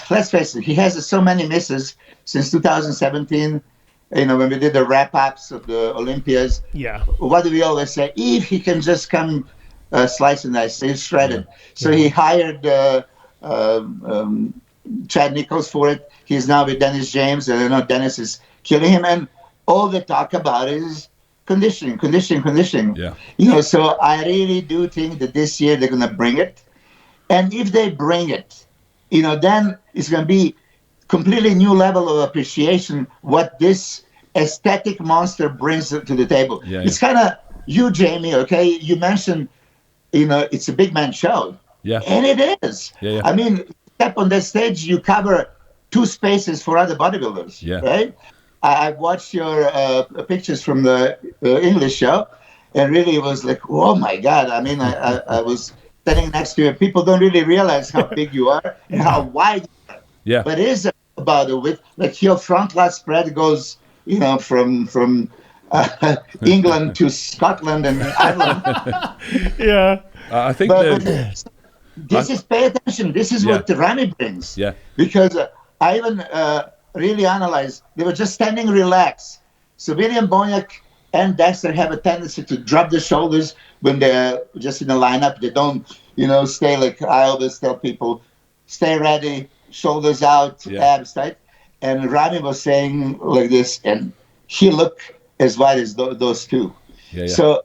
let's face it, he has so many misses since 2017. When we did the wrap-ups of the Olympias. Yeah. What do we always say? If he can just come slice and dice, he's shredded. Yeah. So he hired Chad Nichols for it. He's now with Dennis James, and I know Dennis is killing him. And all they talk about is conditioning. Yeah. So I really do think that this year they're going to bring it. And if they bring it, then it's going to be completely new level of appreciation what this aesthetic monster brings to the table. Yeah, it's kind of you, Jamie, okay? You mentioned, it's a big man show. Yeah. And it is. Yeah. I mean, step on that stage, you cover 2 spaces for other bodybuilders, right? I watched your pictures from the English show, and really it was like, oh my God. I mean, I was standing next to you. People don't really realize how big you are and how wide you are. Yeah. But it is about the width. Like your front lat spread goes, from England to Scotland and Ireland. Yeah. I think this is, pay attention. This is what the Ramy brings. Yeah. Because I even really analyzed, they were just standing relaxed. So William Boniak and Dexter have a tendency to drop the shoulders when they're just in a lineup. They don't, stay like I always tell people, stay ready, shoulders out, abs tight. And Ramy was saying like this, and he looked as wide as those two. Yeah. So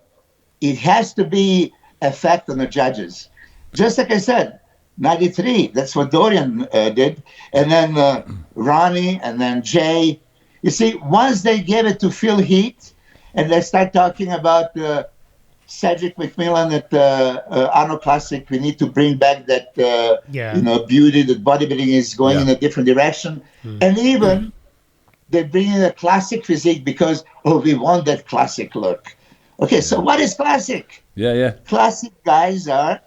it has to be effect on the judges. Just like I said, 93, that's what Dorian did. And then Ronnie, and then Jay. You see, once they gave it to Phil Heath, and they start talking about Cedric McMillan at Arnold Classic, we need to bring back that beauty, that bodybuilding is going in a different direction. And even they bring in a classic physique because, we want that classic look. Okay, so what is classic? Yeah. Classic guys are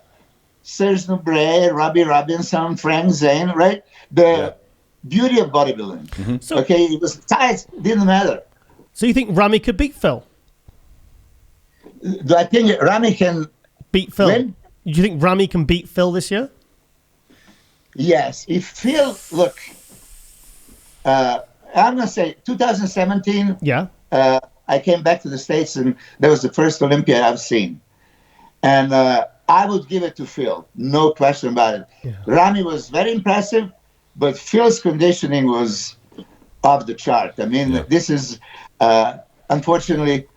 Serge Nubret, Robbie Robinson, Frank Zane, right? The beauty of bodybuilding. Mm-hmm. So, okay, it was tight, didn't matter. So you think Ramy could beat Phil? Do I think Ramy can beat Phil? Win? Do you think Ramy can beat Phil this year? Yes. If Phil, look, I'm going to say 2017, I came back to the States, and that was the first Olympia I've seen. And I would give it to Phil, no question about it. Yeah. Ramy was very impressive, but Phil's conditioning was off the chart. I mean, this is, unfortunately,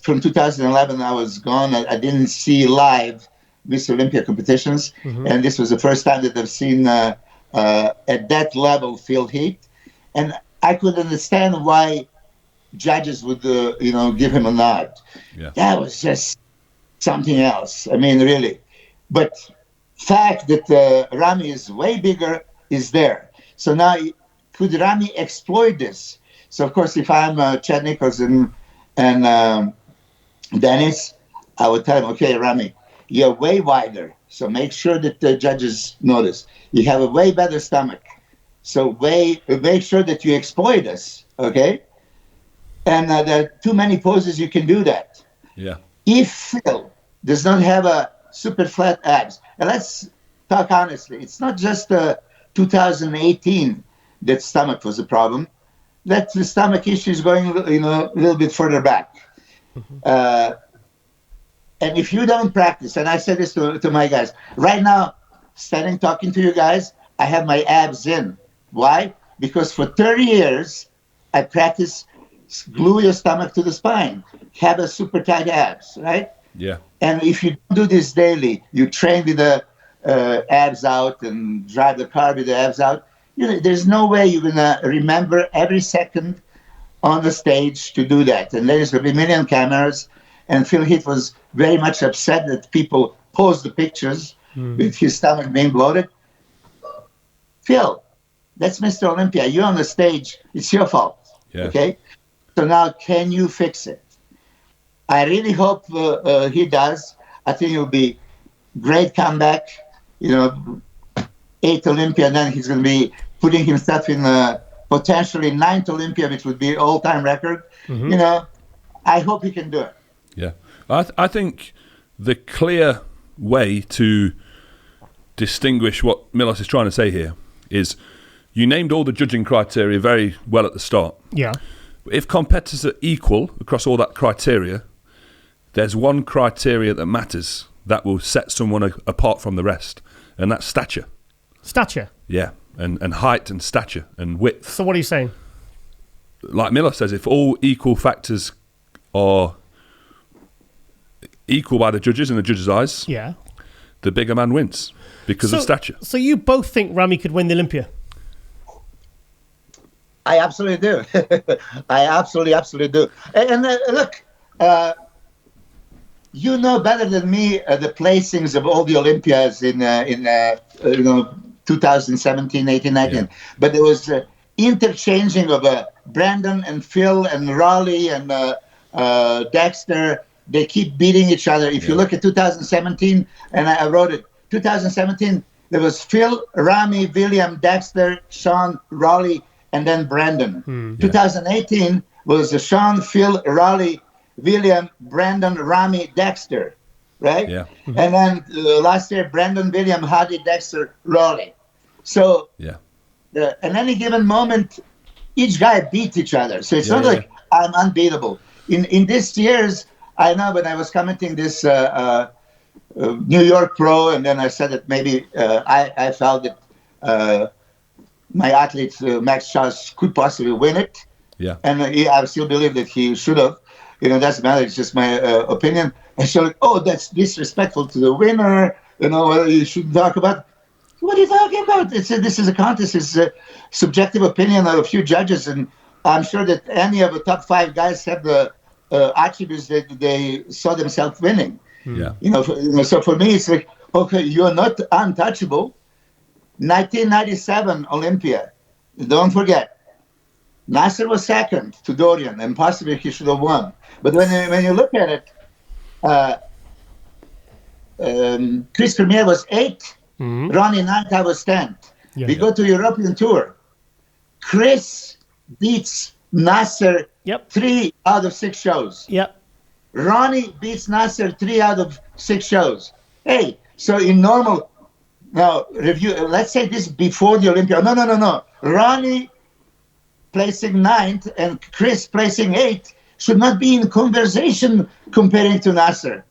from 2011, I was gone. I didn't see live Mr. Olympia competitions, and this was the first time that I've seen at that level Phil Heath. And I could understand why judges would, give him a nod. Yeah. That was just something else. I mean, really. But fact that Ramy is way bigger is there. So now, could Ramy exploit this? So, of course, if I'm Chad Nichols and Dennis, I would tell him, okay, Ramy, you're way wider. So make sure that the judges notice. You have a way better stomach. So make sure that you exploit us, okay? And there are too many poses you can do that. Yeah. If Phil does not have a super flat abs, and let's talk honestly, it's not just 2018 that stomach was a problem. That the stomach issue is going, a little bit further back. Mm-hmm. And if you don't practice, and I said this to my guys, right now, standing talking to you guys, I have my abs in. Why? Because for 30 years, I practice glue your stomach to the spine, have a super tight abs, right? Yeah. And if you do this daily, you train with the abs out and drive the car with the abs out, there's no way you're going to remember every second on the stage to do that. And there's going to be a million cameras. And Phil Heath was very much upset that people posed the pictures with his stomach being bloated. Phil, that's Mr. Olympia. You're on the stage. It's your fault. Yeah. Okay? So now, can you fix it? I really hope he does. I think it will be great comeback. 8th Olympia, and then he's going to be putting himself in potentially 9th Olympia, which would be all-time record. Mm-hmm. I hope he can do it. Yeah. I think the clear way to distinguish what Milos is trying to say here is you named all the judging criteria very well at the start. Yeah. If competitors are equal across all that criteria, there's one criteria that matters that will set someone apart from the rest, and that's stature. Stature? Yeah, and height and stature and width. So what are you saying? Like Milos says, if all equal factors are equal by the judges in the judges' eyes, yeah, the bigger man wins because of stature. So you both think Ramy could win the Olympia? I absolutely do. I absolutely do. And look, you know better than me the placings of all the Olympiads in 2017, 18, 19. Yeah. But there was interchanging of Brandon and Phil and Raleigh and Dexter. They keep beating each other. If you look at 2017, and I wrote it, 2017, there was Phil, Ramy, William, Dexter, Sean, Raleigh, and then Brandon. 2018 was Sean, Phil, Raleigh, William, Brandon, Ramy, Dexter, right? Yeah. Mm-hmm. And then last year, Brandon, William, Hadi, Dexter, Raleigh. So at any given moment, each guy beat each other. So it's not like I'm unbeatable. In this year's, I know when I was commenting this New York Pro, and then I said that maybe I felt that my athlete, Max Charles, could possibly win it. Yeah. And I still believe that he should have. Doesn't matter. It's just my opinion. And so, that's disrespectful to the winner. You shouldn't talk about. What are you talking about? This is a contest. It's a subjective opinion of a few judges, and I'm sure that any of the top 5 guys have the attributes that they saw themselves winning. Yeah. So for me, it's like, okay, you're not untouchable. 1997 Olympia. Don't forget, Nasser was second to Dorian, and possibly he should have won. But when you look at it, Chris Premier was 8th, Ronnie 9th, I was 10th. Go to European Tour. Chris beats Nasser 3 out of 6 shows. Yep. Ronnie beats Nasser 3 out of 6 shows. Hey, so in normal, now review, let's say this before the Olympia. No. Ronnie placing 9th and Chris placing 8th should not be in conversation comparing to Nasser.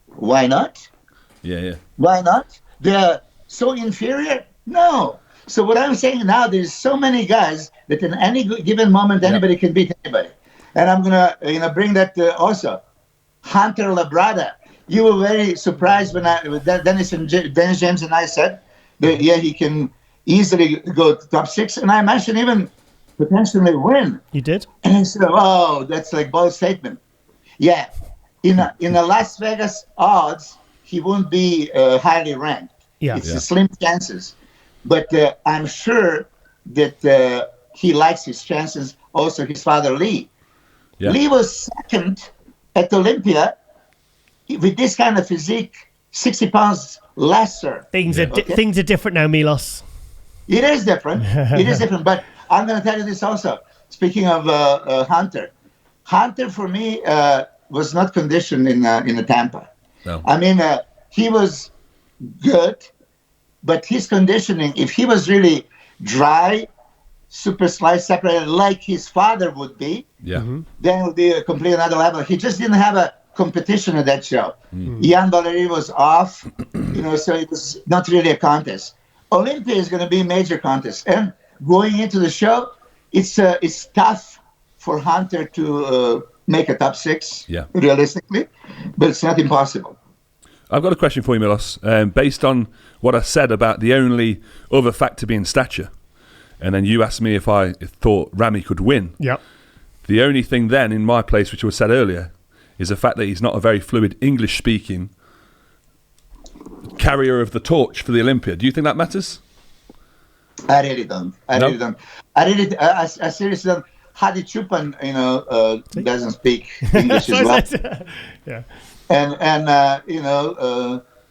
Why not? Yeah. Why not? They're so inferior? No. So what I'm saying now, there's so many guys that in any given moment, anybody can beat anybody. And I'm going to bring that also. Hunter Labrada. You were very surprised when Dennis James and I said that, he can easily go to top 6. And I mentioned even potentially win. You did? And I said, that's like bold statement. Yeah. in a Las Vegas odds, he won't be highly ranked. Yeah. It's slim chances. But I'm sure that he likes his chances. Also, his father, Lee. Yeah. Lee was second at Olympia with this kind of physique, 60 pounds lesser. Things are different now, Milos. It is different. It is different. But I'm going to tell you this also. Speaking of Hunter. Hunter, for me, was not conditioned in the Tampa. No. I mean, he was good, but his conditioning, if he was really dry, super slice separated like his father would be, then it would be a completely another level. He just didn't have a competition at that show. Jan Valery was off, so it was not really a contest. Olympia is going to be a major contest, and going into the show, it's tough for Hunter to make a top 6, realistically, but it's not impossible. I've got a question for you, Milos. Based on what I said about the only other factor being stature, and then you asked me if I thought Ramy could win. Yep. The only thing then in my place, which was said earlier, is the fact that he's not a very fluid English-speaking carrier of the torch for the Olympia. Do you think that matters? I really don't. I seriously don't. Hadi Chupan, doesn't speak English as well. Yeah. And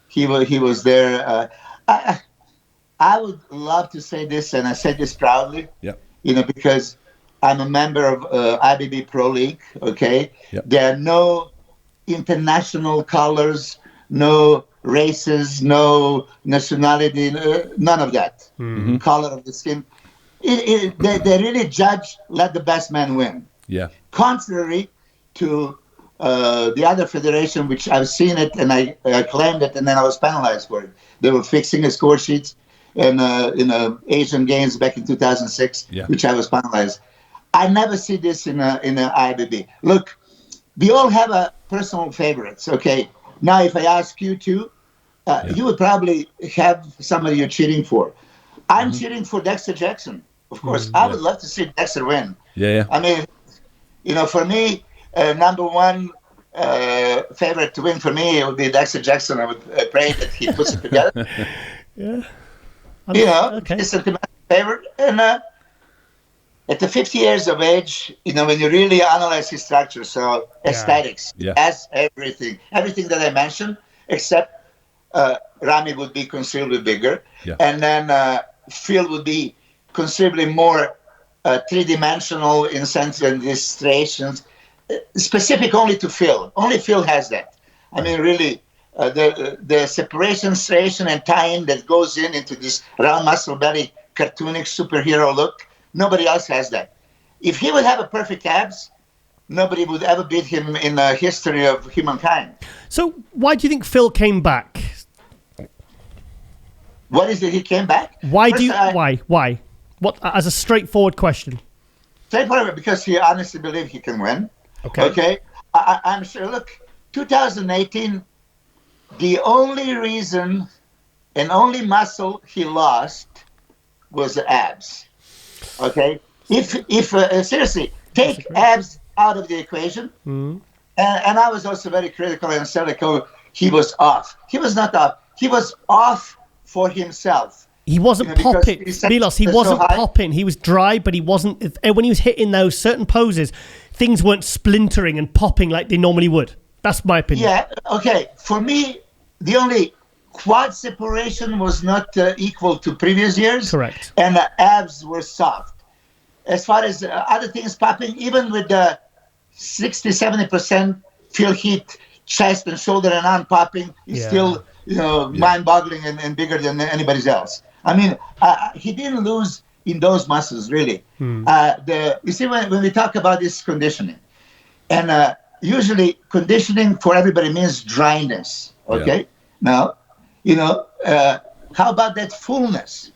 he was there. I would love to say this, and I say this proudly. Yeah. Because I'm a member of IBB Pro League. Okay. Yep. There are no international colors, no races, no nationality, none of that. Mm-hmm. Color of the skin. They really judge, let the best man win. Yeah. Contrary to the other federation, which I've seen it and I claimed it, and then I was penalized for it. They were fixing the score sheets in Asian Games back in 2006, which I was penalized. I never see this in a IBB. Look, we all have a personal favorites. Okay. Now, if I ask you to, you would probably have somebody you're cheering for. I'm cheering for Dexter Jackson, of course. I would love to see Dexter win. Yeah. I mean, for me, number one favorite to win for me, it would be Dexter Jackson. I would pray that he puts it together. Yeah. It's a sentimental favorite. And at the 50 years of age, when you really analyze his structure, so aesthetics, he has everything that I mentioned, except Ramy would be considerably bigger. Yeah. And then Phil would be considerably more three-dimensional in sense and illustrations, specific only to Phil. Only Phil has that. I mean, really, the separation, striation, and tie-in that goes into this round muscle belly cartoonic superhero look, nobody else has that. If he would have a perfect abs, nobody would ever beat him in the history of humankind. So why do you think Phil came back? What is it? He came back? Why? What? As a straightforward question. Straightforward, because he honestly believes he can win. Okay. I'm sure. Look, 2018, the only reason and only muscle he lost was the abs. Okay. If seriously, take abs out of the equation, and I was also very critical and said, he was off. He was not off. He was off for himself. He wasn't popping, Milos. He wasn't popping. He was dry, but he wasn't. When he was hitting those certain poses, things weren't splintering and popping like they normally would. That's my opinion. Yeah. Okay. For me, the only quad separation was not equal to previous years. Correct. And the abs were soft. As far as other things popping, even with the 60-70% field heat, chest and shoulder and arm popping, is still mind-boggling and bigger than anybody's else. I mean, he didn't lose in those muscles, really. You see, when we talk about this conditioning, and usually conditioning for everybody means dryness, okay? Now, how about that fullness?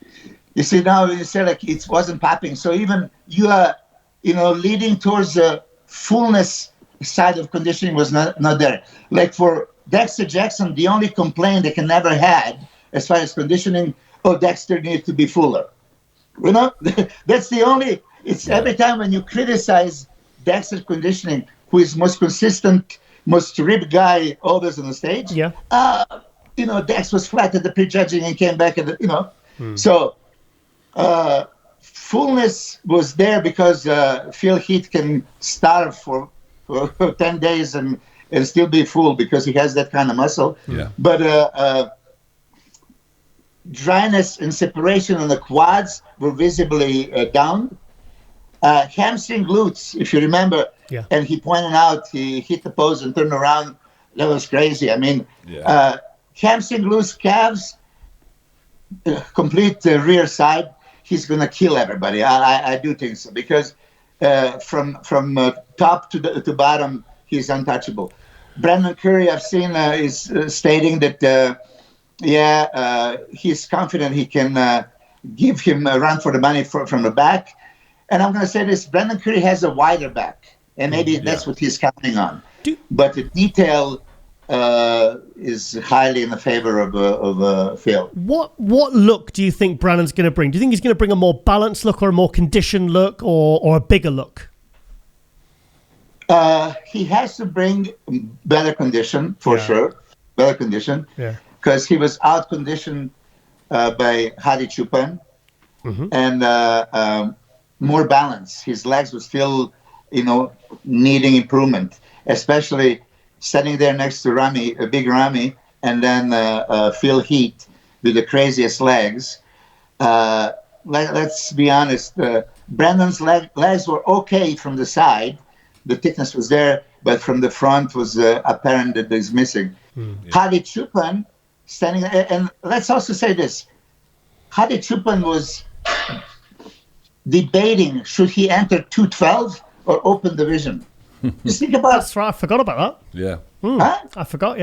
You see, now you say it wasn't popping, so even you are, leading towards the fullness side of conditioning was not there. Like for Dexter Jackson, the only complaint they can never had as far as conditioning, Dexter needs to be fuller. That's the only, every time when you criticize Dexter's conditioning, who is most consistent most ripped guy always on the stage. Yeah. Dex was flat at the prejudging and came back at the, So fullness was there because Phil Heath can starve for 10 days and still be full because he has that kind of muscle. Yeah. But dryness and separation on the quads were visibly down. Hamstring glutes, if you remember, and he pointed out, he hit the post and turned around. That was crazy. I mean, hamstring glutes, calves, complete rear side, he's going to kill everybody. I do think so because from top to bottom, he's untouchable. Brandon Curry, I've seen, is stating that, he's confident he can give him a run for the money from the back. And I'm going to say this, Brandon Curry has a wider back, and maybe that's what he's counting on. But the detail is highly in the favor of Phil. What look do you think Brandon's going to bring? Do you think he's going to bring a more balanced look or a more conditioned look or a bigger look? He has to bring better condition, for sure. Better condition. Yeah. Because he was out-conditioned by Hadi Choopan. And more balance. His legs were still, needing improvement, especially standing there next to Ramy, Big Ramy, and then Phil Heath with the craziest legs. Let's be honest. Brandon's legs were okay from the side. The thickness was there, but from the front was apparent that he's missing. Hadi Choopan standing there, and let's also say this. Hadi Choopan was debating, should he enter 212 or open division? Just think about That's right, I forgot about that. Yeah. Huh? I forgot,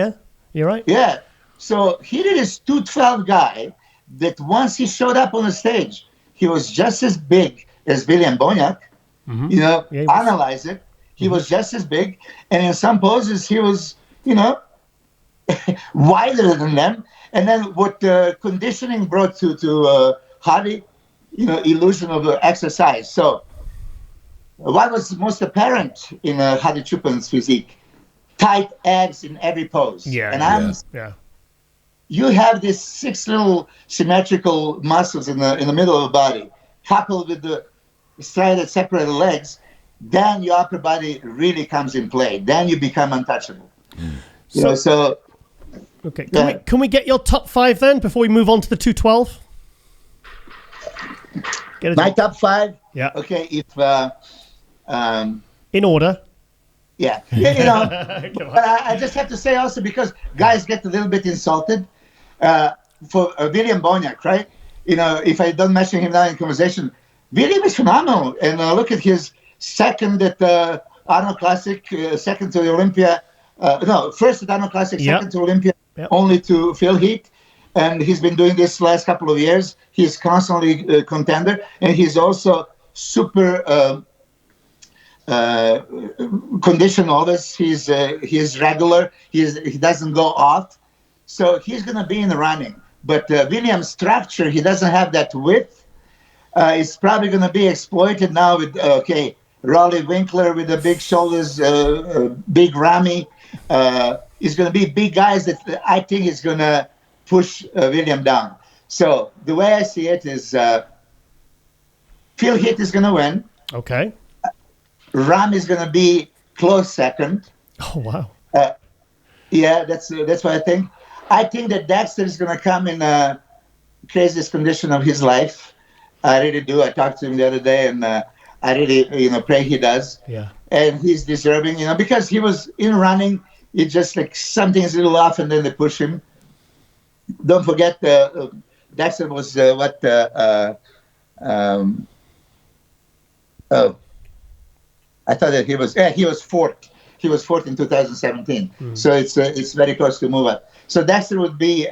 You're right. Yeah. So here it is, 212 guy that once he showed up on the stage, he was just as big as William Boniak. Analyze it. He was just as big. And in some poses, he was, wider than them. And then what conditioning brought to Hadi, illusion of the exercise. So what was most apparent in Hadi Choopan's physique? Tight abs in every pose. You have these 6 little symmetrical muscles in the middle of the body, coupled with the striated separated legs, then your upper body really comes in play. Then you become untouchable. Okay. Can we get your top 5 then before we move on to the 212? My top 5? Yeah. Okay, if... in order. Yeah. But I just have to say also, because guys get a little bit insulted, for William Boniak, right? If I don't mention him now in conversation, William is phenomenal. And look at his second at Arnold Classic, second to the Olympia. First at Arnold Classic, second to Olympia, only to Phil Heath. And he's been doing this last couple of years. He's constantly a contender, and he's also super conditioned always. He's regular. He doesn't go off, so he's going to be in the running. But William's structure, he doesn't have that width. It's probably going to be exploited now with Rolly Winkler with the big shoulders, Big Ramy. It's going to be big guys that I think is going to push William down. So the way I see it is Phil Heath is going to win. Okay. Ram is going to be close second. Oh, wow. That's what I think. I think that Dexter is going to come in the craziest condition of his life. I really do. I talked to him the other day, and I really, pray he does. Yeah. And he's deserving, because he was in running. It's just like something's a little off, and then they push him. Don't forget, Dexter was I thought that he was fourth. He was fourth in 2017. So it's very close to move up. So Dexter would be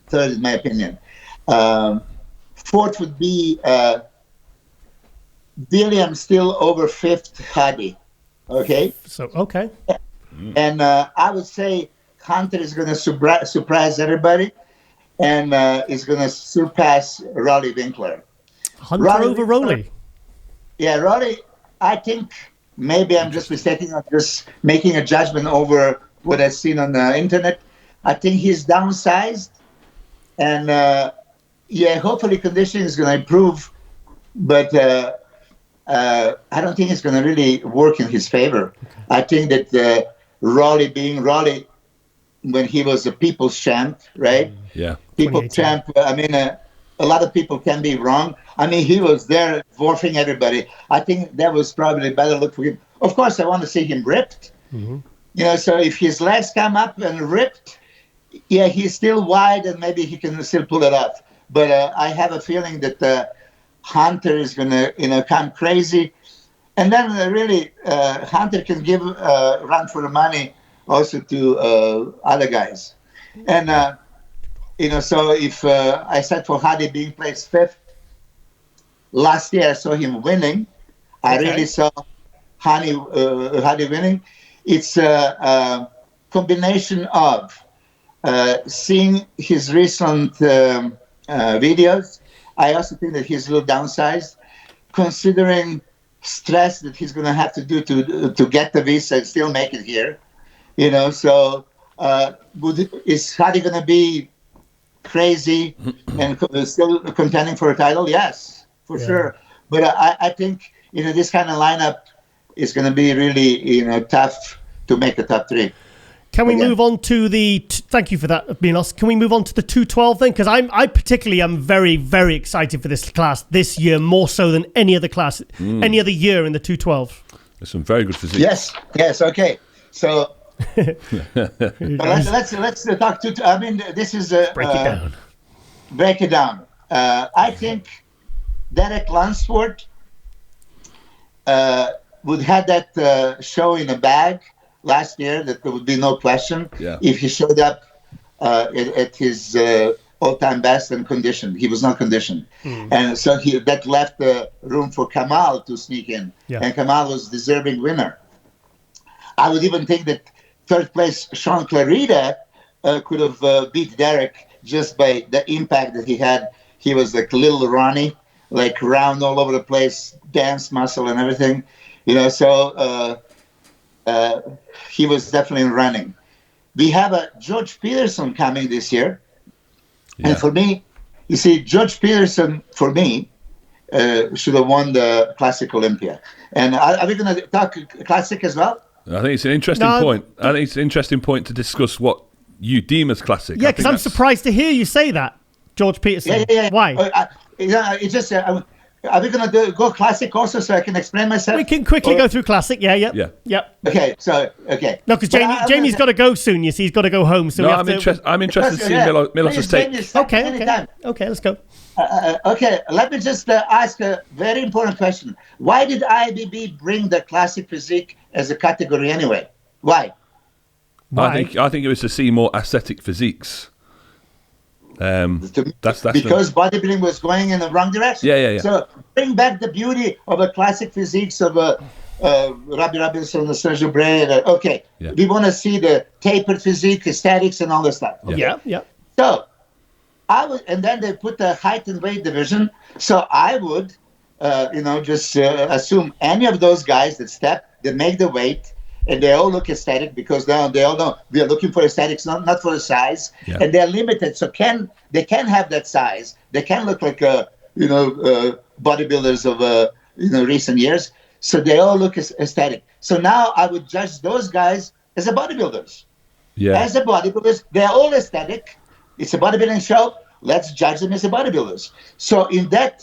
third, in my opinion. Fourth would be William, still over fifth, Hadi. Okay? So, okay. And I would say Hunter is going to surprise everybody and is going to surpass Rolly Winkler. Hunter over Rolly? Yeah, Rolly, I think maybe I'm just mistaken. I'm just making a judgment over what I've seen on the internet. I think he's downsized, and hopefully conditioning is going to improve, but I don't think it's going to really work in his favor. I think that Raleigh being Raleigh, when he was a people's champ, right? Yeah. People's champ. I mean, a lot of people can be wrong. I mean, he was there dwarfing everybody. I think that was probably a better look for him. Of course, I want to see him ripped. Mm-hmm. You know, so if his legs come up and ripped, yeah, he's still wide and maybe he can still pull it off. But I have a feeling that Hunter is going to, come crazy. And then really, Hunter can give a run for the money also to other guys. And, so if I said for Hadi being placed 5th, last year I saw him winning. I really saw Hadi winning. It's a combination of seeing his recent videos. I also think that he's a little downsized, considering stress that he's going to have to do to get the visa and still make it here. You know, so is Hadi going to be crazy and still contending for a title? Yes, for sure. But I think, this kind of lineup is going to be really, tough to make the top 3. Can we move on to thank you for that, Milos. Can we move on to the 212 then? Because I particularly am very, very excited for this class this year, more so than any other class, any other year in the 212. There's some very good physique. Yes, okay. So let's talk to. I mean, this is break it down. Break it down. I think Derek Lunsford would have that show in a bag last year. That there would be no question if he showed up at his all-time best and conditioned. He was not conditioned, and so that left room for Kamal to sneak in, and Kamal was deserving winner. I would even think that third place Sean Clarida could have beat Derek just by the impact that he had. He was like little Ronnie, like round all over the place, dance muscle and everything, so he was definitely running. We have a George Peterson coming this year. And for me, you see, George Peterson, for me, should have won the Classic Olympia. And are we going to talk Classic as well? I think it's an interesting point. I think it's an interesting point to discuss what you deem as Classic. Yeah, because I'm surprised to hear you say that, George Peterson. Yeah. Why? It's just... are we going to go Classic also so I can explain myself? We can quickly go through Classic, yeah. Okay, so, okay. No, because Jamie's got to go soon, you see. He's got to go home. So I'm interested to see Milos' take. Okay, let's go. Okay, let me just ask a very important question. Why did IBB bring the Classic Physique as a category anyway? Why? I think it was to see more aesthetic physiques. That's because bodybuilding was going in the wrong direction. Yeah. So bring back the beauty of the classic physiques of Robbie Robinson, Sergio Bray. Okay, we want to see the tapered physique, aesthetics, and all this stuff. Okay? Yeah. So I would, and then they put the height and weight division. So I would, just assume any of those guys that make the weight. And they all look aesthetic because now they all know we are looking for aesthetics, not for the size. Yeah. And they're limited, so they can have that size. They can look like bodybuilders of recent years. So they all look aesthetic. So now I would judge those guys as a bodybuilders. Yeah. As a bodybuilders, they're all aesthetic. It's a bodybuilding show. Let's judge them as a bodybuilders. So in that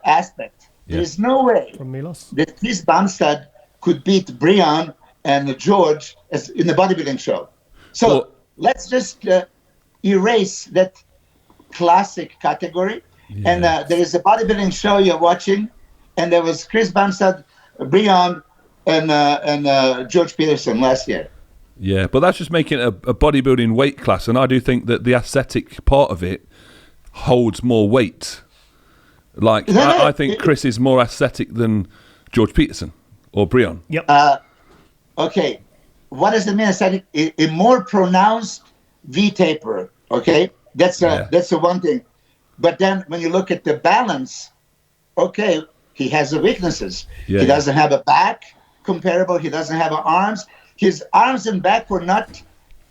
aspect, there is no way that Chris Bumstead could beat Brian and George as in the bodybuilding show. So let's just erase that classic category. Yes. And there is a bodybuilding show you're watching, and there was Chris Bumstead, Brian, and George Peterson last year. Yeah, but that's just making it a bodybuilding weight class, and I do think that the aesthetic part of it holds more weight. Like, I think Chris is more aesthetic than George Peterson or Brian. Yep. Okay, what does it mean aesthetic? A more pronounced V-taper, okay? That's the one thing. But then when you look at the balance, okay, he has the weaknesses. Yeah. He doesn't have a back. comparable. He doesn't have arms. His arms and back were not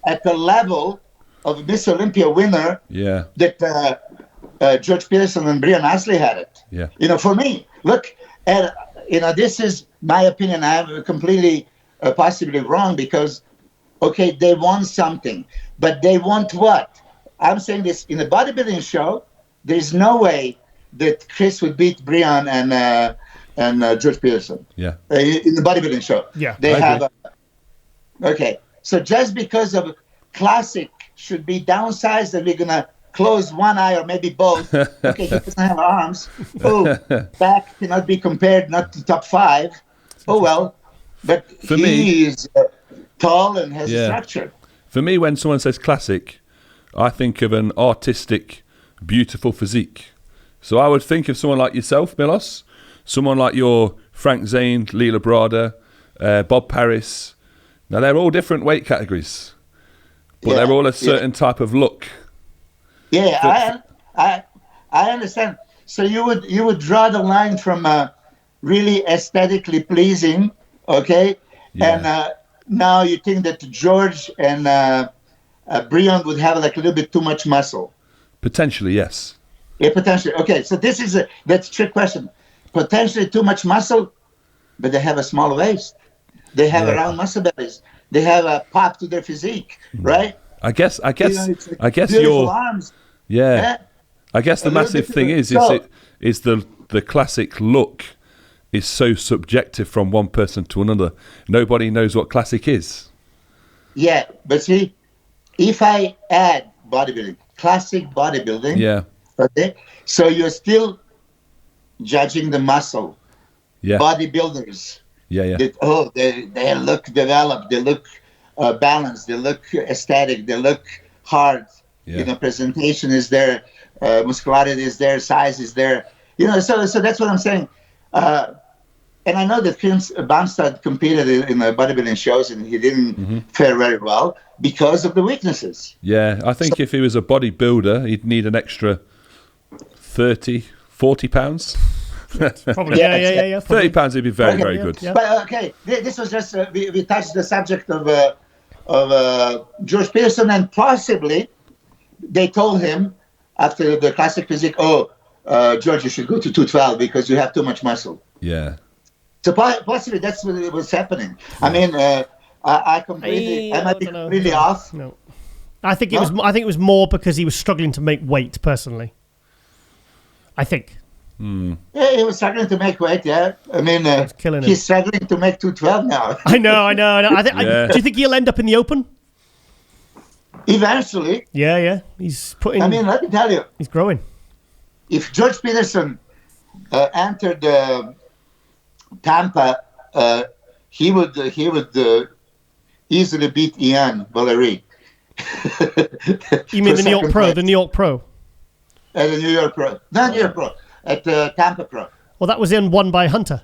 at the level of Mr Olympia winner that George Peterson and Brian Astley had it. Yeah. For me, look at, this is my opinion. I'm completely possibly wrong because, okay, they won something, but they want what? I'm saying this in a bodybuilding show. There's no way that Chris would beat Brian and George Peterson. Yeah. In the bodybuilding show. Yeah. They have. Okay. So just because of classic should be downsized and we're gonna close one eye or maybe both. Okay, he doesn't have arms. Oh, back cannot be compared, not to top 5. Oh well, but For he me, is tall and has a structure. For me, when someone says classic, I think of an artistic, beautiful physique. So I would think of someone like yourself, Milos, someone like your Frank Zane, Lee Labrada, Bob Paris. Now they're all different weight categories, but they're all a certain type of look. Yeah, I understand. So you would draw the line from really aesthetically pleasing, okay, and now you think that George and Brian would have like a little bit too much muscle. Potentially, yes. Yeah, potentially. Okay, so this is that's a trick question. Potentially too much muscle, but they have a small waist. They have a round muscle bellies. They have a pop to their physique, right? I guess beautiful your arms. Yeah. I guess the massive thing is the classic look is so subjective from one person to another. Nobody knows what classic is. Yeah, but see, if I add bodybuilding, classic bodybuilding, okay, so you're still judging the muscle. Yeah. Bodybuilders. Yeah. They look developed, they look balanced, they look aesthetic, they look hard. Yeah. Presentation is there, muscularity is there, size is there. So that's what I'm saying. And I know that Prince Bamstad competed in the bodybuilding shows and he didn't fare very well because of the weaknesses. Yeah, I think if he was a bodybuilder, he'd need an extra 30, 40 pounds. Probably, yeah. 30 pounds would be very, very good. Yeah. But okay, this was just we touched the subject of George Peterson, and possibly they told him after the classic physique, George, you should go to 212 because you have too much muscle. Yeah. So possibly that's what was happening. I mean, I might be completely off. No, I think it was more because he was struggling to make weight. Personally, I think. Yeah, he was struggling to make weight. Yeah, I mean, he's struggling to make 212 now. I know. Do you think he'll end up in the Open? Eventually. Yeah. He's putting. I mean, let me tell you, he's growing. If George Peterson entered Tampa, he would easily beat Ian Valerie. You mean the New York Pro? The New York Pro. The New York Pro. Not New York Pro. At Tampa Pro. Well, that was won by Hunter.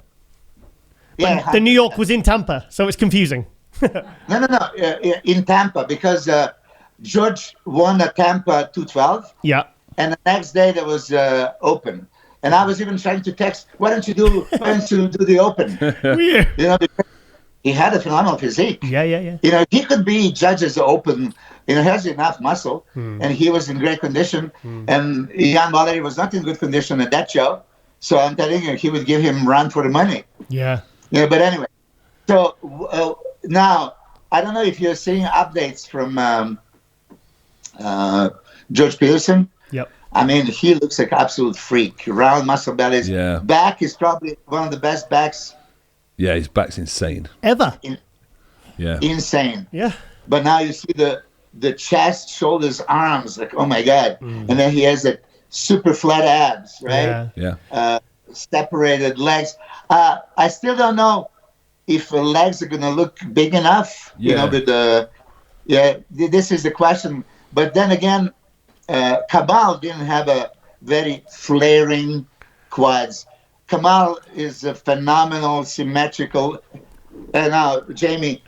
But the New York was in Tampa, so it's confusing. No. In Tampa, because George won at Tampa 212. Yeah. And the next day there was Open. And I was even trying to text, why don't you do the Open? Because he had a phenomenal physique. Yeah. He could be judged as Open. He has enough muscle, and he was in great condition. And Ian Valerie was not in good condition at that show. So I'm telling you, he would give him run for the money. Yeah. But anyway, so now I don't know if you're seeing updates from George Peterson. Yep. I mean, he looks like absolute freak. Round muscle bellies. Yeah. Back is probably one of the best backs. Yeah, his back's insane. Ever. Insane. Yeah. But now you see the chest, shoulders, arms, like, oh my God. And then he has that super flat abs, right? Yeah. Separated legs. I still don't know if the legs are going to look big enough, this is the question. But then again, Kamal didn't have a very flaring quads. Kamal is a phenomenal, symmetrical. And now, Jamie,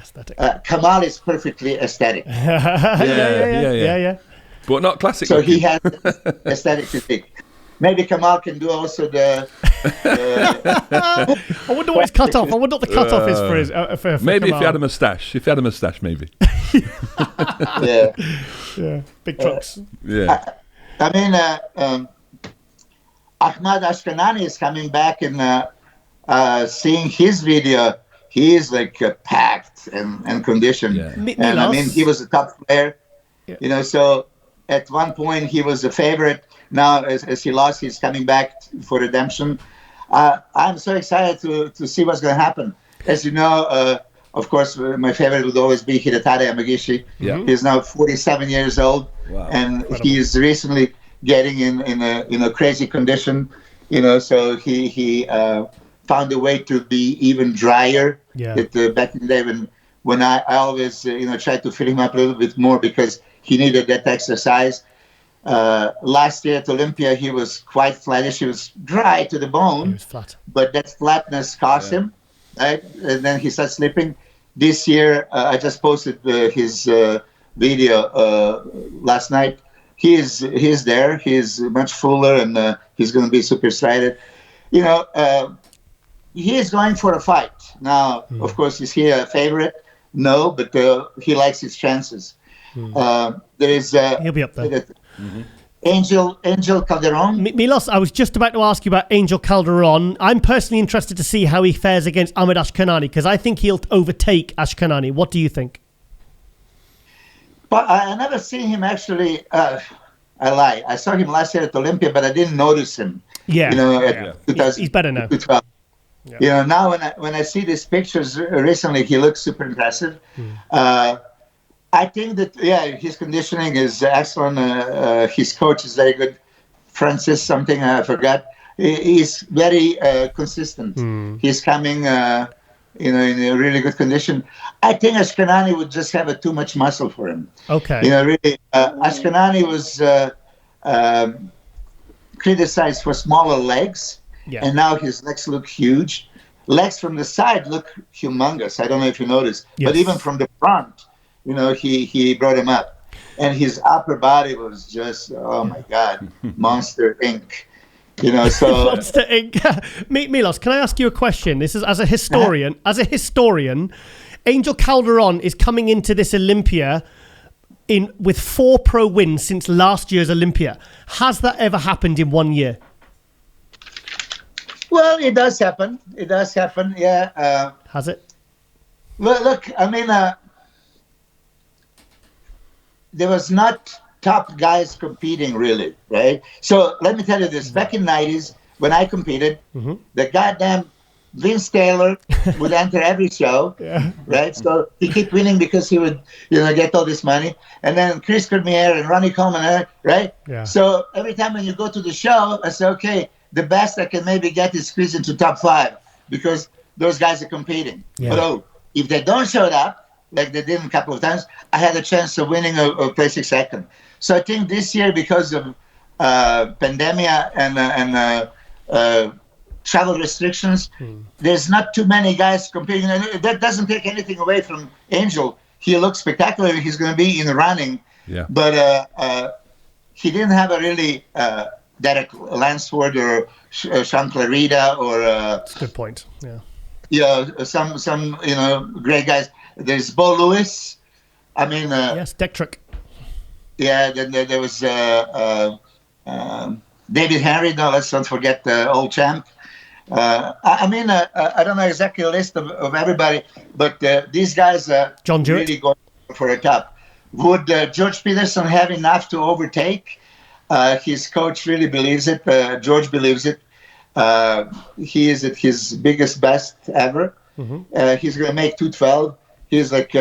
Kamal is perfectly aesthetic. Yeah. But not classic. So he has aesthetic physique. maybe Kamal can do also the. I wonder what his cutoff. I wonder what the cutoff is for his. For maybe Kamal. if he had a moustache. If he had a moustache, maybe. Yeah. Big trucks. Yeah. I mean, Ahmad Ashkanani is coming back and seeing his video. He is like packed and conditioned. Yeah. And I mean, he was a top player. Yeah. You know, so at one point he was a favorite. Now, as he lost, he's coming back for redemption. I'm so excited to see what's going to happen. As you know, of course, my favorite would always be Hidatare Yamagishi. Yeah. He's now 47 years old, and incredible. He is recently getting in a crazy condition. You know, so he found a way to be even drier. Yeah. Back in the day when I always tried to fill him up a little bit more because he needed that exercise. Last year at Olympia, he was quite flattish. He was dry to the bone. He was flat. But that flatness cost him, right? And then he started slipping. This year, I just posted his video last night. He's there. He's much fuller, and he's going to be super excited. You know, he is going for a fight. Now, of course, is he a favorite? No, but he likes his chances. There is he'll be up there. Angel Calderon. Milos, I was just about to ask you about Angel Calderon. I'm personally interested to see how he fares against Ahmed Ashkanani because I think he'll overtake Ashkanani. What do you think? But I never seen him actually. I lie. I saw him last year at Olympia, but I didn't notice him. Yeah, you know, he's better now. Yeah. You know, now when I see these pictures recently, he looks super impressive. I think that his conditioning is excellent. His coach is very good, Francis something I forgot. He's very consistent. He's coming, in a really good condition. I think Ashkanani would just have too much muscle for him. Okay. You know, really, Ashkanani was criticized for smaller legs, and now his legs look huge. Legs from the side look humongous. I don't know if you noticed, but even from the front. You know, he brought him up. And his upper body was just, oh, my God, Monster Inc. You know, so... Monster Inc. Milos, can I ask you a question? This is as a historian. Angel Calderon is coming into this Olympia with 4 pro wins since last year's Olympia. Has that ever happened in 1 year? Well, it does happen. Yeah. Has it? Look, I mean... there was not top guys competing really, right? So let me tell you this. Back in the 90s, when I competed, the goddamn Vince Taylor would enter every show, right? So he kept winning because he would, get all this money. And then Chris Cormier and Ronnie Coleman, right? Yeah. So every time when you go to the show, I say, okay, the best I can maybe get is squeezed into top 5 because those guys are competing. Yeah. But if they don't show up, like they did a couple of times, I had a chance of winning or placing second. So I think this year, because of pandemic and travel restrictions, there's not too many guys competing. And that doesn't take anything away from Angel. He looks spectacular. He's going to be in the running. Yeah. But he didn't have a really Derek Lansford or Sean Clarida or... That's a good point, some great guys. There's Bo Lewis. I mean... yes, deck trick. Yeah, then there was David Henry. No, let's not forget the old champ. I don't know exactly the list of everybody, but these guys are really going for a top. Would George Peterson have enough to overtake? His coach really believes it. George believes it. He is at his biggest best ever. He's going to make 212. He's like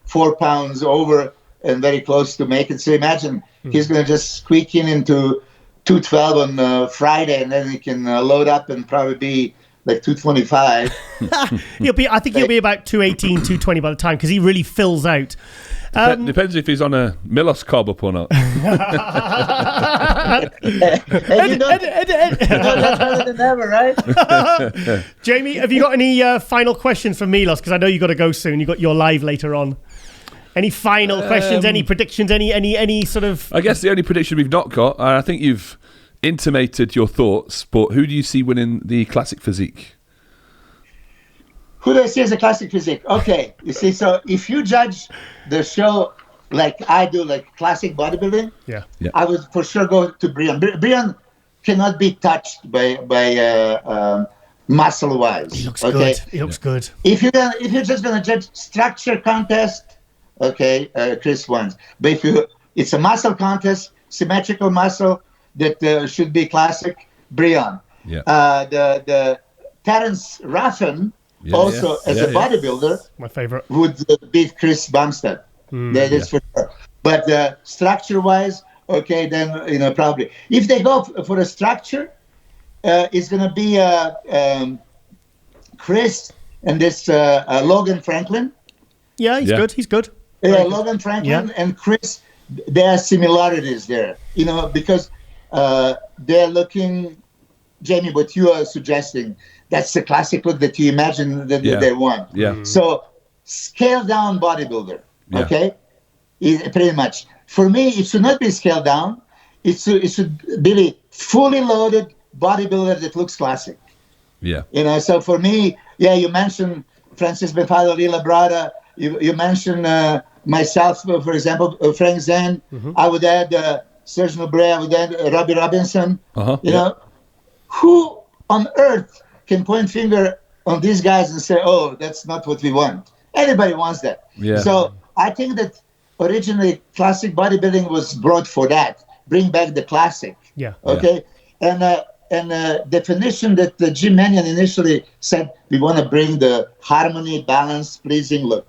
4 pounds over and very close to make it. So imagine he's going to just squeak into 212 on Friday, and then he can load up and probably be like 225. He'll be about 218, 220 by the time, because he really fills out. Depends if he's on a Milos carb up or not. That's better than ever, right? Jamie, have you got any final questions for Milos? Because I know you got to go soon. You got your live later on. Any final questions? Any predictions? Any sort of? I guess the only prediction we've not got, I think you've intimated your thoughts, but who do you see winning the classic physique? Who do I see as a classic physique? Okay, you see, so if you judge the show like I do, like classic bodybuilding, I would for sure go to Brian. Brian cannot be touched by muscle-wise. He looks good. He looks good. If you're just gonna judge structure contest, Chris wins. But if it's a muscle contest, symmetrical muscle that should be classic, Brian. Yeah. The Terence Ruffin also as a bodybuilder, my favorite, would beat Chris Bumstead. That is for sure. But structure-wise, then probably if they go for a structure, it's gonna be Chris and this Logan Franklin. Yeah, he's good. He's good. Logan Franklin and Chris, there are similarities there. Because they're looking, Jamie, what you are suggesting, that's the classic look that you imagine that they want. Yeah. So scale down bodybuilder, pretty much. For me, it should not be scaled down. It should be fully loaded bodybuilder that looks classic. Yeah. So for me, you mentioned Francis Befalo, Lila Brada. You mentioned myself, for example, Frank Zane. I would add Serge Nubret. I would add Robbie Robinson. Who on earth can point finger on these guys and say, "Oh, that's not what we want"? Anybody wants that. Yeah. So I think that originally classic bodybuilding was brought for that. Bring back the classic. Yeah. Okay. Yeah. And definition that Jim Mannion initially said, we want to bring the harmony, balance, pleasing look.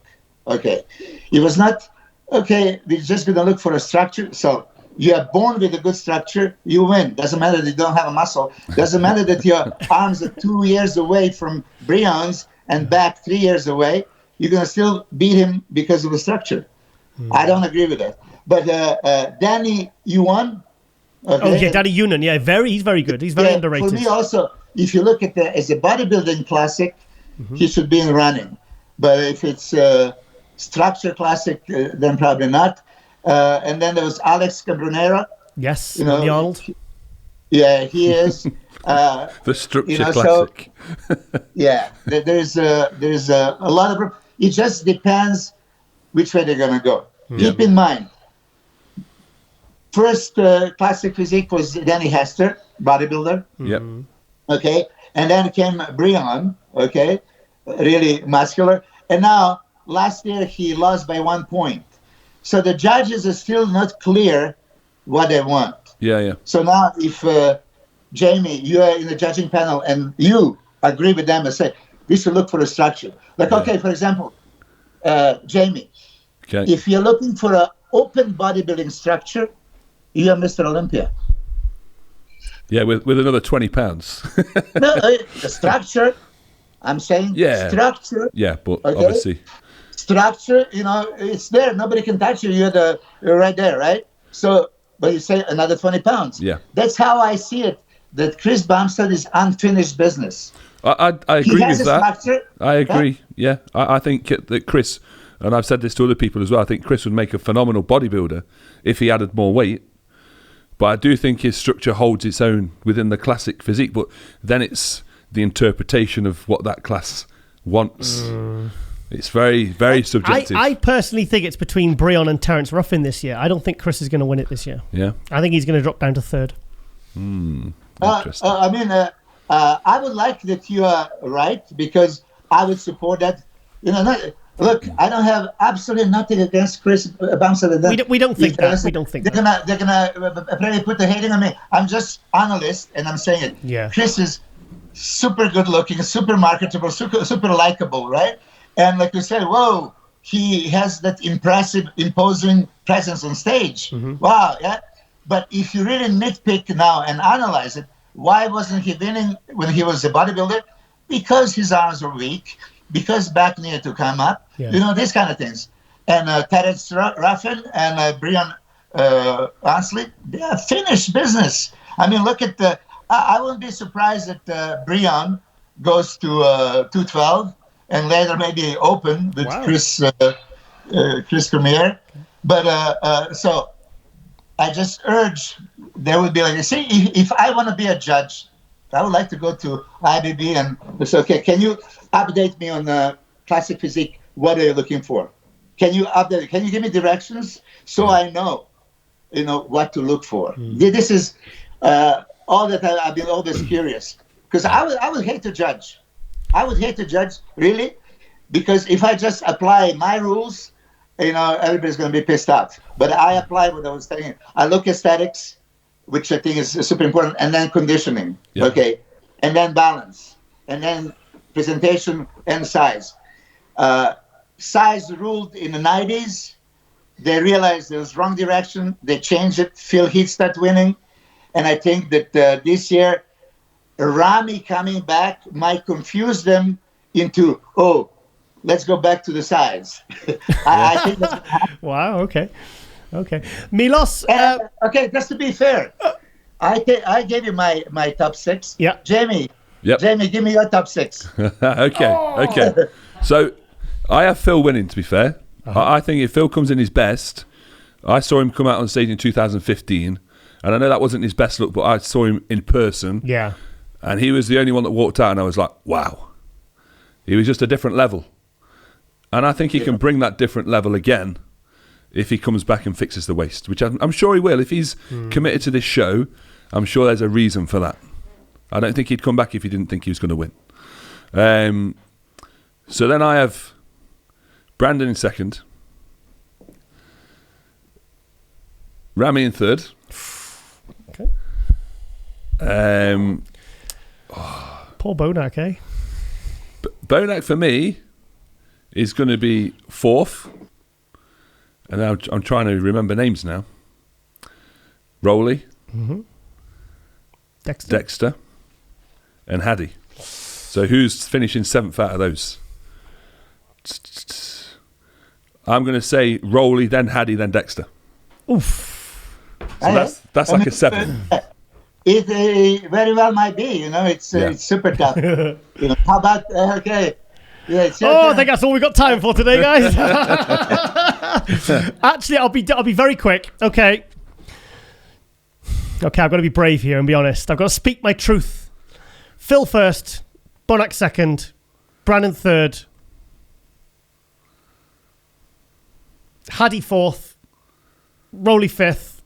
Okay. It was not, we're just going to look for a structure. So you are born with a good structure, you win. Doesn't matter that you don't have a muscle. Doesn't matter that your arms are 2 years away from Brian's and back 3 years away. You're going to still beat him because of the structure. I don't agree with that. But Danny, you won. Okay. Danny Younan, he's very good. He's very underrated. For me also, if you look at as a bodybuilding classic, he should be in running. But if it's structure classic, then probably not. And then there was Alex Cambronero. Yes, the Arnold. Yeah, he is. The structure classic. There's a lot of. It just depends which way they're gonna go. Keep in mind. First classic physique was Danny Hester, bodybuilder. Yep. Okay, and then came Brian. Okay, really muscular. And now last year he lost by 1 point. So the judges are still not clear what they want. Yeah. So now if Jamie, you are in the judging panel and you agree with them and say we should look for a structure. For example, Jamie, if you're looking for an open bodybuilding structure, you are Mr. Olympia. Yeah, with another 20 pounds. No, the structure, I'm saying structure. Yeah, but obviously. Structure, it's there. Nobody can touch you. You're right there, right? So, but you say another 20 pounds. Yeah. That's how I see it, that Chris Bumstead is unfinished business. I agree with that. Structure. I agree, yeah. I think that Chris, and I've said this to other people as well, I think Chris would make a phenomenal bodybuilder if he added more weight. But I do think his structure holds its own within the classic physique. But then it's the interpretation of what that class wants. It's very, very subjective. I personally think it's between Brian and Terence Ruffin this year. I don't think Chris is going to win it this year. Yeah. I think he's going to drop down to third. Interesting. I would like that you are right, because I would support that. Look, I don't have absolutely nothing against Chris Bumstead. We don't think that. We don't think that. They're gonna probably put the hating on me. I'm just analyst, and I'm saying it. Yeah. Chris is super good looking, super marketable, super likable, right? And like you said, whoa, he has that impressive, imposing presence on stage. Wow, yeah. But if you really nitpick now and analyze it, why wasn't he winning when he was a bodybuilder? Because his arms were weak, because back needed to come up, these kind of things. And Terence Ruffin and Brian Ansley, they are finished business. I mean, look at I wouldn't be surprised that Brian goes to 212 and later maybe open with Chris Cormier. But so I just urge there would be like, see, if I want to be a judge, I would like to go to IBB and say, okay, can you update me on the classic physique? What are you looking for? Can you update? Can you give me directions so I know, what to look for? This is all that I've been always curious, because I would hate to judge. I would hate to judge, really, because if I just apply my rules, everybody's going to be pissed off. But I apply what I was saying. I look aesthetics, which I think is super important, and then conditioning, okay, and then balance, and then presentation and size. Size ruled in the 90s. They realized it was wrong direction. They changed it. Phil Heath started winning. And I think that this year, Ramy coming back might confuse them into, let's go back to the size. I think that's wow, okay. Milos. Okay, just to be fair, I gave you my top 6. Yeah. Jamie. Yep. Jamie, give me your top 6. Okay. So I have Phil winning, to be fair. I think if Phil comes in his best, I saw him come out on stage in 2015, and I know that wasn't his best look, but I saw him in person. Yeah. And he was the only one that walked out, and I was like, wow. He was just a different level. And I think he can bring that different level again if he comes back and fixes the waist, which I'm sure he will. If he's committed to this show, I'm sure there's a reason for that. I don't think he'd come back if he didn't think he was going to win. So then I have Brandon in second, Ramy in third. Okay. Poor Bonac, eh? Bonac for me is going to be fourth, and now I'm trying to remember names now. Rowley, Dexter, and Hadi. So who's finishing seventh out of those? I'm going to say Rowley, then Hadi, then Dexter. Oof. So that's like a 7. It very well might be. It's super tough. How about okay? Yeah, I think that's all we've got time for today, guys. Actually, I'll be very quick. Okay, I've got to be brave here and be honest. I've got to speak my truth. Phil first, Bonac second, Brandon third, Hadi fourth, Rowley fifth,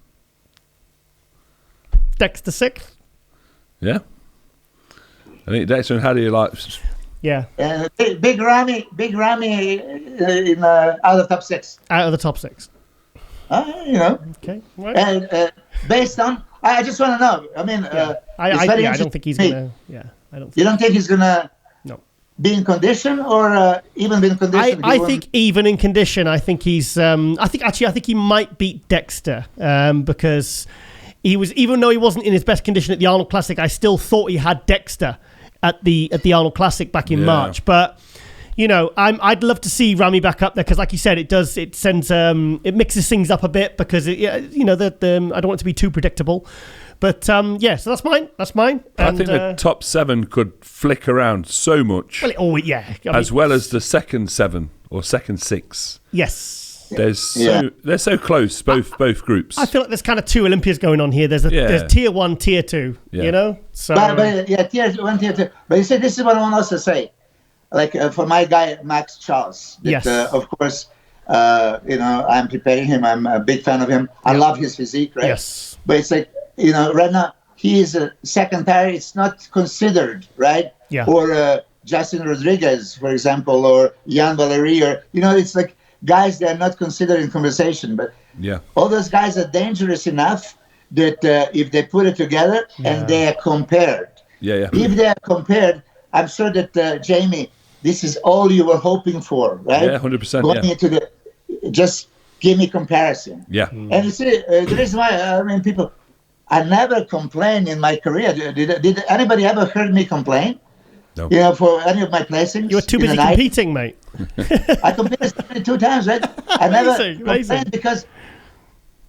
Dexter sixth. Yeah, I think Dexter and Hadi are like. Yeah. Big Ramy in out of the top 6. Out of the top 6. Okay. Right. And based on, I just want to know. I mean, I don't think he's gonna. Yeah, I don't. You don't think he's gonna? No. Be in condition or even be in condition? I think even in condition. I think he's. I think he might beat Dexter because he was, even though he wasn't in his best condition at the Arnold Classic, I still thought he had Dexter at the Arnold Classic back in March. But I'd love to see Ramy back up there because, like you said, it mixes things up a bit because I don't want it to be too predictable. But so that's mine. And, I think the top 7 could flick around so much. As well as the second 7 or second 6. Yes. They're so close, both groups. I feel like there's kind of 2 Olympias going on here. There's tier 1, tier 2. So but tier 1, tier 2. But you see, this is what I want to also say. Like for my guy Max Charles. Yes. Of course, I'm preparing him. I'm a big fan of him. I love his physique, right? Yes. But it's like right now he is a second tier. It's not considered, right? Yeah. Or Justin Rodriguez, for example, or Jan Valery, or it's like. Guys that are not considered in conversation, but all those guys are dangerous enough that if they put it together and they are compared, if they are compared, I'm sure that Jamie, this is all you were hoping for, right? Yeah, 100%. Going into just give me comparison. Yeah. And you see, the reason why people, I never complained in my career. Did anybody ever heard me complain? No. For any of my placings. You were too busy competing, mate. I competed 72 times, right? I never complained because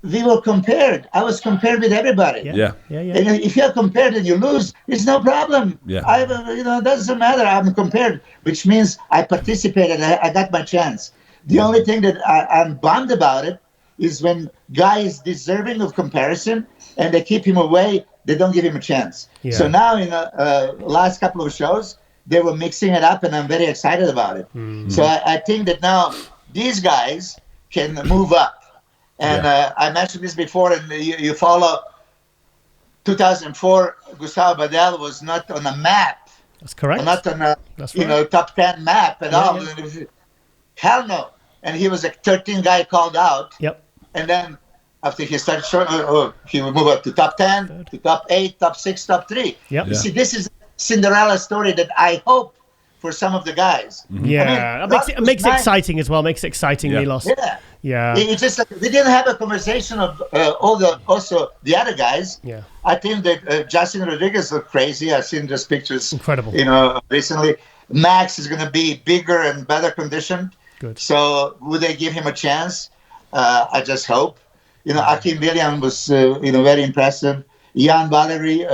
we were compared. I was compared with everybody. Yeah. And if you're compared and you lose, it's no problem. Yeah. It doesn't matter. I'm compared, which means I participated. I got my chance. The only thing that I'm bummed about it is when guy is deserving of comparison and they keep him away, they don't give him a chance. Yeah. So now in the last couple of shows, they were mixing it up, and I'm very excited about it. Mm-hmm. So I think that now these guys can move up. And I mentioned this before, and you follow 2004, Gustavo Badel was not on a map. That's correct. Not on a top 10 map at all. Yeah. Hell no. And he was a 13 guy called out. Yep. And then after he started showing, he would move up to top 10, to top 8, top 6, top 3. Yep. You see, this is a Cinderella story that I hope for some of the guys. Mm-hmm. Yeah. I mean, it makes it exciting as well. Makes it exciting, Milos. Yeah. It's just like we didn't have a conversation of also the other guys. Yeah. I think that Justin Rodriguez looked crazy. I've seen those pictures. Incredible. Recently. Max is going to be bigger and better conditioned. Good. So would they give him a chance? I just hope. Akim William was, very impressive. Jan Valery,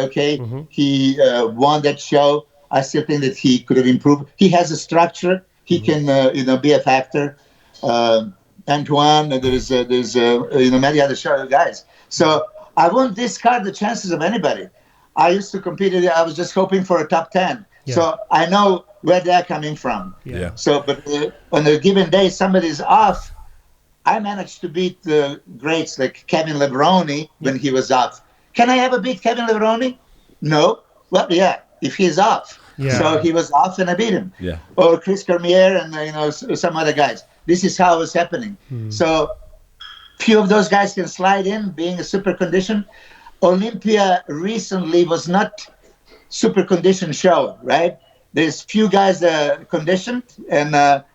he won that show. I still think that he could have improved. He has a structure. He can, be a factor. Antoine, there's many other guys. So I won't discard the chances of anybody. I used to compete. I was just hoping for a top 10. Yeah. So I know where they're coming from. Yeah. So, but on a given day, somebody's off. I managed to beat the greats like Kevin Levrone when he was off. Can I ever beat Kevin Levrone? No. Well, yeah, if he's off. Yeah. So he was off and I beat him. Yeah. Or Chris Cormier and some other guys. This is how it was happening. So few of those guys can slide in, being a super condition. Olympia recently was not super conditioned show, right? There's few guys that are conditioned, and a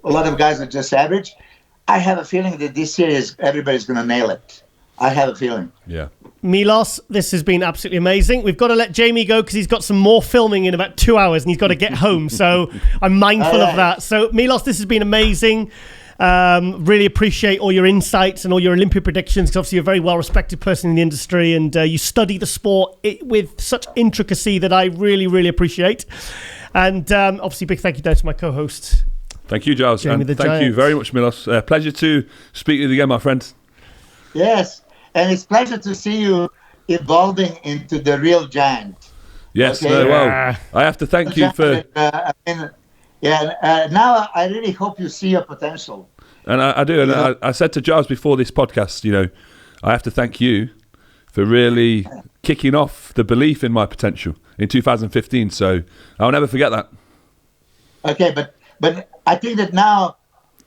lot of guys are just average. I have a feeling that this year everybody's going to nail it. I have a feeling. Yeah. Milos, this has been absolutely amazing. We've got to let Jamie go because he's got some more filming in about 2 hours and he's got to get home. So I'm mindful of that. So Milos, this has been amazing. Really appreciate all your insights and all your Olympia predictions, because obviously you're a very well-respected person in the industry, and you study the sport with such intricacy that I really, really appreciate. And obviously, big thank you down to my co-host. Thank you, Giles. Jamie and thank you very much, Milos. Pleasure to speak with you again, my friend. Yes, and it's a pleasure to see you evolving into the real giant. Yes, well, I have to thank you for... now I really hope you see your potential. And I do. And I said to Giles before this podcast, I have to thank you for really kicking off the belief in my potential in 2015. So I'll never forget that. Okay, but I think that now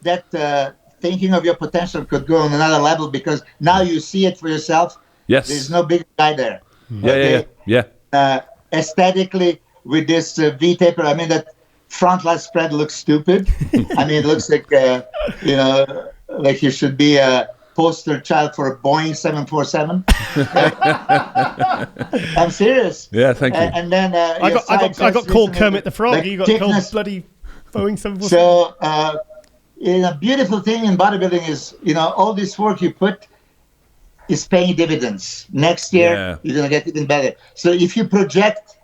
that thinking of your potential could go on another level, because now you see it for yourself. Yes. There's no big guy there. Yeah. Aesthetically, with this V-taper, I mean, that front lat spread looks stupid. I mean, it looks like, like you should be a poster child for a Boeing 747. I'm serious. Yeah, thank you. And then I got called Kermit the Frog. You got called bloody Boeing 747. So, a beautiful thing in bodybuilding is, all this work you put is paying dividends. Next year, you're going to get even better. So if you project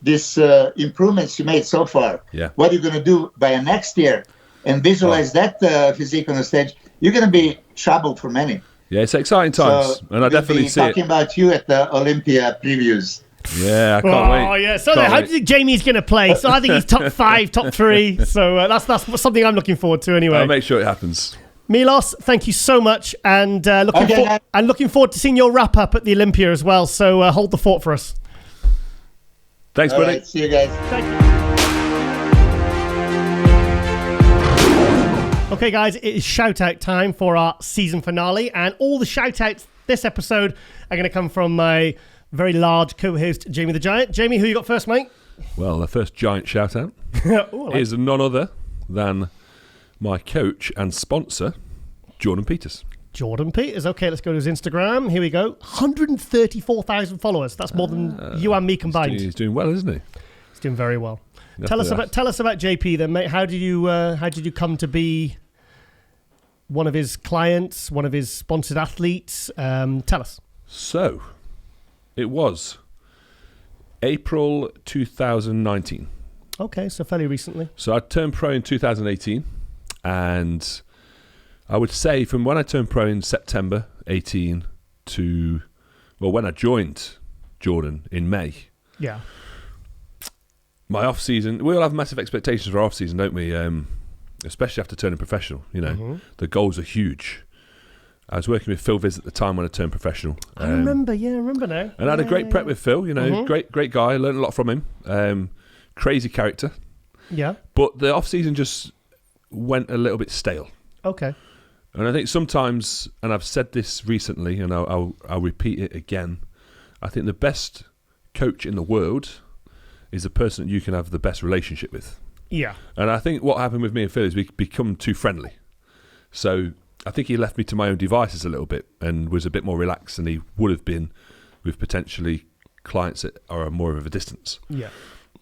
these improvements you made so far, what are you going to do by next year and visualize that physique on the stage, you're going to be troubled for many. Yeah, it's exciting times, and I definitely see it. Talking about you at the Olympia previews. Yeah, I can't wait. Oh, yeah. So how do you think Jamie's going to play? So I think he's top 5, top 3. So that's something I'm looking forward to anyway. I'll make sure it happens. Milos, thank you so much, and looking forward to seeing your wrap up at the Olympia as well. So hold the fort for us. Thanks, buddy. Right, see you guys. Thank you. Okay, guys, it is shout-out time for our season finale, and all the shout-outs this episode are going to come from my very large co-host, Jamie the Giant. Jamie, who you got first, mate? Well, the first giant shout-out is none other than my coach and sponsor, Jordan Peters. Jordan Peters. Okay, let's go to his Instagram. Here we go. 134,000 followers. That's more than you and me combined. He's doing well, isn't he? He's doing very well. Tell us about JP then, mate. How did you come to be one of his clients, one of his sponsored athletes? Tell us. So, it was April 2019. Okay, so fairly recently. So I turned pro in 2018, and I would say from when I turned pro in September 18 to, well, when I joined Jordan in May. Yeah. My off-season, we all have massive expectations for our off-season, don't we? Especially after turning professional. You know, the goals are huge. I was working with Phil Viz at the time when I turned professional. I remember now. And I had a great prep with Phil, you know, great guy. I learned a lot from him. Crazy character. Yeah. But the off-season just went a little bit stale. Okay. And I think sometimes, and I've said this recently, and I'll repeat it again, I think the best coach in the world is the person that you can have the best relationship with. Yeah. And I think what happened with me and Phil is we become too friendly. So I think he left me to my own devices a little bit and was a bit more relaxed than he would have been with potentially clients that are more of a distance. Yeah.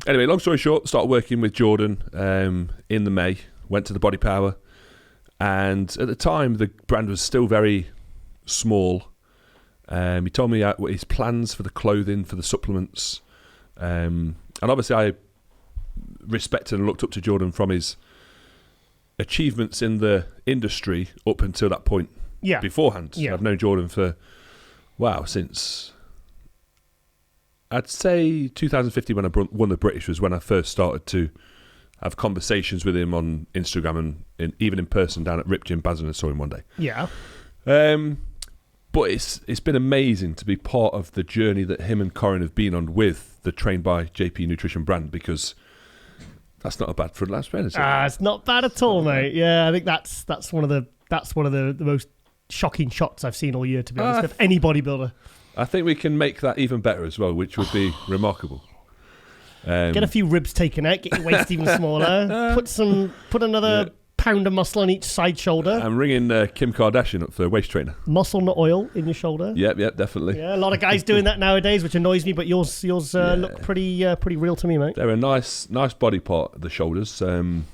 Anyway, long story short, started working with Jordan in the May, went to the Body Power, and at the time the brand was still very small. He told me what his plans for the clothing, for the supplements, and obviously I respected and looked up to Jordan from his achievements in the industry up until that point. Yeah. Beforehand. Yeah. I've known Jordan for, since I'd say 2015 when I won the British was when I first started to have conversations with him on Instagram and even in person down at Rip Gym Basel. I saw him one day. Yeah. But it's been amazing to be part of the journey that him and Corin have been on with the Trained by JP Nutrition brand, because that's not a bad front line spread, is it? It's not bad at all, mate. Yeah, I think that's one of the most shocking shots I've seen all year, to be honest, of any bodybuilder. I think we can make that even better as well, which would be remarkable. Get a few ribs taken out, get your waist even smaller, put another pound of muscle on each side shoulder. I'm ringing Kim Kardashian up for a waist trainer. Muscle, not oil, in your shoulder. Yep, definitely. Yeah, a lot of guys doing that nowadays, which annoys me, but yours look pretty real to me, mate. They're a nice body part, the shoulders, and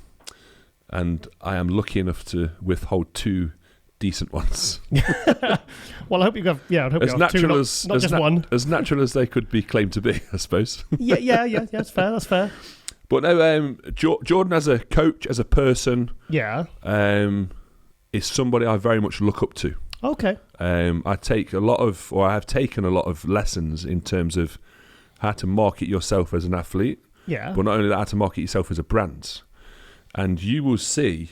I am lucky enough to withhold two decent ones. Well, I hope you have. Yeah, I hope you have two, not just one. As natural as they could be claimed to be, I suppose. Yeah. That's fair. That's fair. But no, Jordan as a coach, as a person, is somebody I very much look up to. Okay. I have taken a lot of lessons in terms of how to market yourself as an athlete. Yeah. But not only that, how to market yourself as a brand. And you will see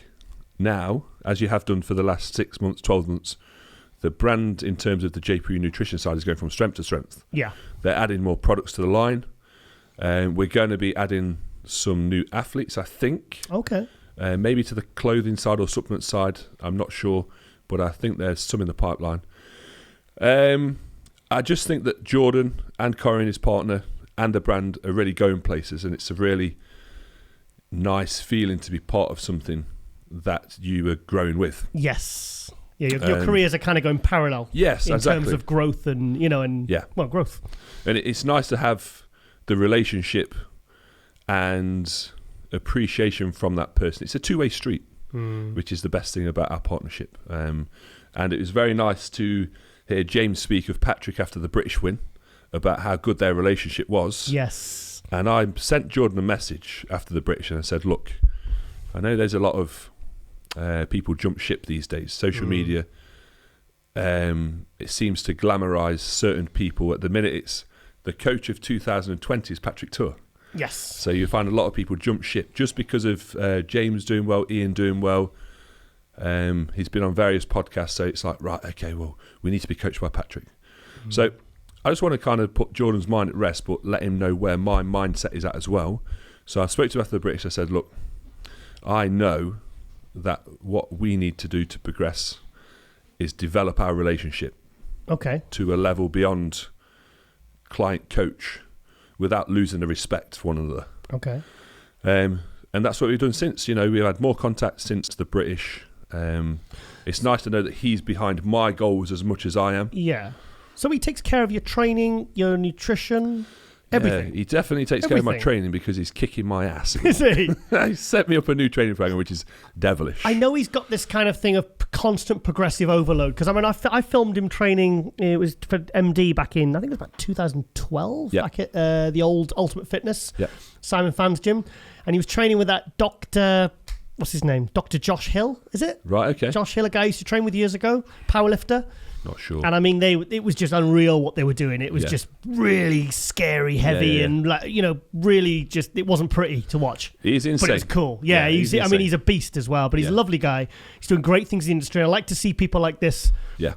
now, as you have done for the last 6 months, 12 months, the brand in terms of the JP Nutrition side is going from strength to strength. Yeah. They're adding more products to the line. We're going to be adding some new athletes, I think. Okay. Maybe to the clothing side or supplement side. I'm not sure, but I think there's some in the pipeline. I just think that Jordan and Corin, his partner, and the brand are really going places, and it's a really nice feeling to be part of something that you are growing with. Yes. Yeah, your careers are kind of going parallel. Yes, in terms of growth and growth. And it's nice to have the relationship and appreciation from that person. It's a two-way street, which is the best thing about our partnership. And it was very nice to hear James speak of Patrick after the British win about how good their relationship was. Yes. And I sent Jordan a message after the British and I said, look, I know there's a lot of people jump ship these days. Social media, it seems to glamorise certain people. At the minute, it's the coach of 2020 is Patrick Tour. Yes. So you find a lot of people jump ship just because of James doing well, Ian doing well. He's been on various podcasts, so it's like, right, okay, well, we need to be coached by Patrick. So I just want to kind of put Jordan's mind at rest, but let him know where my mindset is at as well. So I spoke to him after the British. I said, look, I know that what we need to do to progress is develop our relationship to a level beyond client-coach without losing the respect for one another. Okay. And that's what we've done since. You know, we've had more contact since the British. It's nice to know that he's behind my goals as much as I am. Yeah. So he takes care of your training, your nutrition, everything. Yeah, he definitely takes care of my training because he's kicking my ass. Is he? He set me up a new training program, which is devilish. I know he's got this kind of thing of constant progressive overload because I mean, I filmed him training. It was for MD back in, I think it was about 2012, back at the old Ultimate Fitness, Simon Pham's gym, and he was training with that Dr. what's his name? Dr. Josh Hill, is it? Right, okay. Josh Hill, a guy I used to train with years ago, powerlifter. Not sure. And I mean, it was just unreal what they were doing. It was just really scary, heavy, and really just, it wasn't pretty to watch. He's insane. But it's cool. Yeah, he's a beast as well, but he's a lovely guy. He's doing great things in the industry. I like to see people like this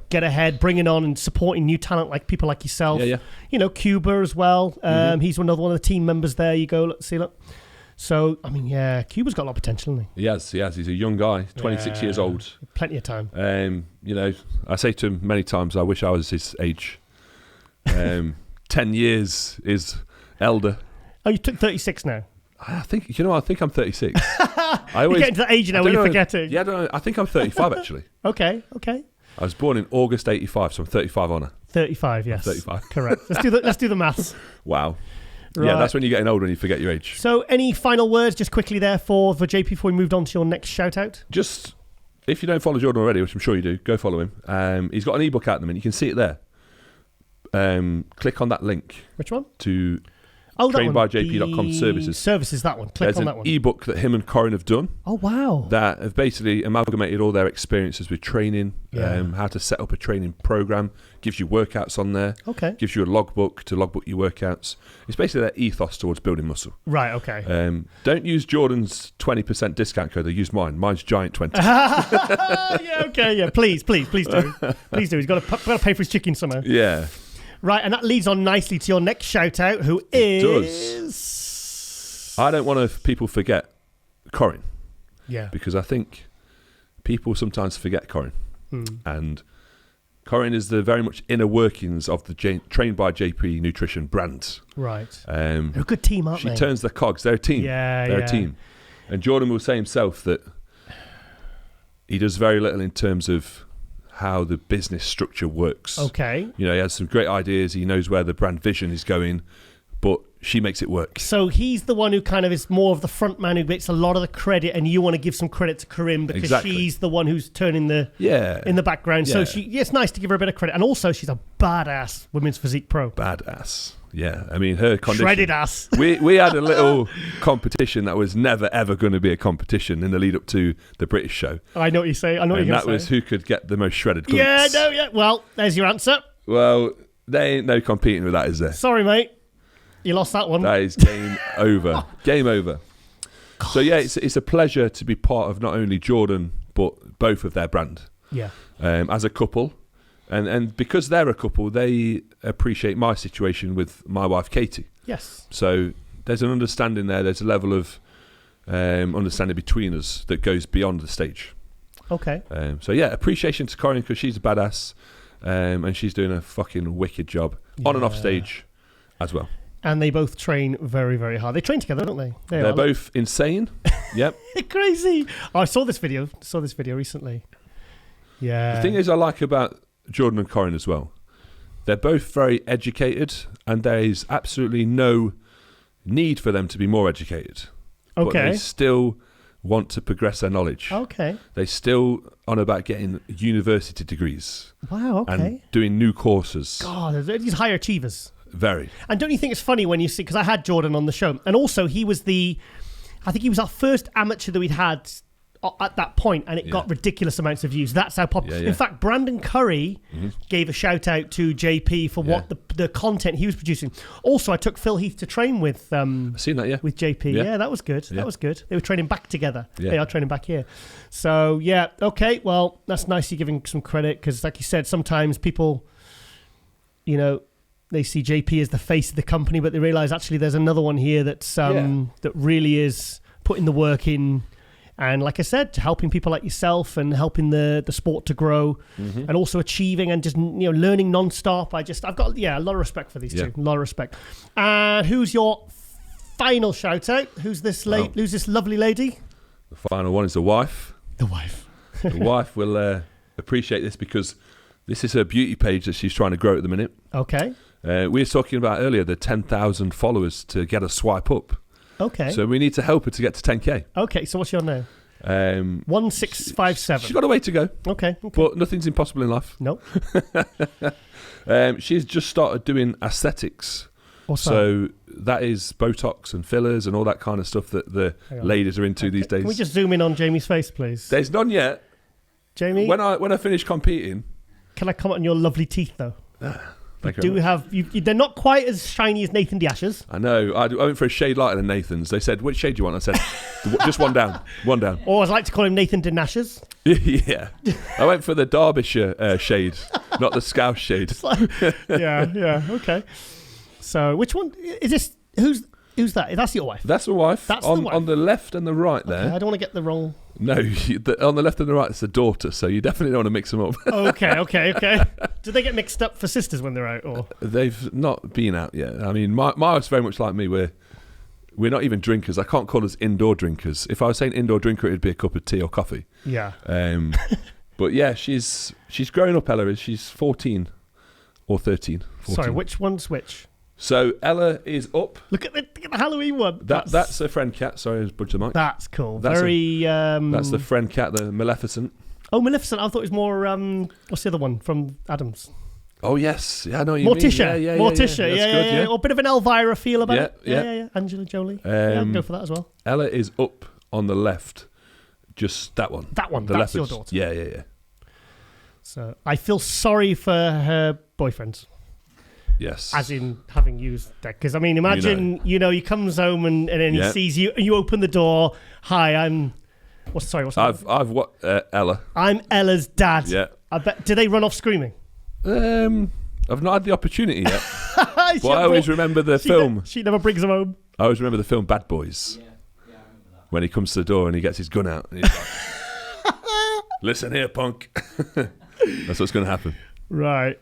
get ahead, bringing on and supporting new talent like people like yourself. Cuba as well. He's another one of the team members there. You go, look. So, I mean, Cuba's got a lot of potential, hasn't he? He has. He's a young guy, 26 years old. Plenty of time. I say to him many times, I wish I was his age. 10 years is elder. Oh, you took 36 now? I think I'm 36. You're getting to that age now where you're forgetting. Yeah, I don't know. I think I'm 35, actually. Okay. I was born in August 85, so I'm 35 on her. 35, yes. 35. Correct. Let's do the maths. Wow. Right. Yeah, that's when you're getting older and you forget your age. So any final words just quickly there for JP before we moved on to your next shout out? Just, if you don't follow Jordan already, which I'm sure you do, go follow him. He's got an ebook out at the minute. You can see it there. Click on that link. Which one? To trainedbyjp.com services. Services, that one. Click on that one. There's an ebook that him and Corin have done. Oh, wow. That have basically amalgamated all their experiences with training, how to set up a training program, gives you workouts on there, gives you a logbook to logbook your workouts. It's basically their ethos towards building muscle. Right, okay. Don't use Jordan's 20% discount code. Use mine. Mine's Giant20. Please do. Please do. He's got to pay for his chicken somehow. Yeah. Right, and that leads on nicely to your next shout-out, who is... I don't want people forget Corin. Yeah. Because I think people sometimes forget Corin. And Corin is the very much inner workings of the Trained by JP Nutrition brand. Right. They're a good team, aren't they? She turns the cogs. They're a team. They're a team. And Jordan will say himself that he does very little in terms of how the business structure works. Okay. He has some great ideas. He knows where the brand vision is going, but she makes it work. So he's the one who kind of is more of the front man who gets a lot of the credit, and you want to give some credit to Corinne because she's the one who's turning the in the background. So it's nice to give her a bit of credit. And also she's a badass women's physique pro. Badass. Yeah, I mean, her condition... Shredded ass. We had a little competition that was never, ever going to be a competition in the lead up to the British show. I know what you say. I know what you're going to say. And that was who could get the most shredded glutes. Well, there's your answer. Well, there ain't no competing with that, is there? Sorry, mate. You lost that one. That is game over. Game over. God. So, it's a pleasure to be part of not only Jordan, but both of their brand. Yeah. As a couple. And because they're a couple, they appreciate my situation with my wife, Katie. Yes. So there's an understanding there. There's a level of understanding between us that goes beyond the stage. Okay. Appreciation to Corin because she's a badass and she's doing a fucking wicked job on and off stage as well. And they both train very, very hard. They train together, don't they? They're both insane. Yep. Crazy. Oh, I saw this video recently. Yeah. The thing is I like about Jordan and Corin as well. They're both very educated and there is absolutely no need for them to be more educated. Okay. But they still want to progress their knowledge. Okay. They still on about getting university degrees. Wow, okay. And doing new courses. God, these high achievers. Very. And don't you think it's funny when you see, because I had Jordan on the show, and also he was I think he was our first amateur that we'd had at that point, and it got ridiculous amounts of views. That's how popular. In fact, Brandon Curry gave a shout out to JP for what the content he was producing. Also, I took Phil Heath to train with. I've seen that, with JP. Yeah, that was good. Yeah. That was good. They were training back together. Yeah. They are training back here. So okay. Well, that's nice. You're giving some credit because, like you said, sometimes people, they see JP as the face of the company, but they realise actually there's another one here that's that really is putting the work in. And like I said, helping people like yourself and helping the sport to grow and also achieving and just learning non-stop. I've got a lot of respect for these two. A lot of respect. Who's your final shout out? Who's this Who's this lovely lady? The final one is the wife. The wife. The wife will appreciate this because this is her beauty page that she's trying to grow at the minute. Okay. We were talking about earlier the 10,000 followers to get a swipe up. Okay. So we need to help her to get to 10k. Okay, so what's your name? 1657. She's got a way to go. Okay. But nothing's impossible in life. No. She's just started doing aesthetics What's so that is Botox and fillers and all that kind of stuff that the ladies are into these days. Can we just zoom in on Jamie's face, please? There's none yet. Jamie? When I finish competing... Can I comment on your lovely teeth, though? Thank you very much. They're not quite as shiny as Nathan D'Asher's. I know. I went for a shade lighter than Nathan's. They said, which shade do you want? I said, just one down. One down. Or as I like to call him, Nathan D'Asher's. Yeah. I went for the Derbyshire shade, not the Scouse shade. Yeah. Okay. So which one is this? Who's that? That's your wife. That's my wife. That's on, the wife. On the left and the right there. Okay, I don't want to get the wrong... No, on the left and the right, it's the daughter, so you definitely don't want to mix them up. Okay. Do they get mixed up for sisters when they're out? Or They've not been out yet. I mean, my wife's very much like me. We're not even drinkers. I can't call us indoor drinkers. If I was saying indoor drinker, it'd be a cup of tea or coffee. Yeah. But yeah, she's growing up, Ella is. She's 14 or 13. 14. Sorry, which one's which? So Ella is up. Look at the Halloween one. That's a friend cat. Sorry, I budged the mic. That's cool. That's that's the friend cat, the Maleficent. Oh, Maleficent. I thought it was more. What's the other one from Adams? Oh yes, yeah, I know what you Morticia. mean. Yeah. Morticia. Yeah. Or a bit of an Elvira feel about it. Yeah. Angela Jolie. I can go for that as well. Ella is up on the left. Just that one. That one. The That's leopards. your daughter. Yeah. So I feel sorry for her boyfriend. Yes. As in having used that. Because, I mean, imagine, he comes home and then he sees you, and you open the door. Hi, I'm... Ella. I'm Ella's dad. Yeah. I bet... Do they run off screaming? I've not had the opportunity yet. But I always remember the film. She never brings them home. I always remember the film Bad Boys. Yeah, I remember that. When he comes to the door and he gets his gun out. And he's like, listen here, punk. That's what's going to happen. Right.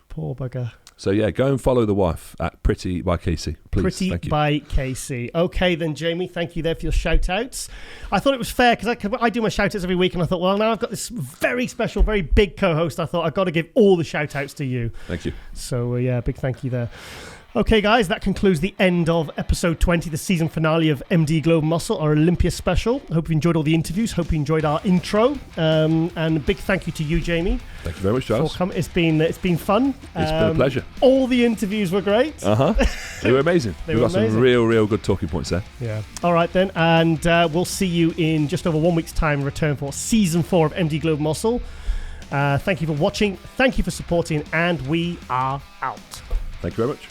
Poor bugger. So yeah, go and follow the wife at Prix by Casey, please. Prix by Casey. Okay then, Jamie, thank you there for your shout-outs. I thought it was fair because I do my shout-outs every week, and I thought, well, now I've got this very special, very big co-host. I thought I've got to give all the shout-outs to you. Thank you. So big thank you there. Okay, guys, that concludes the end of episode 20, the season finale of MD Globe Muscle, our Olympia special. Hope you enjoyed all the interviews. Hope you enjoyed our intro. And a big thank you to you, Jamie. Thank you very much, Giles. It's been fun. It's been a pleasure. All the interviews were great. They were amazing. We've got some real good talking points there. Yeah. All right then, and we'll see you in just over 1 week's time. Return for season 4 of MD Globe Muscle. Thank you for watching. Thank you for supporting, and we are out. Thank you very much.